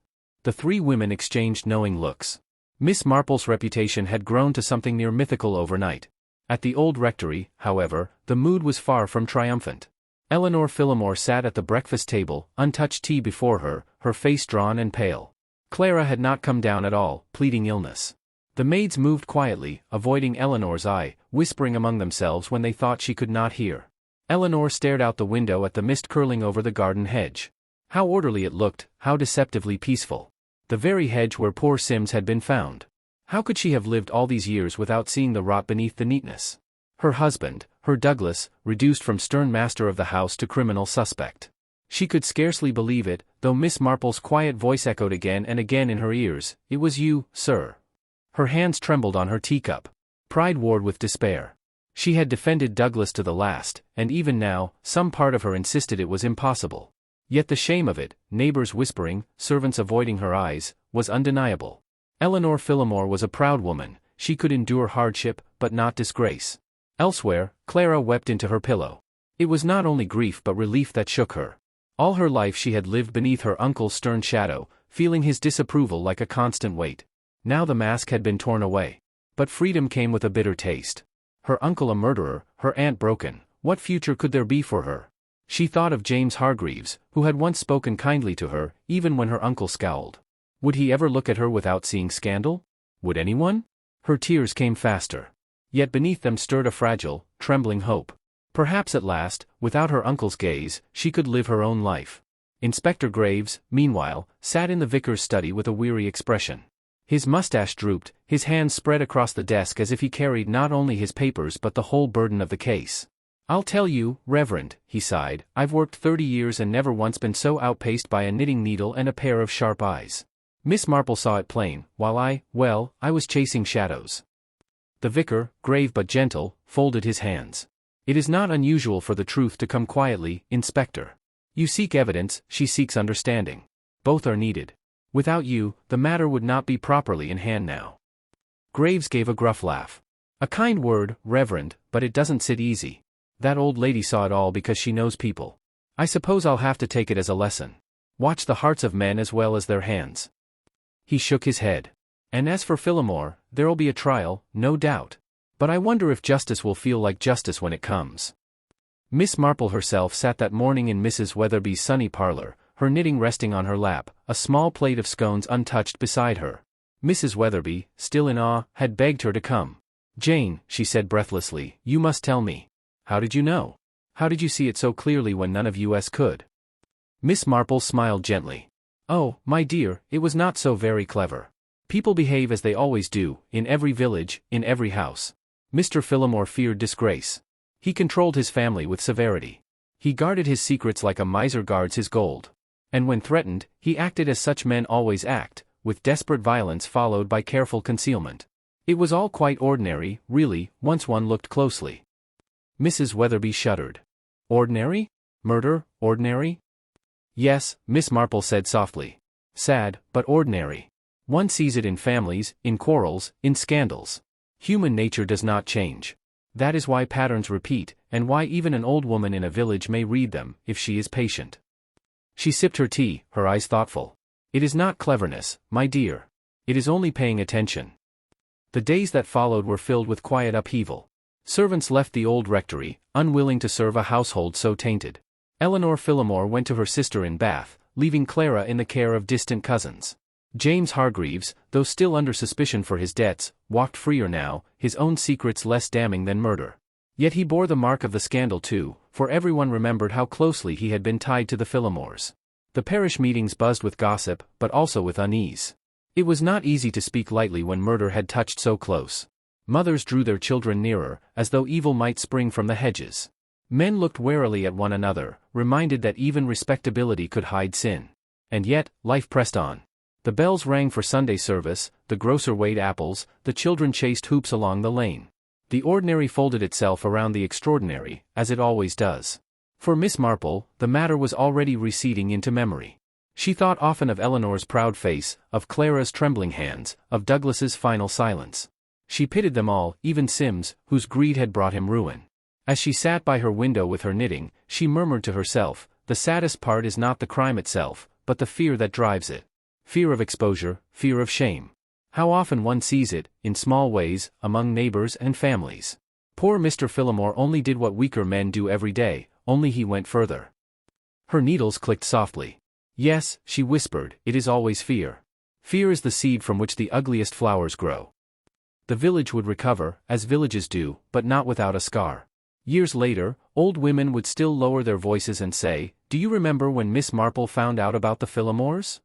The three women exchanged knowing looks. Miss Marple's reputation had grown to something near mythical overnight. At the old rectory, however, the mood was far from triumphant. Eleanor Phillimore sat at the breakfast table, untouched tea before her, her face drawn and pale. Clara had not come down at all, pleading illness. The maids moved quietly, avoiding Eleanor's eye, whispering among themselves when they thought she could not hear. Eleanor stared out the window at the mist curling over the garden hedge. How orderly it looked, how deceptively peaceful. The very hedge where poor Sims had been found. How could she have lived all these years without seeing the rot beneath the neatness? Her husband, her Douglas, reduced from stern master of the house to criminal suspect. She could scarcely believe it, though Miss Marple's quiet voice echoed again and again in her ears, "It was you, sir." Her hands trembled on her teacup. Pride warred with despair. She had defended Douglas to the last, and even now, some part of her insisted it was impossible. Yet the shame of it, neighbors whispering, servants avoiding her eyes, was undeniable. Eleanor Phillimore was a proud woman, she could endure hardship, but not disgrace. Elsewhere, Clara wept into her pillow. It was not only grief but relief that shook her. All her life she had lived beneath her uncle's stern shadow, feeling his disapproval like a constant weight. Now the mask had been torn away. But freedom came with a bitter taste. Her uncle a murderer, her aunt broken, what future could there be for her? She thought of James Hargreaves, who had once spoken kindly to her, even when her uncle scowled. Would he ever look at her without seeing scandal? Would anyone? Her tears came faster. Yet beneath them stirred a fragile, trembling hope. Perhaps at last, without her uncle's gaze, she could live her own life. Inspector Graves, meanwhile, sat in the vicar's study with a weary expression. His mustache drooped, his hands spread across the desk as if he carried not only his papers but the whole burden of the case. "I'll tell you, Reverend," he sighed, "I've worked 30 years and never once been so outpaced by a knitting needle and a pair of sharp eyes. Miss Marple saw it plain, while I was chasing shadows. The vicar, grave but gentle, folded his hands. It is not unusual for the truth to come quietly, Inspector. You seek evidence, she seeks understanding. Both are needed. Without you, the matter would not be properly in hand now. Graves gave a gruff laugh. A kind word, Reverend, but it doesn't sit easy. That old lady saw it all because she knows people. I suppose I'll have to take it as a lesson. Watch the hearts of men as well as their hands. He shook his head. And as for Phillimore, there'll be a trial, no doubt. But I wonder if justice will feel like justice when it comes. Miss Marple herself sat that morning in Mrs. Weatherby's sunny parlor, her knitting resting on her lap, a small plate of scones untouched beside her. Mrs. Weatherby, still in awe, had begged her to come. Jane, she said breathlessly, you must tell me. How did you know? How did you see it so clearly when none of us could? Miss Marple smiled gently. Oh, my dear, it was not so very clever. People behave as they always do, in every village, in every house. Mr. Phillimore feared disgrace. He controlled his family with severity. He guarded his secrets like a miser guards his gold. And when threatened, he acted as such men always act, with desperate violence followed by careful concealment. It was all quite ordinary, really, once one looked closely. Mrs. Weatherby shuddered. Ordinary? Murder, ordinary? Yes, Miss Marple said softly. Sad, but ordinary. One sees it in families, in quarrels, in scandals. Human nature does not change. That is why patterns repeat, and why even an old woman in a village may read them, if she is patient. She sipped her tea, her eyes thoughtful. It is not cleverness, my dear. It is only paying attention. The days that followed were filled with quiet upheaval. Servants left the old rectory, unwilling to serve a household so tainted. Eleanor Phillimore went to her sister in Bath, leaving Clara in the care of distant cousins. James Hargreaves, though still under suspicion for his debts, walked freer now, his own secrets less damning than murder. Yet he bore the mark of the scandal too, for everyone remembered how closely he had been tied to the Phillimores. The parish meetings buzzed with gossip, but also with unease. It was not easy to speak lightly when murder had touched so close. Mothers drew their children nearer, as though evil might spring from the hedges. Men looked warily at one another, reminded that even respectability could hide sin. And yet, life pressed on. The bells rang for Sunday service, the grocer weighed apples, the children chased hoops along the lane. The ordinary folded itself around the extraordinary, as it always does. For Miss Marple, the matter was already receding into memory. She thought often of Eleanor's proud face, of Clara's trembling hands, of Douglas's final silence. She pitied them all, even Sims, whose greed had brought him ruin. As she sat by her window with her knitting, she murmured to herself, the saddest part is not the crime itself, but the fear that drives it. Fear of exposure, fear of shame. How often one sees it, in small ways, among neighbors and families. Poor Mr. Phillimore only did what weaker men do every day, only he went further. Her needles clicked softly. Yes, she whispered, it is always fear. Fear is the seed from which the ugliest flowers grow. The village would recover, as villages do, but not without a scar. Years later, old women would still lower their voices and say, do you remember when Miss Marple found out about the Phillimores?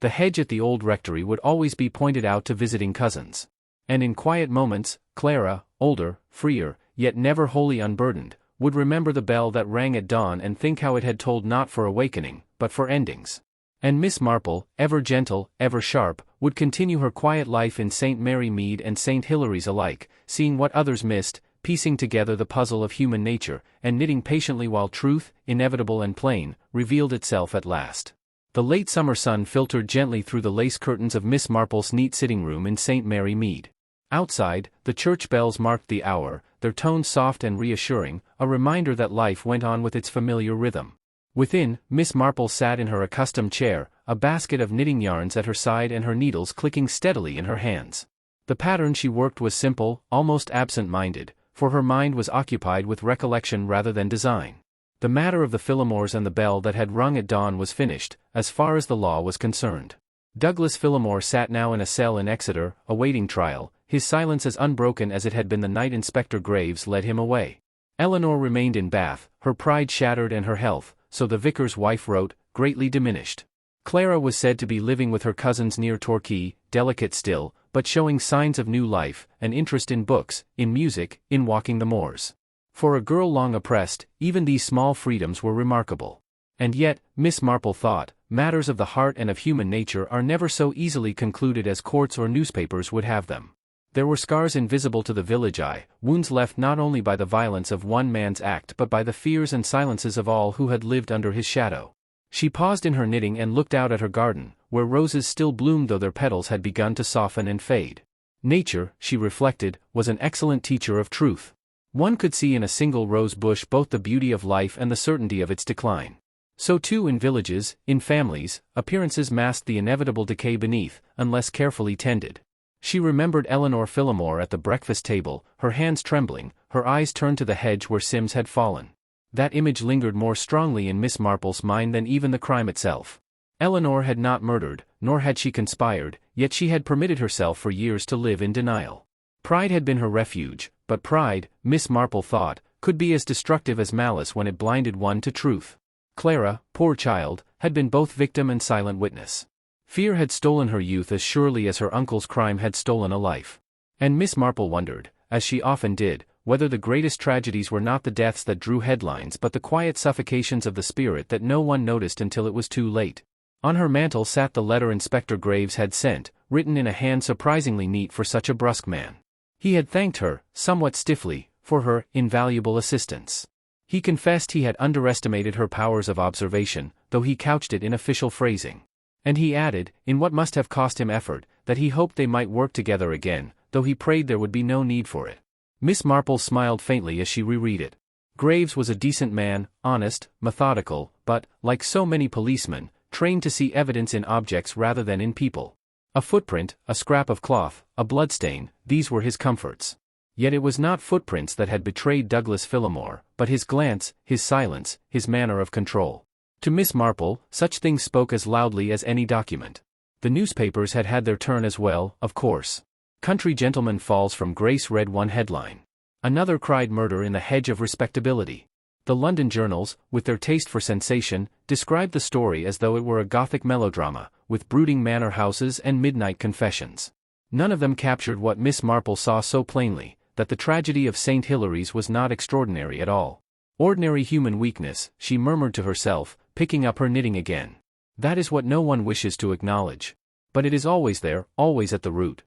The hedge at the old rectory would always be pointed out to visiting cousins. And in quiet moments, Clara, older, freer, yet never wholly unburdened, would remember the bell that rang at dawn and think how it had tolled not for awakening, but for endings. And Miss Marple, ever gentle, ever sharp, would continue her quiet life in St. Mary Mead and St. Hilary's alike, seeing what others missed, piecing together the puzzle of human nature, and knitting patiently while truth, inevitable and plain, revealed itself at last. The late summer sun filtered gently through the lace curtains of Miss Marple's neat sitting room in St. Mary Mead. Outside, the church bells marked the hour, their tones soft and reassuring, a reminder that life went on with its familiar rhythm. Within, Miss Marple sat in her accustomed chair, a basket of knitting yarns at her side and her needles clicking steadily in her hands. The pattern she worked was simple, almost absent-minded, for her mind was occupied with recollection rather than design. The matter of the Phillimores and the bell that had rung at dawn was finished, as far as the law was concerned. Douglas Phillimore sat now in a cell in Exeter, awaiting trial, his silence as unbroken as it had been the night Inspector Graves led him away. Eleanor remained in Bath, her pride shattered and her health, so the vicar's wife wrote, greatly diminished. Clara was said to be living with her cousins near Torquay, delicate still, but showing signs of new life, an interest in books, in music, in walking the moors. For a girl long oppressed, even these small freedoms were remarkable. And yet, Miss Marple thought, matters of the heart and of human nature are never so easily concluded as courts or newspapers would have them. There were scars invisible to the village eye, wounds left not only by the violence of one man's act but by the fears and silences of all who had lived under his shadow. She paused in her knitting and looked out at her garden, where roses still bloomed though their petals had begun to soften and fade. Nature, she reflected, was an excellent teacher of truth. One could see in a single rose bush both the beauty of life and the certainty of its decline. So too in villages, in families, appearances masked the inevitable decay beneath, unless carefully tended. She remembered Eleanor Phillimore at the breakfast table, her hands trembling, her eyes turned to the hedge where Sims had fallen. That image lingered more strongly in Miss Marple's mind than even the crime itself. Eleanor had not murdered, nor had she conspired, yet she had permitted herself for years to live in denial. Pride had been her refuge, but pride, Miss Marple thought, could be as destructive as malice when it blinded one to truth. Clara, poor child, had been both victim and silent witness. Fear had stolen her youth as surely as her uncle's crime had stolen a life. And Miss Marple wondered, as she often did, whether the greatest tragedies were not the deaths that drew headlines but the quiet suffocations of the spirit that no one noticed until it was too late. On her mantel sat the letter Inspector Graves had sent, written in a hand surprisingly neat for such a brusque man. He had thanked her, somewhat stiffly, for her invaluable assistance. He confessed he had underestimated her powers of observation, though he couched it in official phrasing. And he added, in what must have cost him effort, that he hoped they might work together again, though he prayed there would be no need for it. Miss Marple smiled faintly as she reread it. Graves was a decent man, honest, methodical, but, like so many policemen, trained to see evidence in objects rather than in people. A footprint, a scrap of cloth, a bloodstain, these were his comforts. Yet it was not footprints that had betrayed Douglas Phillimore, but his glance, his silence, his manner of control. To Miss Marple, such things spoke as loudly as any document. The newspapers had had their turn as well, of course. Country Gentleman Falls from Grace read one headline. Another cried murder in the hedge of respectability. The London journals, with their taste for sensation, described the story as though it were a Gothic melodrama, with brooding manor houses and midnight confessions. None of them captured what Miss Marple saw so plainly, that the tragedy of St. Hilary's was not extraordinary at all. Ordinary human weakness, she murmured to herself, picking up her knitting again. That is what no one wishes to acknowledge. But it is always there, always at the root.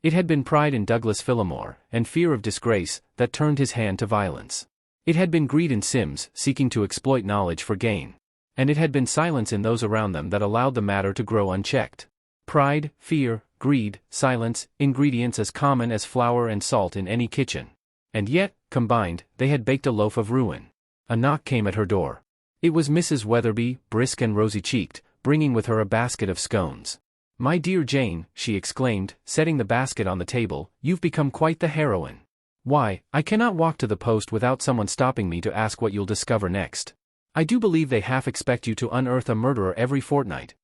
It had been pride in Douglas Phillimore, and fear of disgrace, that turned his hand to violence. It had been greed in Sims, seeking to exploit knowledge for gain. And it had been silence in those around them that allowed the matter to grow unchecked. Pride, fear, greed, silence, ingredients as common as flour and salt in any kitchen. And yet, combined, they had baked a loaf of ruin. A knock came at her door. It was Mrs. Weatherby, brisk and rosy-cheeked, bringing with her a basket of scones. "My dear Jane," she exclaimed, setting the basket on the table, "you've become quite the heroine. Why, I cannot walk to the post without someone stopping me to ask what you'll discover next. I do believe they half expect you to unearth a murderer every fortnight."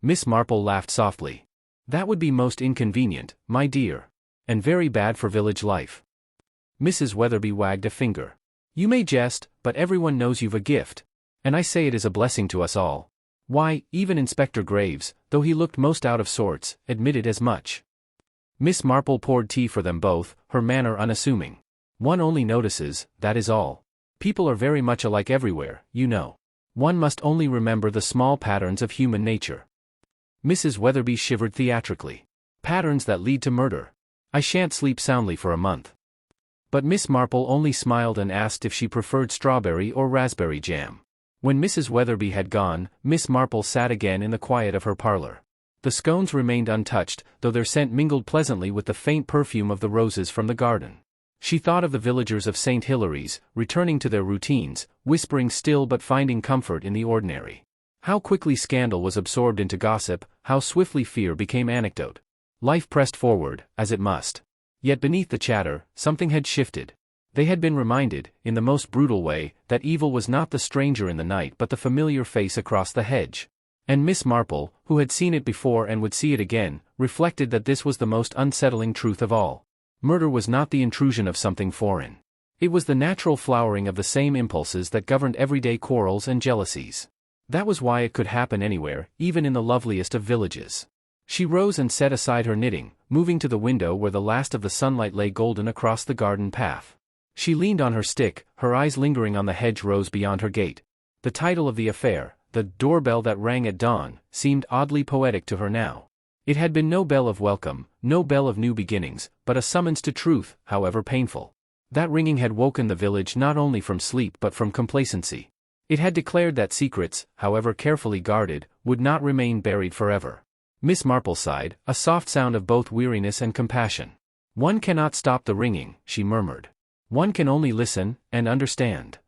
Miss Marple laughed softly. "That would be most inconvenient, my dear. And very bad for village life." Mrs. Weatherby wagged a finger. "You may jest, but everyone knows you've a gift. And I say it is a blessing to us all. Why, even Inspector Graves, though he looked most out of sorts, admitted as much." Miss Marple poured tea for them both, her manner unassuming. "One only notices, that is all. People are very much alike everywhere, you know. One must only remember the small patterns of human nature." Mrs. Weatherby shivered theatrically. "Patterns that lead to murder. I shan't sleep soundly for a month." But Miss Marple only smiled and asked if she preferred strawberry or raspberry jam. When Mrs. Weatherby had gone, Miss Marple sat again in the quiet of her parlor. The scones remained untouched, though their scent mingled pleasantly with the faint perfume of the roses from the garden. She thought of the villagers of St. Hilary's, returning to their routines, whispering still but finding comfort in the ordinary. How quickly scandal was absorbed into gossip, how swiftly fear became anecdote. Life pressed forward, as it must. Yet beneath the chatter, something had shifted. They had been reminded, in the most brutal way, that evil was not the stranger in the night but the familiar face across the hedge. And Miss Marple, who had seen it before and would see it again, reflected that this was the most unsettling truth of all. Murder was not the intrusion of something foreign. It was the natural flowering of the same impulses that governed everyday quarrels and jealousies. That was why it could happen anywhere, even in the loveliest of villages. She rose and set aside her knitting, moving to the window where the last of the sunlight lay golden across the garden path. She leaned on her stick, her eyes lingering on the hedgerows beyond her gate. The title of the affair, the doorbell that rang at dawn, seemed oddly poetic to her now. It had been no bell of welcome, no bell of new beginnings, but a summons to truth, however painful. That ringing had woken the village not only from sleep but from complacency. It had declared that secrets, however carefully guarded, would not remain buried forever. Miss Marple sighed, a soft sound of both weariness and compassion. "One cannot stop the ringing," she murmured. "One can only listen, and understand."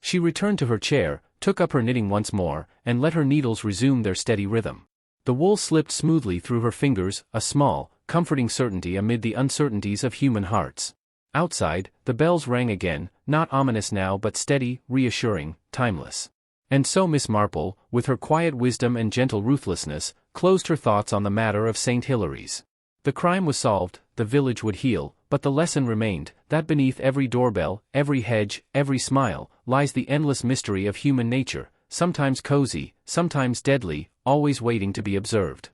She returned to her chair, took up her knitting once more, and let her needles resume their steady rhythm. The wool slipped smoothly through her fingers, a small, comforting certainty amid the uncertainties of human hearts. Outside, the bells rang again, not ominous now but steady, reassuring, timeless. And so Miss Marple, with her quiet wisdom and gentle ruthlessness, closed her thoughts on the matter of St. Hilary's. The crime was solved, the village would heal, but the lesson remained, that beneath every doorbell, every hedge, every smile, lies the endless mystery of human nature, sometimes cozy, sometimes deadly, always waiting to be observed.